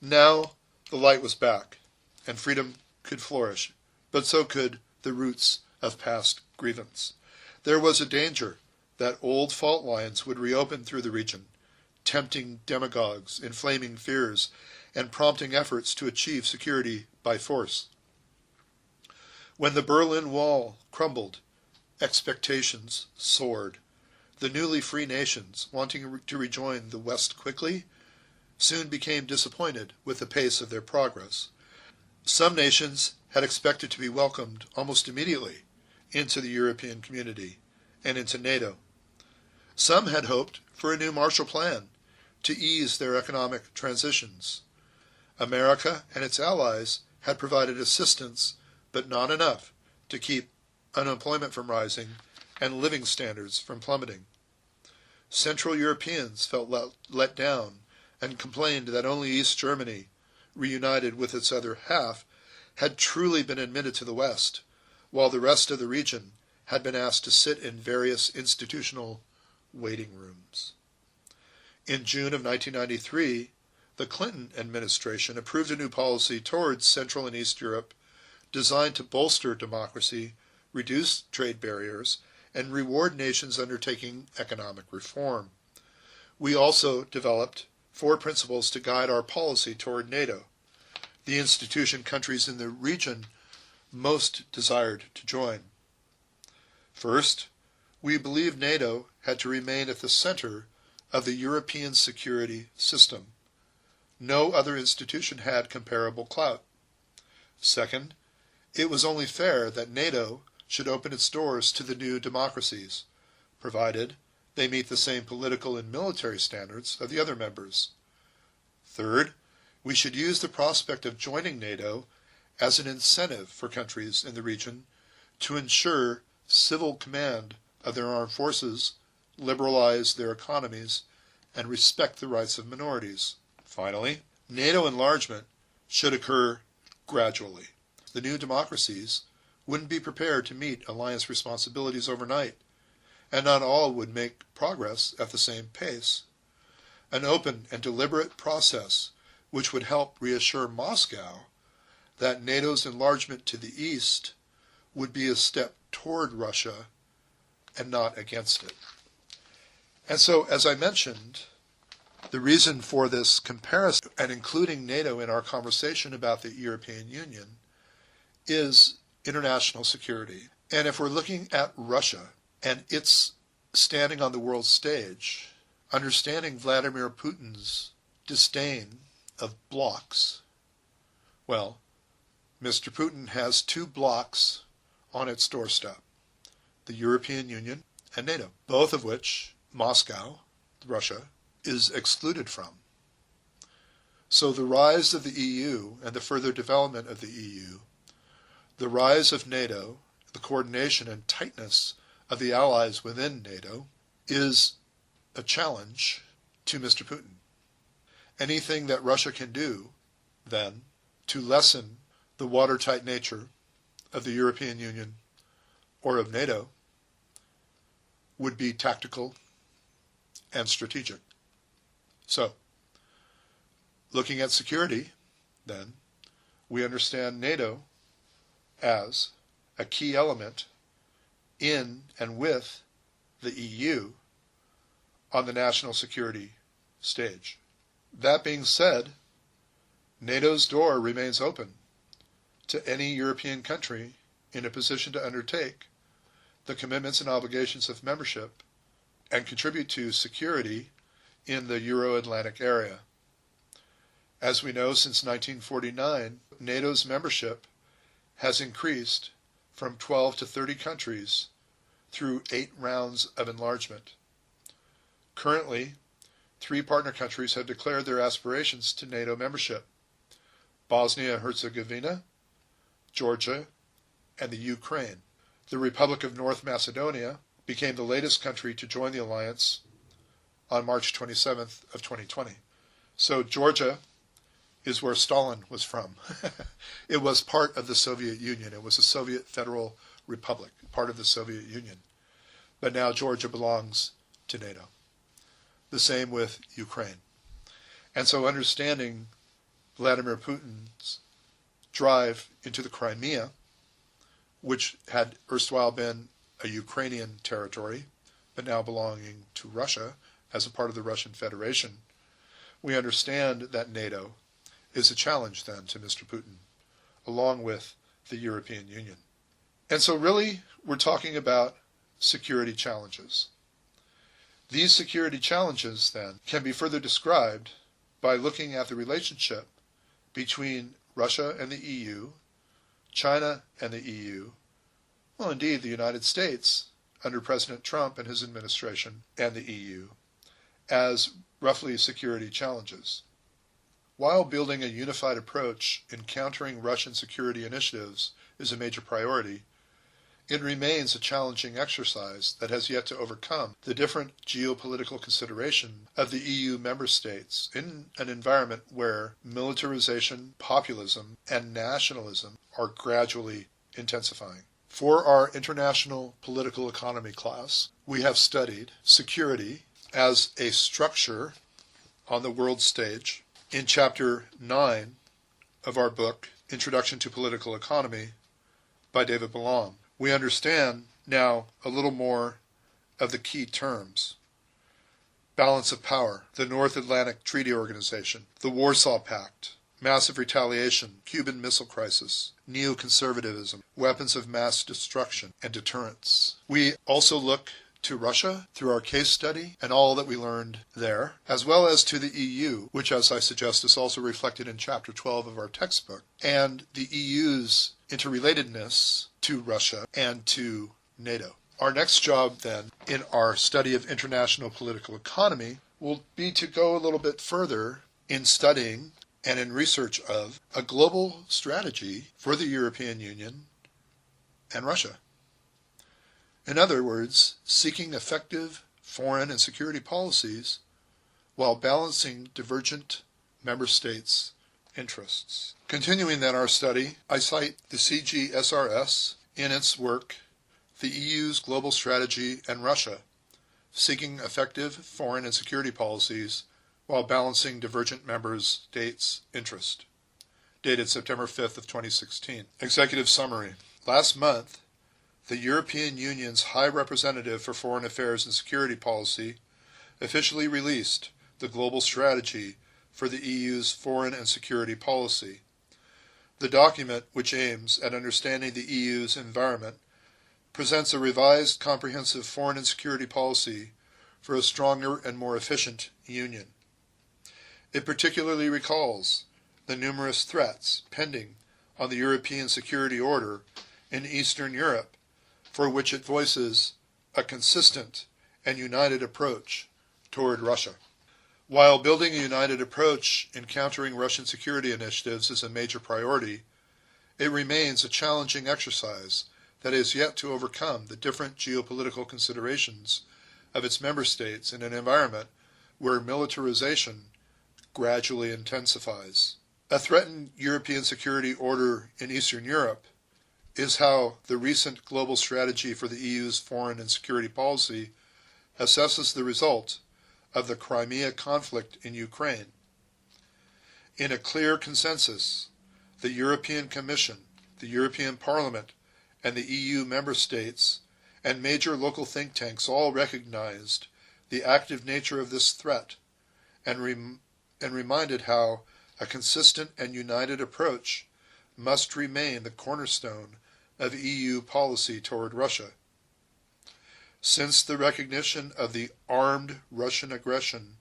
Now the light was back, and freedom could flourish, but so could the roots of past grievance. There was a danger that old fault lines would reopen through the region, tempting demagogues, inflaming fears, and prompting efforts to achieve security by force. When the Berlin Wall crumbled, expectations soared. The newly free nations, wanting to rejoin the West quickly, soon became disappointed with the pace of their progress. Some nations had expected to be welcomed almost immediately into the European community and into NATO. Some had hoped for a new Marshall Plan to ease their economic transitions. America and its allies had provided assistance, but not enough to keep unemployment from rising and living standards from plummeting. Central Europeans felt let down and complained that only East Germany, reunited with its other half, had truly been admitted to the West, while the rest of the region had been asked to sit in various institutional waiting rooms. In June of 1993, the Clinton administration approved a new policy towards Central and East Europe designed to bolster democracy, reduce trade barriers, and reward nations undertaking economic reform. We also developed 4 principles to guide our policy toward NATO, the institution countries in the region most desired to join. First, we believe NATO had to remain at the center of the European security system. No other institution had comparable clout. Second, it was only fair that NATO should open its doors to the new democracies, provided they meet the same political and military standards of the other members. Third, we should use the prospect of joining NATO as an incentive for countries in the region to ensure civil command of their armed forces, liberalize their economies, and respect the rights of minorities. Finally, NATO enlargement should occur gradually. The new democracies wouldn't be prepared to meet alliance responsibilities overnight, and not all would make progress at the same pace. An open and deliberate process which would help reassure Moscow that NATO's enlargement to the east would be a step toward Russia and not against it. And so, as I mentioned, the reason for this comparison and including NATO in our conversation about the European Union is international security. And if we're looking at Russia and its standing on the world stage, understanding Vladimir Putin's disdain of blocs, well, Mr. Putin has two blocs on its doorstep, the European Union and NATO, both of which Moscow, Russia, is excluded from. So the rise of the EU and the further development of the EU, the rise of NATO, the coordination and tightness of the allies within NATO is a challenge to Mr. Putin. Anything that Russia can do, then, to lessen the watertight nature of the European Union or of NATO would be tactical and strategic. So, looking at security, then, we understand NATO as a key element in and with the EU on the national security stage. That being said, NATO's door remains open to any European country in a position to undertake the commitments and obligations of membership and contribute to security in the Euro-Atlantic area. As we know, since 1949, NATO's membership has increased from 12 to 30 countries through 8 rounds of enlargement. Currently, 3 partner countries have declared their aspirations to NATO membership: Bosnia and Herzegovina, Georgia, and the Ukraine. The Republic of North Macedonia became the latest country to join the alliance on March 27th of 2020. So Georgia is where Stalin was from. It was part of the Soviet Union. It was a Soviet Federal Republic, part of the Soviet Union. But now Georgia belongs to NATO. The same with Ukraine. And so understanding Vladimir Putin's drive into the Crimea, which had erstwhile been a Ukrainian territory, but now belonging to Russia as a part of the Russian Federation, we understand that NATO is a challenge then to Mr. Putin, along with the European Union. And so really, we're talking about security challenges. These security challenges, then, can be further described by looking at the relationship between Russia and the EU, China and the EU, well, indeed, the United States, under President Trump and his administration, and the EU, as roughly security challenges. While building a unified approach in countering Russian security initiatives is a major priority, it remains a challenging exercise that has yet to overcome the different geopolitical consideration of the EU member states in an environment where militarization, populism, and nationalism are gradually intensifying. For our international political economy class, we have studied security as a structure on the world stage in Chapter 9 of our book, Introduction to Political Economy, by David Balam. We understand now a little more of the key terms: balance of power, the North Atlantic Treaty Organization, the Warsaw Pact, massive retaliation, Cuban Missile Crisis, neoconservatism, weapons of mass destruction, and deterrence. We also look to Russia through our case study and all that we learned there, as well as to the EU, which, as I suggest, is also reflected in Chapter 12 of our textbook, and the EU's interrelatedness to Russia and to NATO. Our next job, then, in our study of international political economy will be to go a little bit further in studying and in research of a global strategy for the European Union and Russia. In other words, seeking effective foreign and security policies while balancing divergent member states' interests. Continuing then our study, I cite the CGSRS in its work, The EU's Global Strategy and Russia, Seeking Effective Foreign and Security Policies while balancing divergent member states' interest. Dated September 5th of 2016. Executive Summary. Last month, the European Union's High Representative for Foreign Affairs and Security Policy officially released the global strategy for the EU's foreign and security policy. The document, which aims at understanding the EU's environment, presents a revised comprehensive foreign and security policy for a stronger and more efficient Union. It particularly recalls the numerous threats pending on the European security order in Eastern Europe, for which it voices a consistent and united approach toward Russia. While building a united approach in countering Russian security initiatives is a major priority, it remains a challenging exercise that is yet to overcome the different geopolitical considerations of its member states in an environment where militarization gradually intensifies. A threatened European security order in Eastern Europe is how the recent global strategy for the EU's foreign and security policy assesses the result of the Crimea conflict in Ukraine. In a clear consensus, the European Commission, the European Parliament, and the EU member states and major local think tanks all recognized the active nature of this threat and reminded how a consistent and united approach must remain the cornerstone of EU policy toward Russia. Since the recognition of the armed Russian aggression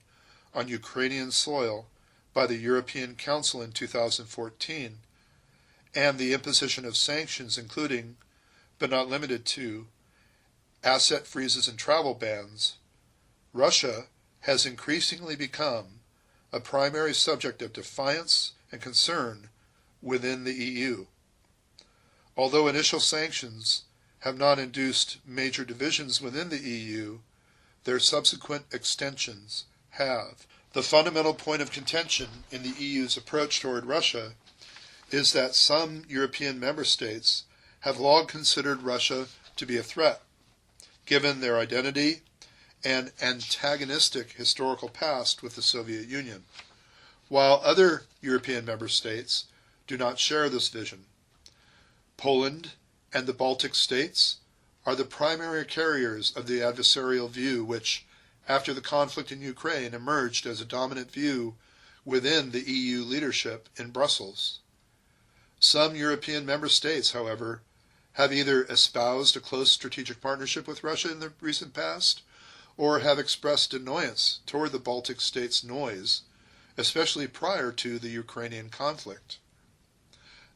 on Ukrainian soil by the European Council in 2014, and the imposition of sanctions including, but not limited to, asset freezes and travel bans, Russia has increasingly become a primary subject of defiance and concern within the EU. Although initial sanctions have not induced major divisions within the EU, their subsequent extensions have. The fundamental point of contention in the EU's approach toward Russia is that some European member states have long considered Russia to be a threat, given their identity and antagonistic historical past with the Soviet Union, while other European member states do not share this vision. Poland and the Baltic states are the primary carriers of the adversarial view which, after the conflict in Ukraine, emerged as a dominant view within the EU leadership in Brussels. Some European member states, however, have either espoused a close strategic partnership with Russia in the recent past, or have expressed annoyance toward the Baltic states' noise, especially prior to the Ukrainian conflict.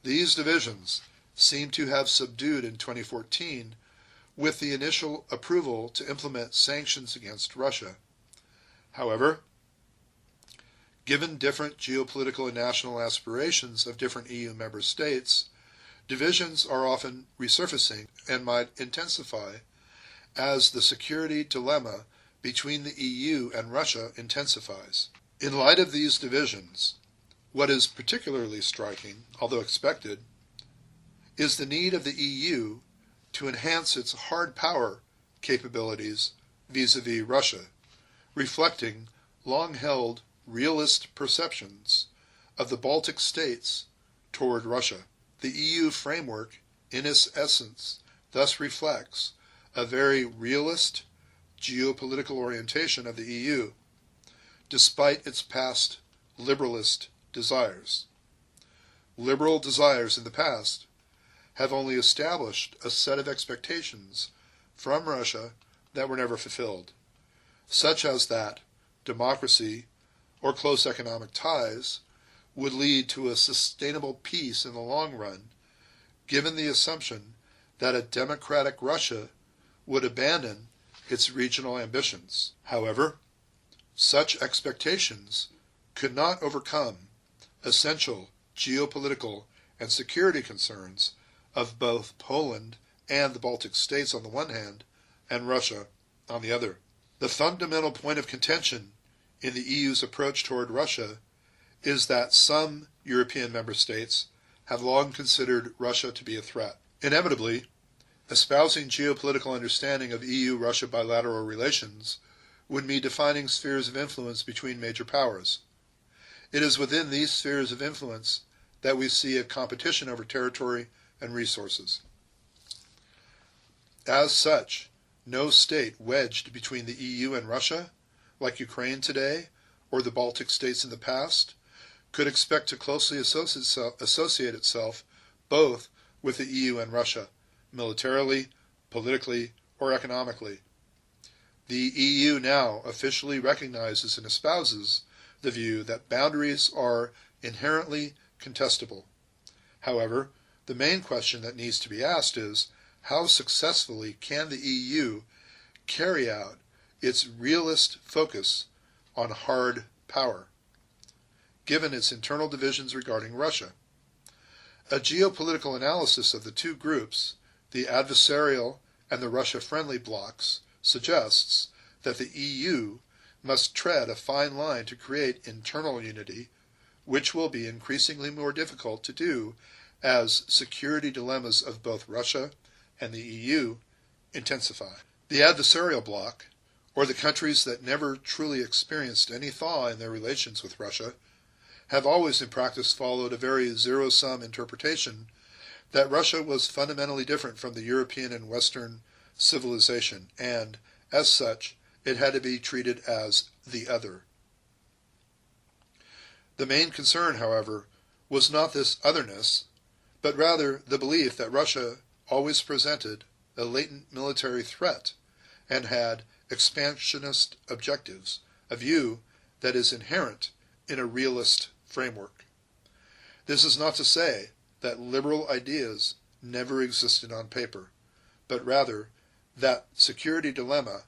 These divisions seem to have subdued in 2014 with the initial approval to implement sanctions against Russia. However, given different geopolitical and national aspirations of different EU member states, divisions are often resurfacing and might intensify as the security dilemma between the EU and Russia intensifies. In light of these divisions, what is particularly striking, although expected, is the need of the EU to enhance its hard power capabilities vis-à-vis Russia, reflecting long-held realist perceptions of the Baltic states toward Russia. The EU framework, in its essence, thus reflects a very realist geopolitical orientation of the EU, despite its past liberalist desires. Liberal desires in the past have only established a set of expectations from Russia that were never fulfilled, such as that democracy or close economic ties would lead to a sustainable peace in the long run, given the assumption that a democratic Russia would abandon its regional ambitions. However, such expectations could not overcome essential geopolitical and security concerns of both Poland and the Baltic states on the one hand, and Russia on the other. The fundamental point of contention in the EU's approach toward Russia is that some European member states have long considered Russia to be a threat. Inevitably, espousing geopolitical understanding of EU-Russia bilateral relations would be defining spheres of influence between major powers. It is within these spheres of influence that we see a competition over territory and resources. As such, no state wedged between the EU and Russia, like Ukraine today or the Baltic states in the past, could expect to closely associate itself both with the EU and Russia, militarily, politically, or economically. The EU now officially recognizes and espouses the view that boundaries are inherently contestable. However, the main question that needs to be asked is, how successfully can the EU carry out its realist focus on hard power, given its internal divisions regarding Russia? A geopolitical analysis of the two groups, the adversarial and the Russia-friendly blocs, suggests that the EU must tread a fine line to create internal unity, which will be increasingly more difficult to do as security dilemmas of both Russia and the EU intensify. The adversarial bloc, or the countries that never truly experienced any thaw in their relations with Russia, have always in practice followed a very zero-sum interpretation that Russia was fundamentally different from the European and Western civilization, and, as such, it had to be treated as the other. The main concern, however, was not this otherness, but rather the belief that Russia always presented a latent military threat and had expansionist objectives, a view that is inherent in a realist framework. This is not to say that liberal ideas never existed on paper, but rather that security dilemma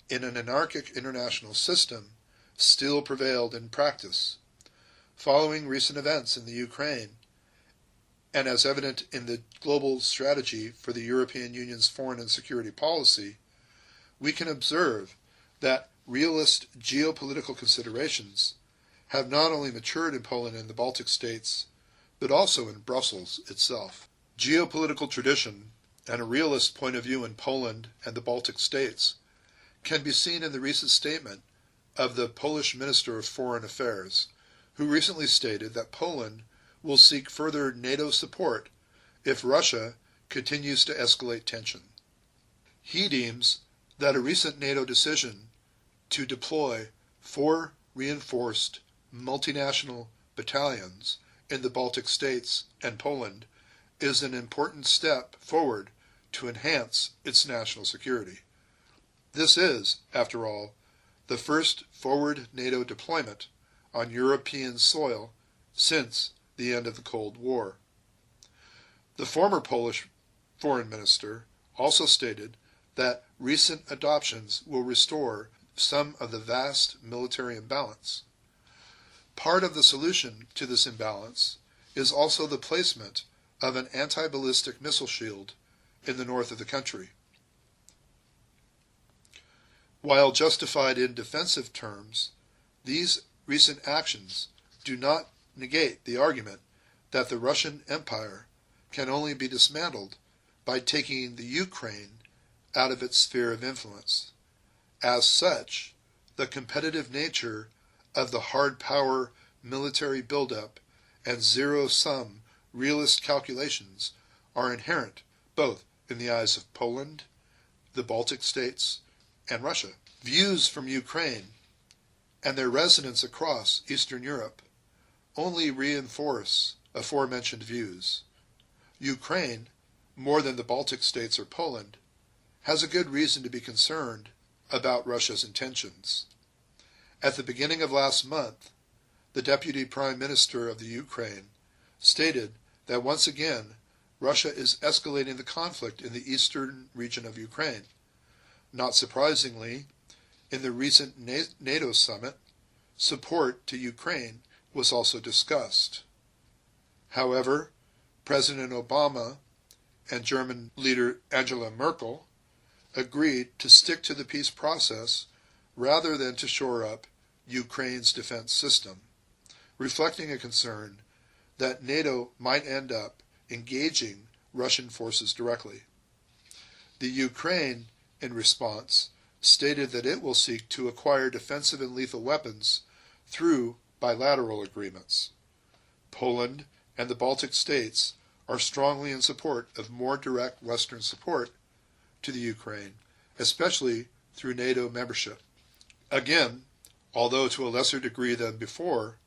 in an anarchic international system still prevailed in practice. Following recent events in the Ukraine, and as evident in the global strategy for the European Union's foreign and security policy, we can observe that realist geopolitical considerations have not only matured in Poland and the Baltic states, but also in Brussels itself. Geopolitical tradition and a realist point of view in Poland and the Baltic states can be seen in the recent statement of the Polish Minister of Foreign Affairs, who recently stated that Poland will seek further NATO support if Russia continues to escalate tension. He deems that a recent NATO decision to deploy 4 reinforced multinational battalions in the Baltic states and Poland is an important step forward to enhance its national security. This is, after all, the first forward NATO deployment on European soil since the end of the Cold War. The former Polish foreign minister also stated that recent adoptions will restore some of the vast military imbalance. Part of the solution to this imbalance is also the placement of an anti-ballistic missile shield in the north of the country. While justified in defensive terms, these recent actions do not negate the argument that the Russian Empire can only be dismantled by taking the Ukraine out of its sphere of influence. As such, the competitive nature of the hard power military buildup and zero-sum realist calculations are inherent both in the eyes of Poland, the Baltic states, and Russia. Views from Ukraine and their resonance across Eastern Europe only reinforce aforementioned views. Ukraine, more than the Baltic states or Poland, has a good reason to be concerned about Russia's intentions. At the beginning of last month, the Deputy Prime Minister of the Ukraine stated that once again Russia is escalating the conflict in the eastern region of Ukraine. Not surprisingly, in the recent NATO summit, support to Ukraine was also discussed. However, President Obama and German leader Angela Merkel agreed to stick to the peace process rather than to shore up Ukraine's defense system, reflecting a concern that NATO might end up engaging Russian forces directly. The Ukraine, in response, stated that it will seek to acquire defensive and lethal weapons through bilateral agreements. Poland and the Baltic states are strongly in support of more direct Western support to the Ukraine, especially through NATO membership. Again, although to a lesser degree than before,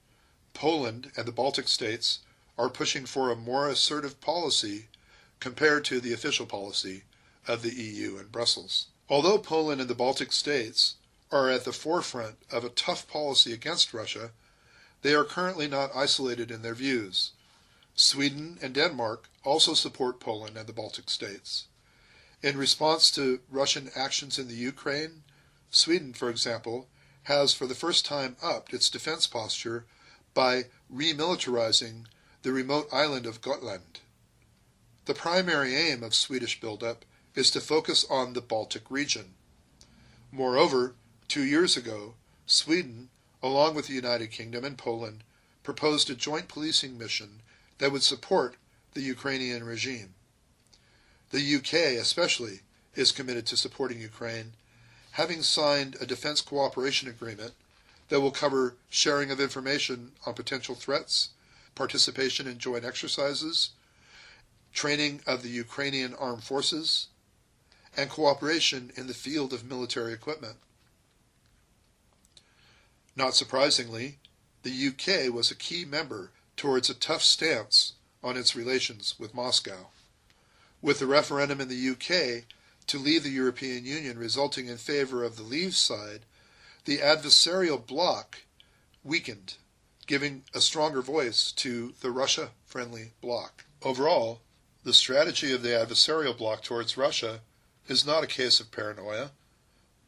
Poland and the Baltic states are pushing for a more assertive policy compared to the official policy of the EU and Brussels. Although Poland and the Baltic states are at the forefront of a tough policy against Russia, they are currently not isolated in their views. Sweden and Denmark also support Poland and the Baltic states. In response to Russian actions in the Ukraine, Sweden, for example, has for the first time upped its defense posture by remilitarizing the remote island of Gotland. The primary aim of Swedish buildup is to focus on the Baltic region. Moreover, 2 years ago, Sweden, along with the United Kingdom and Poland, proposed a joint policing mission that would support the Ukrainian regime. The UK, especially, is committed to supporting Ukraine, having signed a defense cooperation agreement that will cover sharing of information on potential threats, participation in joint exercises, training of the Ukrainian armed forces, and cooperation in the field of military equipment. Not surprisingly, the UK was a key member towards a tough stance on its relations with Moscow. With the referendum in the UK to leave the European Union resulting in favor of the Leave side, the adversarial bloc weakened, giving a stronger voice to the Russia-friendly bloc. Overall, the strategy of the adversarial bloc towards Russia is not a case of paranoia,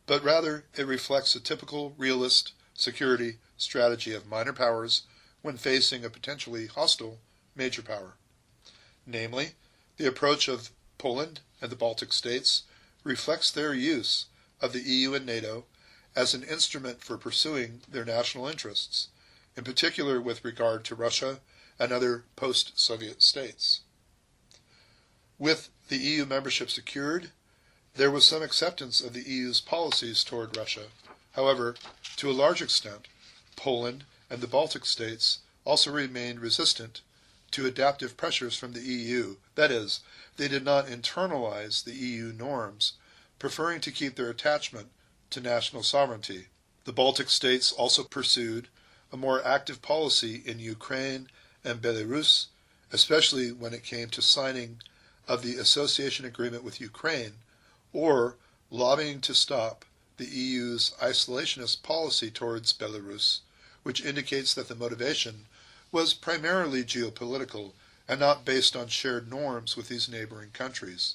but rather it reflects a typical realist security strategy of minor powers when facing a potentially hostile major power. Namely, the approach of Poland and the Baltic states reflects their use of the EU and NATO as an instrument for pursuing their national interests, in particular with regard to Russia and other post-Soviet states. With the EU membership secured, there was some acceptance of the EU's policies toward Russia. However, to a large extent, Poland and the Baltic states also remained resistant to adaptive pressures from the EU. That is, they did not internalize the EU norms, preferring to keep their attachment to national sovereignty. The Baltic states also pursued a more active policy in Ukraine and Belarus, especially when it came to signing of the association agreement with Ukraine, or lobbying to stop the EU's isolationist policy towards Belarus, which indicates that the motivation was primarily geopolitical and not based on shared norms with these neighboring countries.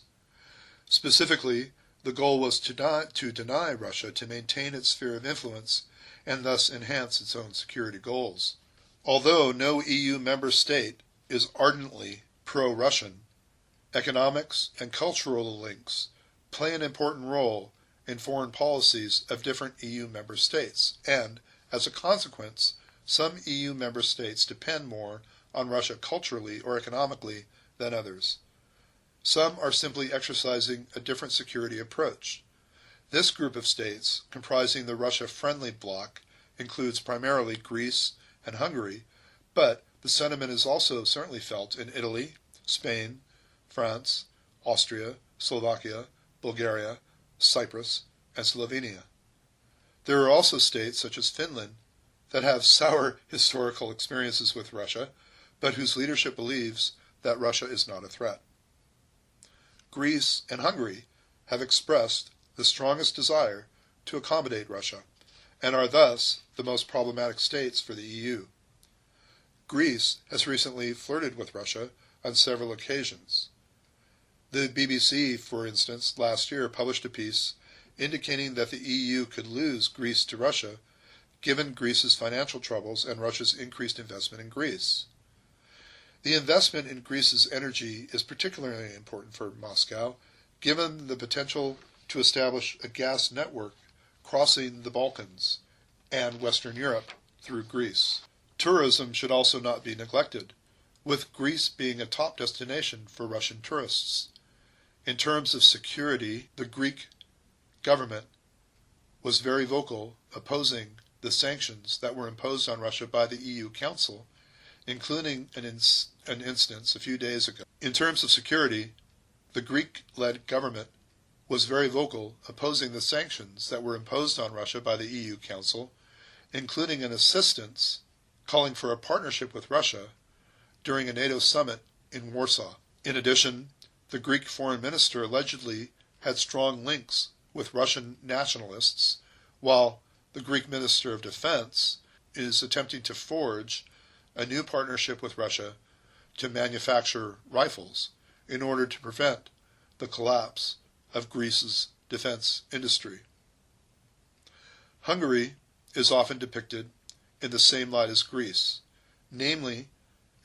Specifically, the goal was to deny Russia to maintain its sphere of influence and thus enhance its own security goals. Although no EU member state is ardently pro-Russian, economics and cultural links play an important role in foreign policies of different EU member states, and, as a consequence, some EU member states depend more on Russia culturally or economically than others. Some are simply exercising a different security approach. This group of states, comprising the Russia-friendly bloc, includes primarily Greece and Hungary, but the sentiment is also certainly felt in Italy, Spain, France, Austria, Slovakia, Bulgaria, Cyprus, and Slovenia. There are also states such as Finland that have sour historical experiences with Russia, but whose leadership believes that Russia is not a threat. Greece and Hungary have expressed the strongest desire to accommodate Russia, and are thus the most problematic states for the EU. Greece has recently flirted with Russia on several occasions. The BBC, for instance, last year published a piece indicating that the EU could lose Greece to Russia given Greece's financial troubles and Russia's increased investment in Greece. The investment in Greece's energy is particularly important for Moscow, given the potential to establish a gas network crossing the Balkans and Western Europe through Greece. Tourism should also not be neglected, with Greece being a top destination for Russian tourists. In terms of security, the Greek government was very vocal opposing the sanctions that were imposed on Russia by the EU Council, including an instance a few days ago. In terms of security, the Greek-led government was very vocal opposing the sanctions that were imposed on Russia by the EU Council, including an assistance calling for a partnership with Russia during a NATO summit in Warsaw. In addition, the Greek foreign minister allegedly had strong links with Russian nationalists, while the Greek Minister of Defense is attempting to forge a new partnership with Russia to manufacture rifles in order to prevent the collapse of Greece's defense industry. Hungary is often depicted in the same light as Greece, namely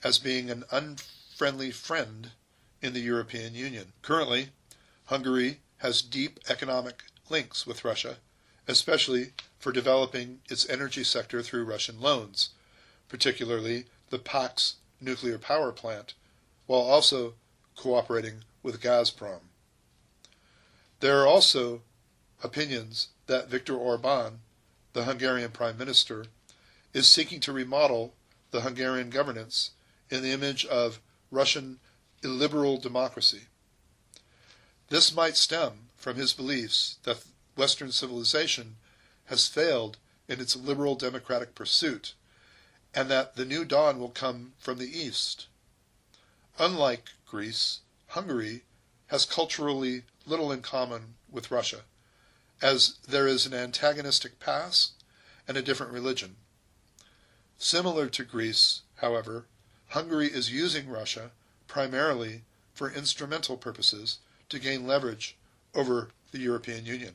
as being an unfriendly friend in the European Union. Currently, Hungary has deep economic links with Russia, especially for developing its energy sector through Russian loans, particularly the Pact's nuclear power plant, while also cooperating with Gazprom. There are also opinions that Viktor Orbán, the Hungarian Prime Minister, is seeking to remodel the Hungarian governance in the image of Russian illiberal democracy. This might stem from his beliefs that Western civilization has failed in its liberal democratic pursuit, and that the new dawn will come from the East. Unlike Greece, Hungary has culturally little in common with Russia, as there is an antagonistic past and a different religion. Similar to Greece, however, Hungary is using Russia primarily for instrumental purposes to gain leverage over the European Union.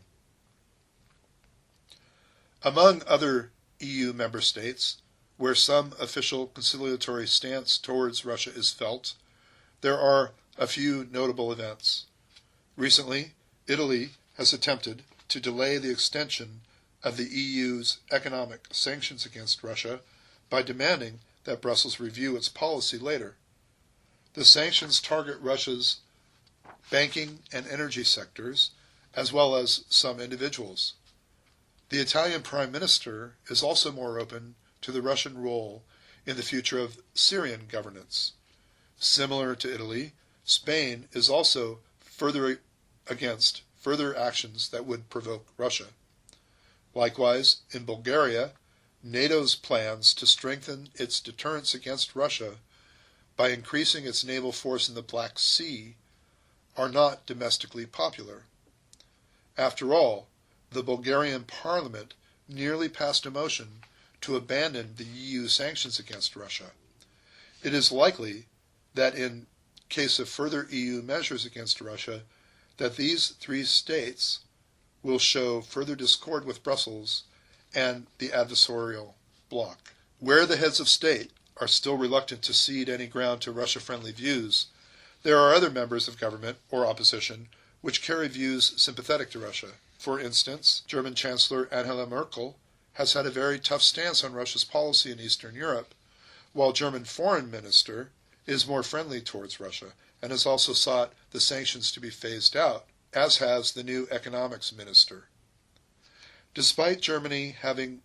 Among other EU member states, where some official conciliatory stance towards Russia is felt, there are a few notable events. Recently, Italy has attempted to delay the extension of the EU's economic sanctions against Russia by demanding that Brussels review its policy later. The sanctions target Russia's banking and energy sectors, as well as some individuals. The Italian Prime Minister is also more open to the Russian role in the future of Syrian governance. Similar to Italy, Spain is also against further actions that would provoke Russia. Likewise, in Bulgaria, NATO's plans to strengthen its deterrence against Russia by increasing its naval force in the Black Sea are not domestically popular. After all, the Bulgarian parliament nearly passed a motion to abandon the EU sanctions against Russia. It is likely that in case of further EU measures against Russia, that these three states will show further discord with Brussels and the adversarial bloc. Where the heads of state are still reluctant to cede any ground to Russia-friendly views, there are other members of government or opposition which carry views sympathetic to Russia. For instance, German Chancellor Angela Merkel has had a very tough stance on Russia's policy in Eastern Europe, while German Foreign Minister is more friendly towards Russia and has also sought the sanctions to be phased out, as has the new economics minister. Despite Germany having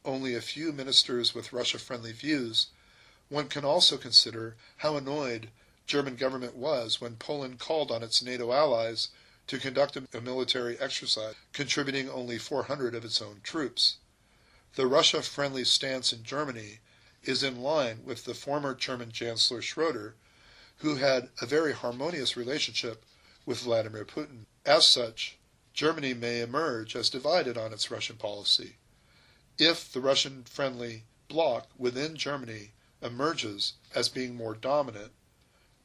only a few ministers with Russia-friendly views, one can also consider how annoyed German government was when Poland called on its NATO allies to conduct a military exercise, contributing only 400 of its own troops. The Russia-friendly stance in Germany is in line with the former German Chancellor Schröder, who had a very harmonious relationship with Vladimir Putin. As such, Germany may emerge as divided on its Russian policy. If the Russian-friendly bloc within Germany emerges as being more dominant,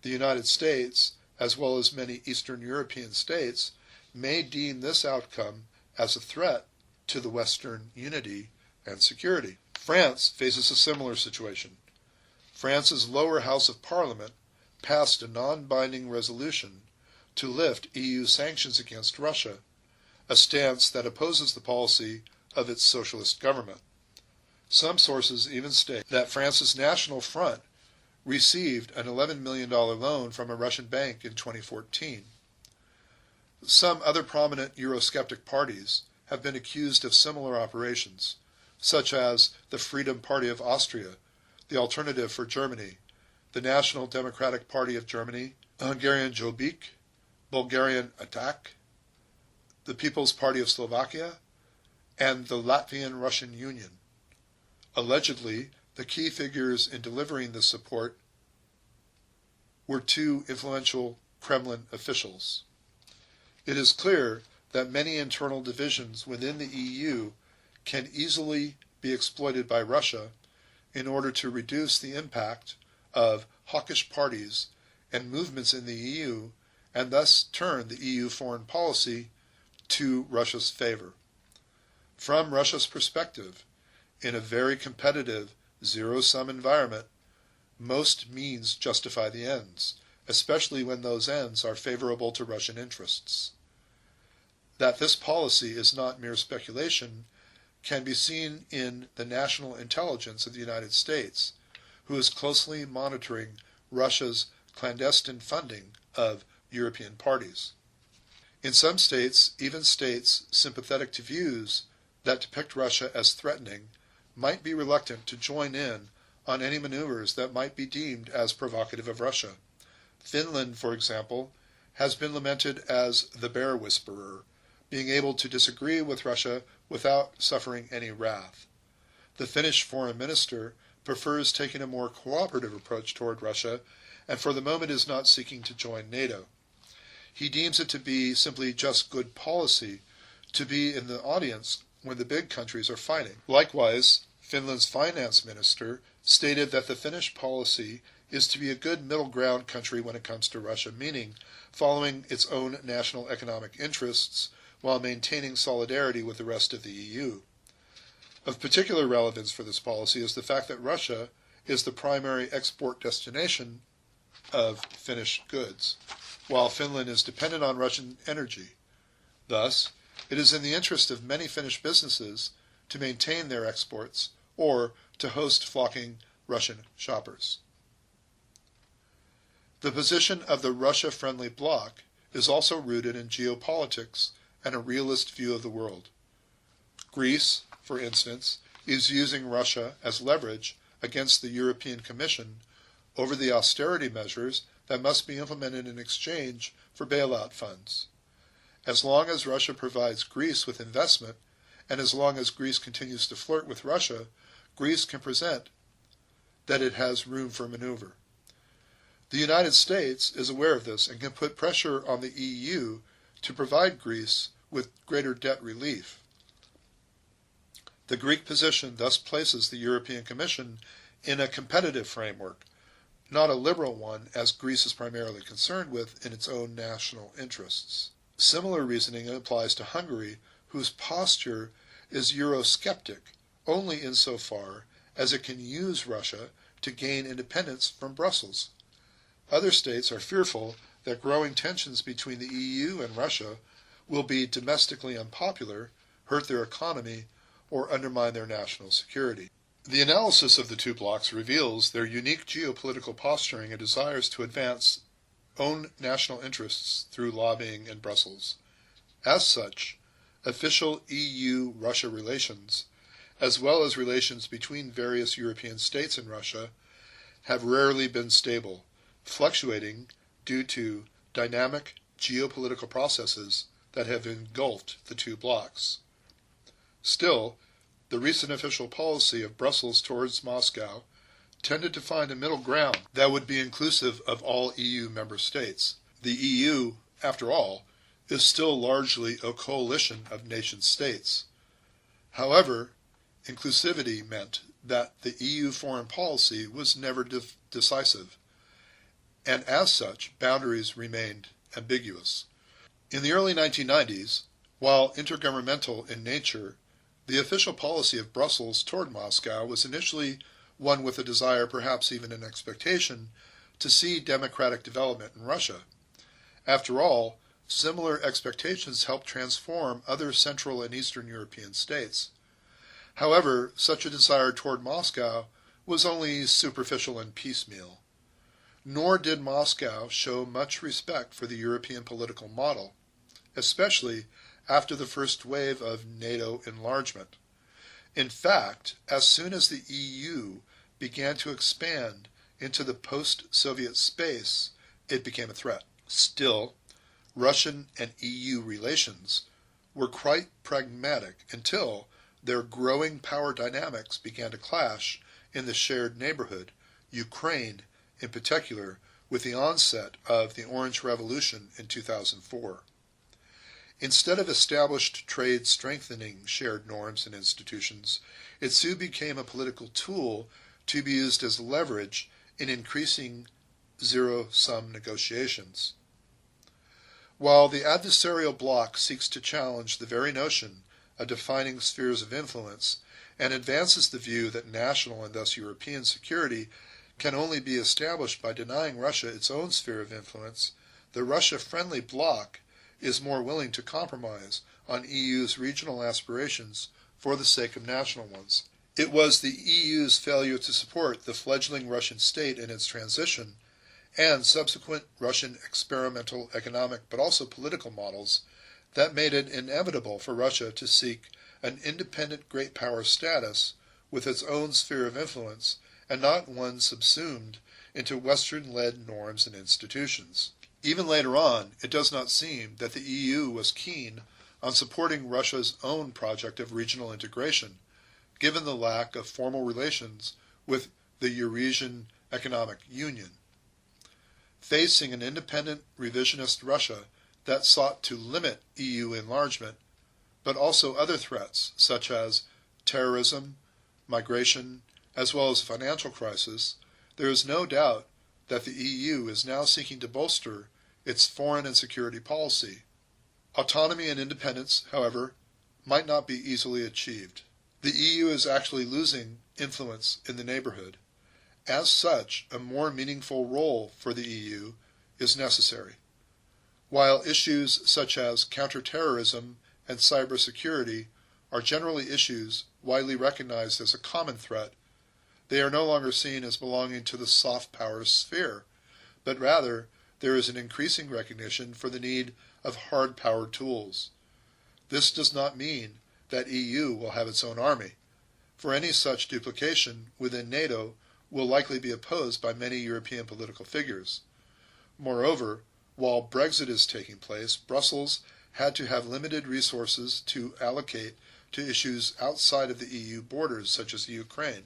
the United States, as well as many Eastern European states, may deem this outcome as a threat to the Western unity and security. France faces a similar situation. France's lower house of parliament passed a non-binding resolution to lift EU sanctions against Russia, a stance that opposes the policy of its socialist government. Some sources even state that France's National Front received an $11 million loan from a Russian bank in 2014. Some other prominent Eurosceptic parties have been accused of similar operations, such as the Freedom Party of Austria, the Alternative for Germany, the National Democratic Party of Germany, Hungarian Jobbik, Bulgarian Attack, the People's Party of Slovakia, and the Latvian-Russian Union. Allegedly, the key figures in delivering this support were two influential Kremlin officials. It is clear that many internal divisions within the EU can easily be exploited by Russia in order to reduce the impact of hawkish parties and movements in the EU, and thus turn the EU foreign policy to Russia's favor. From Russia's perspective, in a very competitive, zero-sum environment, most means justify the ends, especially when those ends are favorable to Russian interests. That this policy is not mere speculation can be seen in the national intelligence of the United States, who is closely monitoring Russia's clandestine funding of European parties. In some states, even states sympathetic to views that depict Russia as threatening, might be reluctant to join in on any maneuvers that might be deemed as provocative of Russia. Finland, for example, has been lamented as the bear whisperer, being able to disagree with Russia without suffering any wrath. The Finnish foreign minister prefers taking a more cooperative approach toward Russia, and for the moment is not seeking to join NATO. He deems it to be simply just good policy to be in the audience when the big countries are fighting. Likewise, Finland's finance minister stated that the Finnish policy is to be a good middle ground country when it comes to Russia, meaning following its own national economic interests while maintaining solidarity with the rest of the EU. Of particular relevance for this policy is the fact that Russia is the primary export destination of Finnish goods, while Finland is dependent on Russian energy. Thus, it is in the interest of many Finnish businesses to maintain their exports or to host flocking Russian shoppers. The position of the Russia-friendly bloc is also rooted in geopolitics and a realist view of the world. Greece, for instance, is using Russia as leverage against the European Commission over the austerity measures that must be implemented in exchange for bailout funds. As long as Russia provides Greece with investment, and as long as Greece continues to flirt with Russia, Greece can present that it has room for maneuver. The United States is aware of this and can put pressure on the EU to provide Greece with greater debt relief. The Greek position thus places the European Commission in a competitive framework, not a liberal one as Greece is primarily concerned with in its own national interests. Similar reasoning applies to Hungary, whose posture is Eurosceptic only insofar as it can use Russia to gain independence from Brussels. Other states are fearful that growing tensions between the EU and Russia will be domestically unpopular, hurt their economy, or undermine their national security. The analysis of the two blocs reveals their unique geopolitical posturing and desires to advance own national interests through lobbying in Brussels. As such, official EU-Russia relations, as well as relations between various European states and Russia, have rarely been stable, fluctuating due to dynamic geopolitical processes that have engulfed the two blocs. Still, the recent official policy of Brussels towards Moscow tended to find a middle ground that would be inclusive of all EU member states. The EU, after all, is still largely a coalition of nation-states. However, inclusivity meant that the EU foreign policy was never decisive, and as such, boundaries remained ambiguous. In the early 1990s, while intergovernmental in nature, the official policy of Brussels toward Moscow was initially one with a desire, perhaps even an expectation, to see democratic development in Russia. After all, similar expectations helped transform other Central and Eastern European states. However, such a desire toward Moscow was only superficial and piecemeal. Nor did Moscow show much respect for the European political model, especially after the first wave of NATO enlargement. In fact, as soon as the EU began to expand into the post-Soviet space, it became a threat. Still, Russian and EU relations were quite pragmatic until their growing power dynamics began to clash in the shared neighborhood, Ukraine in particular, with the onset of the Orange Revolution in 2004. Instead of established trade strengthening shared norms and institutions, it soon became a political tool to be used as leverage in increasing zero-sum negotiations. While the adversarial bloc seeks to challenge the very notion of defining spheres of influence and advances the view that national and thus European security can only be established by denying Russia its own sphere of influence, the Russia-friendly bloc is more willing to compromise on EU's regional aspirations for the sake of national ones. It was the EU's failure to support the fledgling Russian state in its transition and subsequent Russian experimental economic but also political models that made it inevitable for Russia to seek an independent great power status with its own sphere of influence and not one subsumed into Western-led norms and institutions. Even later on, it does not seem that the EU was keen on supporting Russia's own project of regional integration, given the lack of formal relations with the Eurasian Economic Union. Facing an independent revisionist Russia that sought to limit EU enlargement, but also other threats such as terrorism, migration, as well as financial crisis, there is no doubt that the EU is now seeking to bolster its foreign and security policy. Autonomy and independence, however, might not be easily achieved. The EU is actually losing influence in the neighborhood. As such, a more meaningful role for the EU is necessary. While issues such as counterterrorism and cybersecurity are generally issues widely recognized as a common threat, they are no longer seen as belonging to the soft power sphere, but rather there is an increasing recognition for the need of hard power tools. This does not mean that EU will have its own army, for any such duplication within NATO will likely be opposed by many European political figures. Moreover, while Brexit is taking place, Brussels had to have limited resources to allocate to issues outside of the EU borders, such as Ukraine.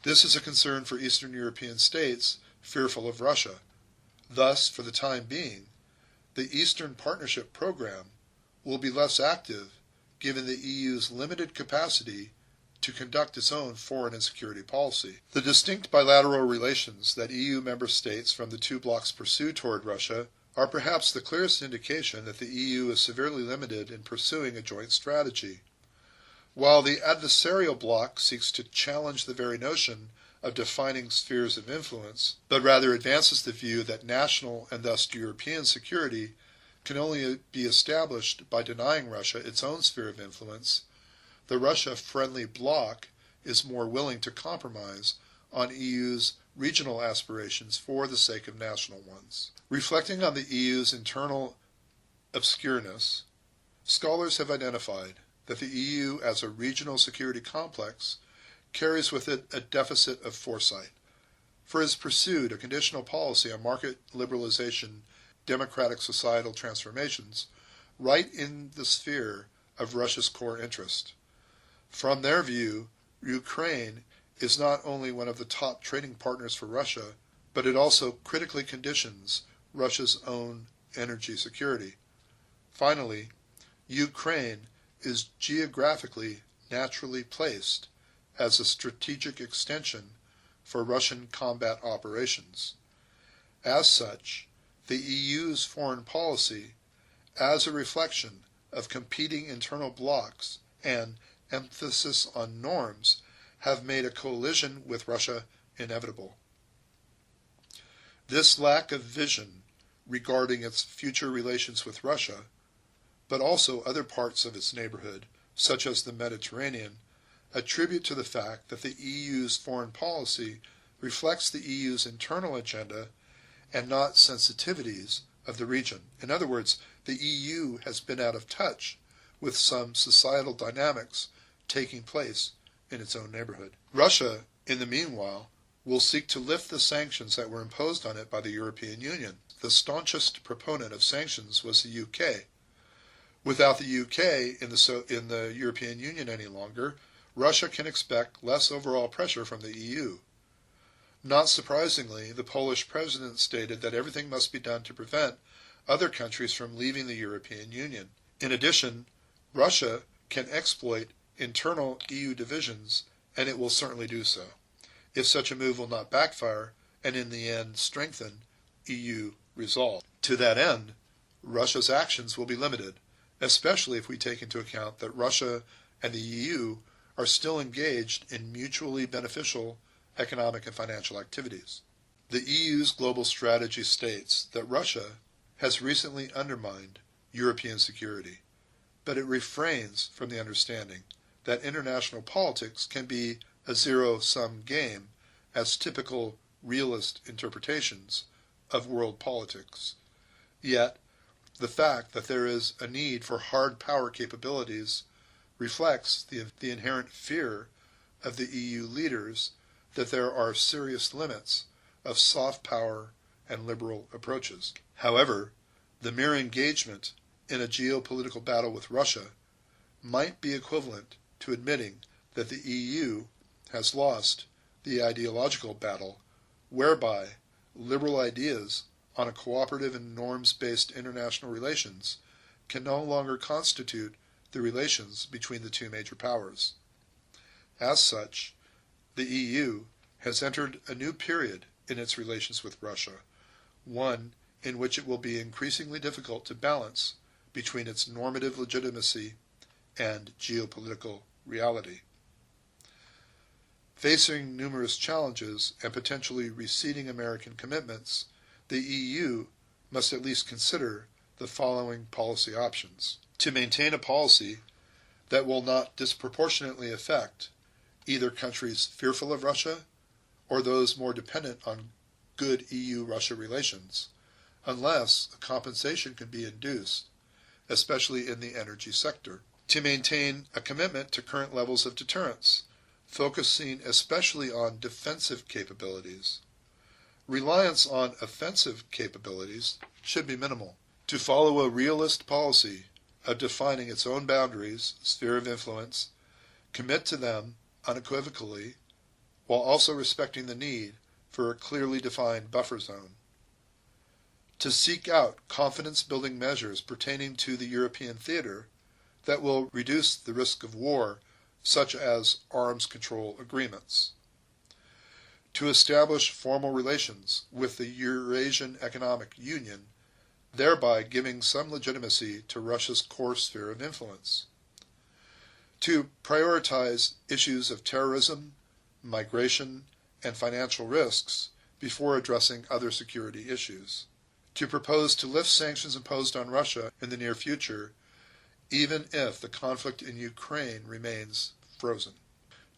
This is a concern for Eastern European states fearful of Russia. Thus, for the time being, the Eastern Partnership Program will be less active given the EU's limited capacity to conduct its own foreign and security policy. The distinct bilateral relations that EU member states from the two blocs pursue toward Russia are perhaps the clearest indication that the EU is severely limited in pursuing a joint strategy. While the adversarial bloc seeks to challenge the very notion of defining spheres of influence, but rather advances the view that national and thus European security can only be established by denying Russia its own sphere of influence, the Russia-friendly bloc is more willing to compromise on EU's regional aspirations for the sake of national ones. Reflecting on the EU's internal obscureness, scholars have identified that the EU as a regional security complex carries with it a deficit of foresight, for it has pursued a conditional policy on market liberalization, democratic societal transformations, right in the sphere of Russia's core interest. From their view, Ukraine is not only one of the top trading partners for Russia, but it also critically conditions Russia's own energy security. Finally, Ukraine is geographically naturally placed as a strategic extension for Russian combat operations. As such, the EU's foreign policy, as a reflection of competing internal blocs and emphasis on norms, have made a coalition with Russia inevitable. This lack of vision regarding its future relations with Russia, but also other parts of its neighborhood, such as the Mediterranean, attribute to the fact that the EU's foreign policy reflects the EU's internal agenda and not sensitivities of the region. In other words, the EU has been out of touch with some societal dynamics taking place in its own neighborhood. Russia, in the meanwhile, will seek to lift the sanctions that were imposed on it by the European Union. The staunchest proponent of sanctions was the UK. Without the UK in the European Union any longer, Russia can expect less overall pressure from the EU. Not surprisingly, the Polish president stated that everything must be done to prevent other countries from leaving the European Union. In addition, Russia can exploit internal EU divisions, and it will certainly do so, if such a move will not backfire and in the end strengthen EU resolve. To that end, Russia's actions will be limited, especially if we take into account that Russia and the EU are still engaged in mutually beneficial economic and financial activities. The EU's global strategy states that Russia has recently undermined European security, but it refrains from the understanding that international politics can be a zero-sum game as typical realist interpretations of world politics. Yet, the fact that there is a need for hard power capabilities reflects the inherent fear of the EU leaders that there are serious limits of soft power and liberal approaches. However, the mere engagement in a geopolitical battle with Russia might be equivalent to admitting that the EU has lost the ideological battle whereby liberal ideas on a cooperative and norms-based international relations can no longer constitute the relations between the two major powers. As such, the EU has entered a new period in its relations with Russia, one in which it will be increasingly difficult to balance between its normative legitimacy and geopolitical reality. Facing numerous challenges and potentially receding American commitments, the EU must at least consider the following policy options. To maintain a policy that will not disproportionately affect either countries fearful of Russia or those more dependent on good EU-Russia relations, unless a compensation can be induced, especially in the energy sector. To maintain a commitment to current levels of deterrence, focusing especially on defensive capabilities. Reliance on offensive capabilities should be minimal. To follow a realist policy of defining its own boundaries, sphere of influence, commit to them unequivocally, while also respecting the need for a clearly defined buffer zone. To seek out confidence-building measures pertaining to the European theater that will reduce the risk of war, such as arms control agreements. To establish formal relations with the Eurasian Economic Union, thereby giving some legitimacy to Russia's core sphere of influence. To prioritize issues of terrorism, migration, and financial risks before addressing other security issues. To propose to lift sanctions imposed on Russia in the near future, even if the conflict in Ukraine remains frozen.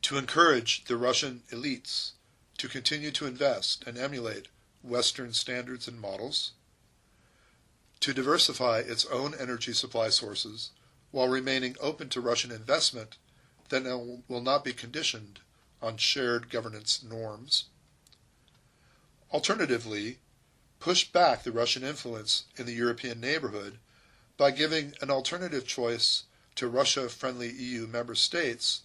To encourage the Russian elites to continue to invest and emulate Western standards and models. To diversify its own energy supply sources while remaining open to Russian investment that will not be conditioned on shared governance norms. Alternatively, push back the Russian influence in the European neighborhood by giving an alternative choice to Russia-friendly EU member states,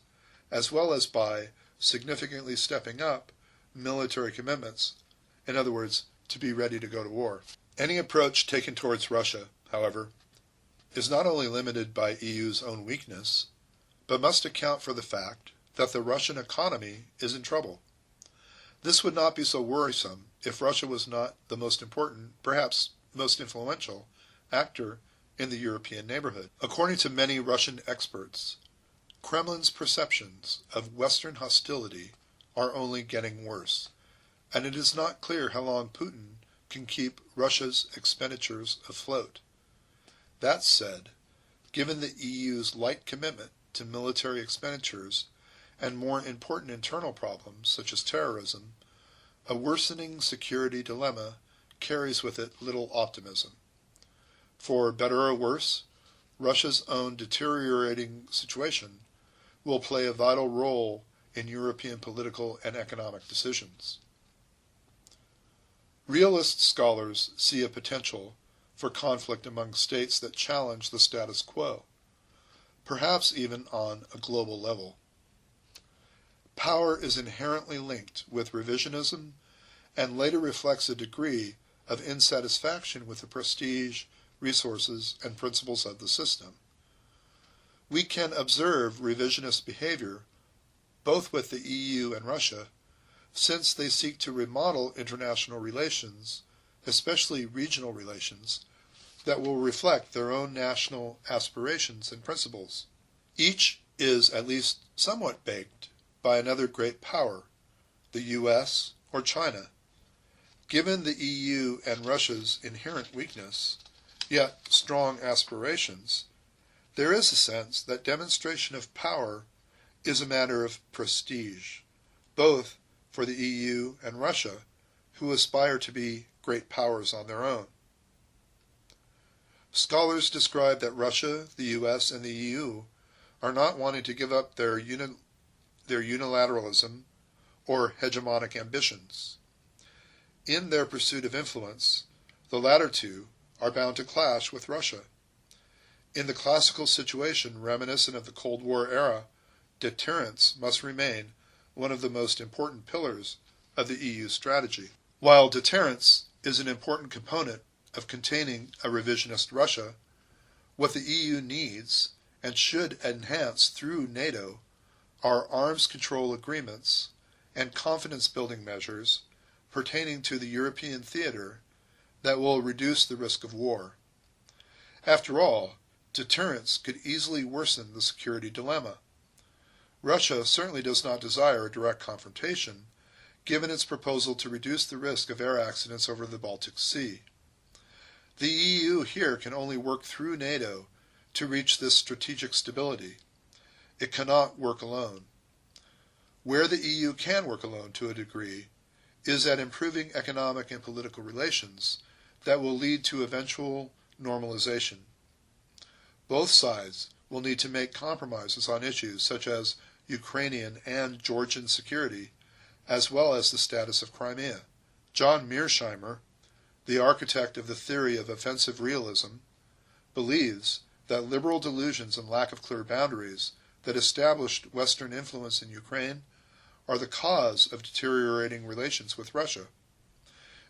as well as by significantly stepping up military commitments, in other words, to be ready to go to war. Any approach taken towards Russia, however, is not only limited by EU's own weakness, but must account for the fact that the Russian economy is in trouble. This would not be so worrisome if Russia was not the most important, perhaps most influential, actor in the European neighborhood. According to many Russian experts, Kremlin's perceptions of Western hostility are only getting worse, and it is not clear how long Putin can keep Russia's expenditures afloat. That said, given the EU's light commitment to military expenditures and more important internal problems such as terrorism, a worsening security dilemma carries with it little optimism. For better or worse, Russia's own deteriorating situation will play a vital role in European political and economic decisions. Realist scholars see a potential for conflict among states that challenge the status quo, perhaps even on a global level. Power is inherently linked with revisionism and later reflects a degree of insatisfaction with the prestige, resources, and principles of the system. We can observe revisionist behavior both with the EU and Russia, since they seek to remodel international relations, especially regional relations, that will reflect their own national aspirations and principles. Each is at least somewhat baked by another great power, the US or China. Given the EU and Russia's inherent weakness, yet strong aspirations, there is a sense that demonstration of power is a matter of prestige, both for the EU and Russia, who aspire to be great powers on their own. Scholars describe that Russia, the US, and the EU are not wanting to give up their unilateralism or hegemonic ambitions. In their pursuit of influence, the latter two are bound to clash with Russia. In the classical situation reminiscent of the Cold War era, deterrence must remain one of the most important pillars of the EU strategy. While deterrence is an important component of containing a revisionist Russia, what the EU needs and should enhance through NATO are arms control agreements and confidence-building measures pertaining to the European theater that will reduce the risk of war. After all, deterrence could easily worsen the security dilemma. Russia certainly does not desire a direct confrontation, given its proposal to reduce the risk of air accidents over the Baltic Sea. The EU here can only work through NATO to reach this strategic stability. It cannot work alone. Where the EU can work alone to a degree is at improving economic and political relations that will lead to eventual normalization. Both sides will need to make compromises on issues such as Ukrainian and Georgian security, as well as the status of Crimea. John Mearsheimer, the architect of the theory of offensive realism, believes that liberal delusions and lack of clear boundaries that established Western influence in Ukraine are the cause of deteriorating relations with Russia.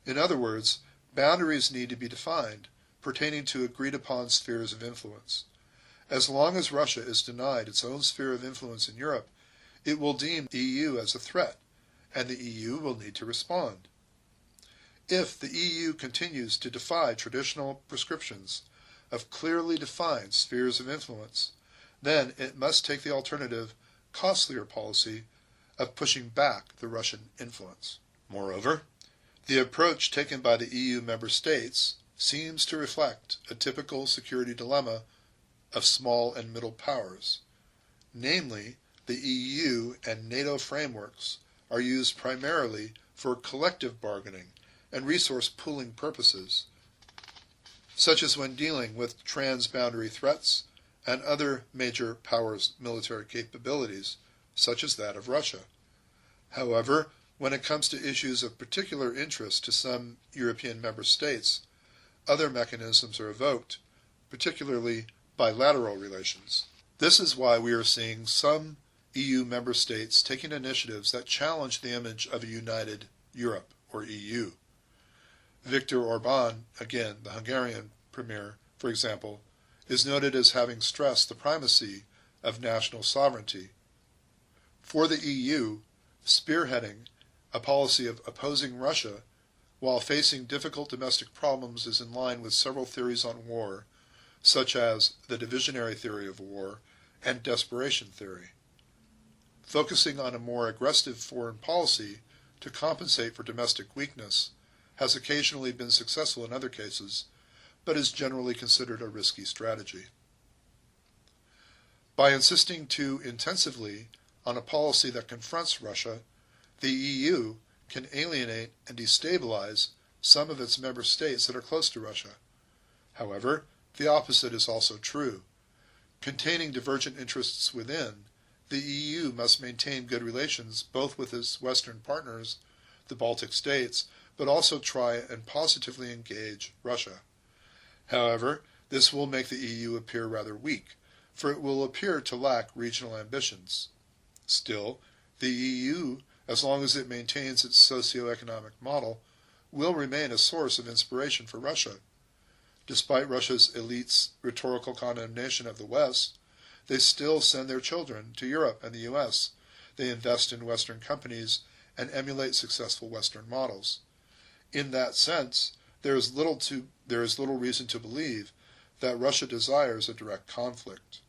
In other words, boundaries need to be defined pertaining to agreed-upon spheres of influence. As long as Russia is denied its own sphere of influence in Europe, it will deem the EU as a threat, and the EU will need to respond. If the EU continues to defy traditional prescriptions of clearly defined spheres of influence, then it must take the alternative, costlier policy of pushing back the Russian influence. Moreover, the approach taken by the EU member states seems to reflect a typical security dilemma of small and middle powers. Namely, the EU and NATO frameworks are used primarily for collective bargaining and resource pooling purposes, such as when dealing with transboundary threats and other major powers' military capabilities, such as that of Russia. However, when it comes to issues of particular interest to some European member states, other mechanisms are evoked, particularly bilateral relations. This is why we are seeing some EU member states taking initiatives that challenge the image of a united Europe, or EU. Viktor Orban, again the Hungarian premier, for example, is noted as having stressed the primacy of national sovereignty. For the EU, spearheading a policy of opposing Russia while facing difficult domestic problems is in line with several theories on war, such as the divisionary theory of war and desperation theory. Focusing on a more aggressive foreign policy to compensate for domestic weakness has occasionally been successful in other cases, but is generally considered a risky strategy. By insisting too intensively on a policy that confronts Russia, the EU can alienate and destabilize some of its member states that are close to Russia. However, The opposite is also true. Containing divergent interests within, the EU must maintain good relations both with its Western partners, the Baltic states, but also try and positively engage Russia. However, this will make the EU appear rather weak, for it will appear to lack regional ambitions. Still, the EU, as long as it maintains its socio-economic model, will remain a source of inspiration for Russia. Despite Russia's elites' rhetorical condemnation of the West, they still send their children to Europe and the US. They invest in Western companies and emulate successful Western models. In that sense, there is little reason to believe that Russia desires a direct conflict.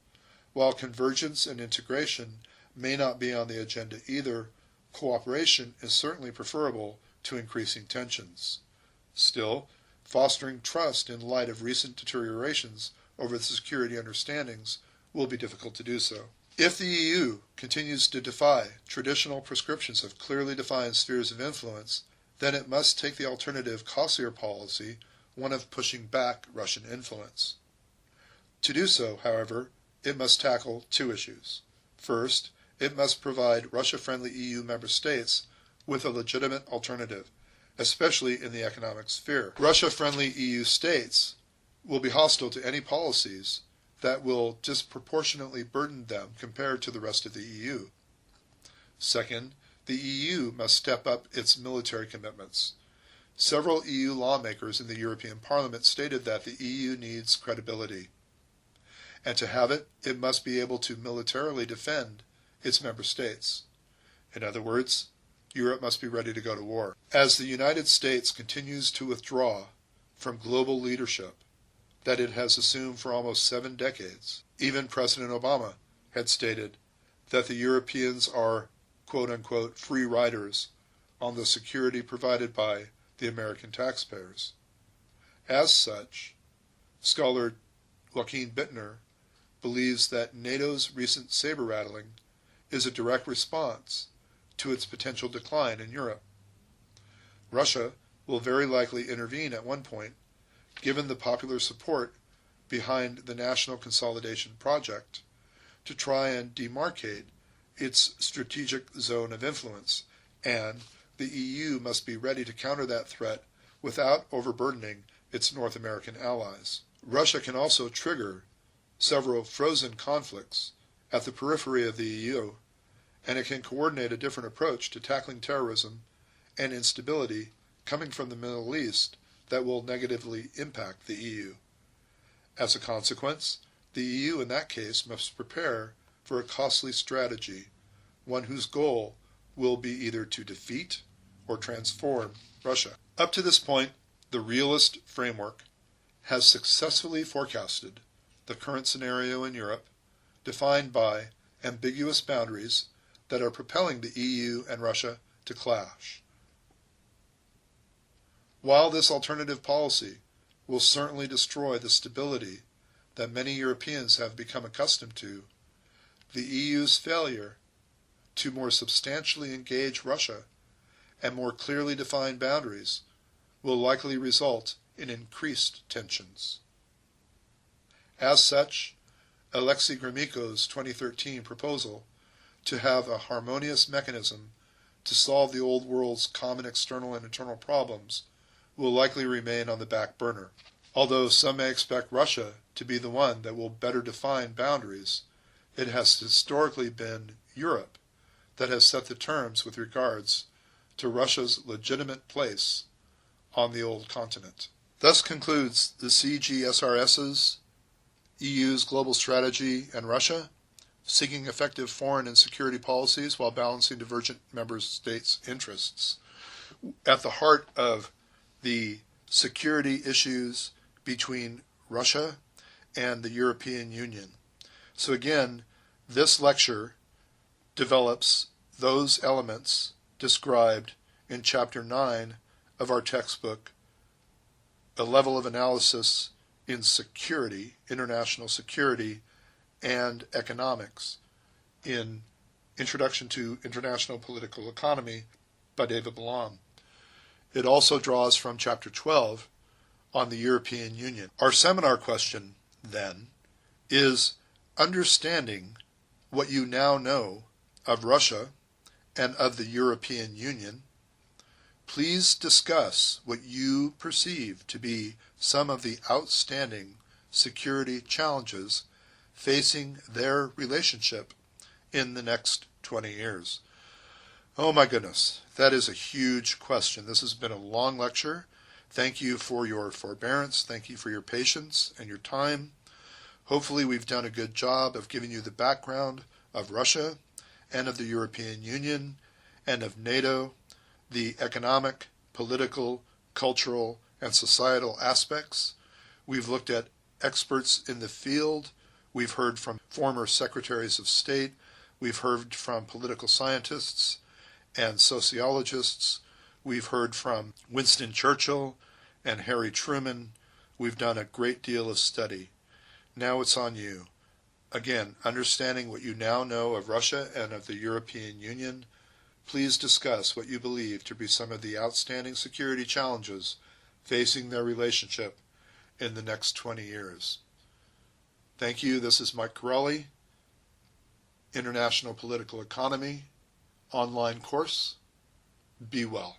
While convergence and integration may not be on the agenda either, cooperation is certainly preferable to increasing tensions. Still, fostering trust in light of recent deteriorations over the security understandings will be difficult to do so. If the EU continues to defy traditional prescriptions of clearly defined spheres of influence, then it must take the alternative, costlier policy, one of pushing back Russian influence. To do so, however, it must tackle two issues. First, it must provide Russia-friendly EU member states with a legitimate alternative, especially in the economic sphere. Russia-friendly EU states will be hostile to any policies that will disproportionately burden them compared to the rest of the EU. Second, the EU must step up its military commitments. Several EU lawmakers in the European Parliament stated that the EU needs credibility, and to have it, it must be able to militarily defend its member states. In other words, Europe must be ready to go to war. As the United States continues to withdraw from global leadership that it has assumed for almost 7 decades, even President Obama had stated that the Europeans are, quote-unquote, free riders on the security provided by the American taxpayers. As such, scholar Joachim Bittner believes that NATO's recent saber-rattling is a direct response to its potential decline in Europe. Russia will very likely intervene at one point, given the popular support behind the National Consolidation Project, to try and demarcate its strategic zone of influence, and the EU must be ready to counter that threat without overburdening its North American allies. Russia can also trigger several frozen conflicts at the periphery of the EU, and it can coordinate a different approach to tackling terrorism and instability coming from the Middle East that will negatively impact the EU. As a consequence, the EU in that case must prepare for a costly strategy, one whose goal will be either to defeat or transform Russia. Up to this point, the realist framework has successfully forecasted the current scenario in Europe, defined by ambiguous boundaries that are propelling the EU and Russia to clash. While this alternative policy will certainly destroy the stability that many Europeans have become accustomed to, the EU's failure to more substantially engage Russia and more clearly define boundaries will likely result in increased tensions. As such, Alexei Gromyko's 2013 proposal to have a harmonious mechanism to solve the old world's common external and internal problems will likely remain on the back burner. Although some may expect Russia to be the one that will better define boundaries, it has historically been Europe that has set the terms with regards to Russia's legitimate place on the old continent. Thus concludes the CGSRS's EU's global strategy and Russia, seeking effective foreign and security policies while balancing divergent member states' interests. At the heart of the security issues between Russia and the European Union. So again, this lecture develops those elements described in Chapter 9 of our textbook, A Level of Analysis in Security, International Security, and Economics, in Introduction to International Political Economy by David Balam. It also draws from Chapter 12 on the European Union. Our seminar question then, is understanding what you now know of Russia and of the European Union. Please discuss what you perceive to be some of the outstanding security challenges facing their relationship in the next 20 years. Oh my goodness, that is a huge question. This has been a long lecture. Thank you for your forbearance. Thank you for your patience and your time. Hopefully we've done a good job of giving you the background of Russia and of the European Union and of NATO, the economic, political, cultural, and societal aspects. We've looked at experts in the field. We've heard from former secretaries of state. We've heard from political scientists and sociologists. We've heard from Winston Churchill and Harry Truman. We've done a great deal of study. Now it's on you. Again, understanding what you now know of Russia and of the European Union, please discuss what you believe to be some of the outstanding security challenges facing their relationship in the next 20 years. Thank you. This is Mike Corelli, International Political Economy online course. Be well.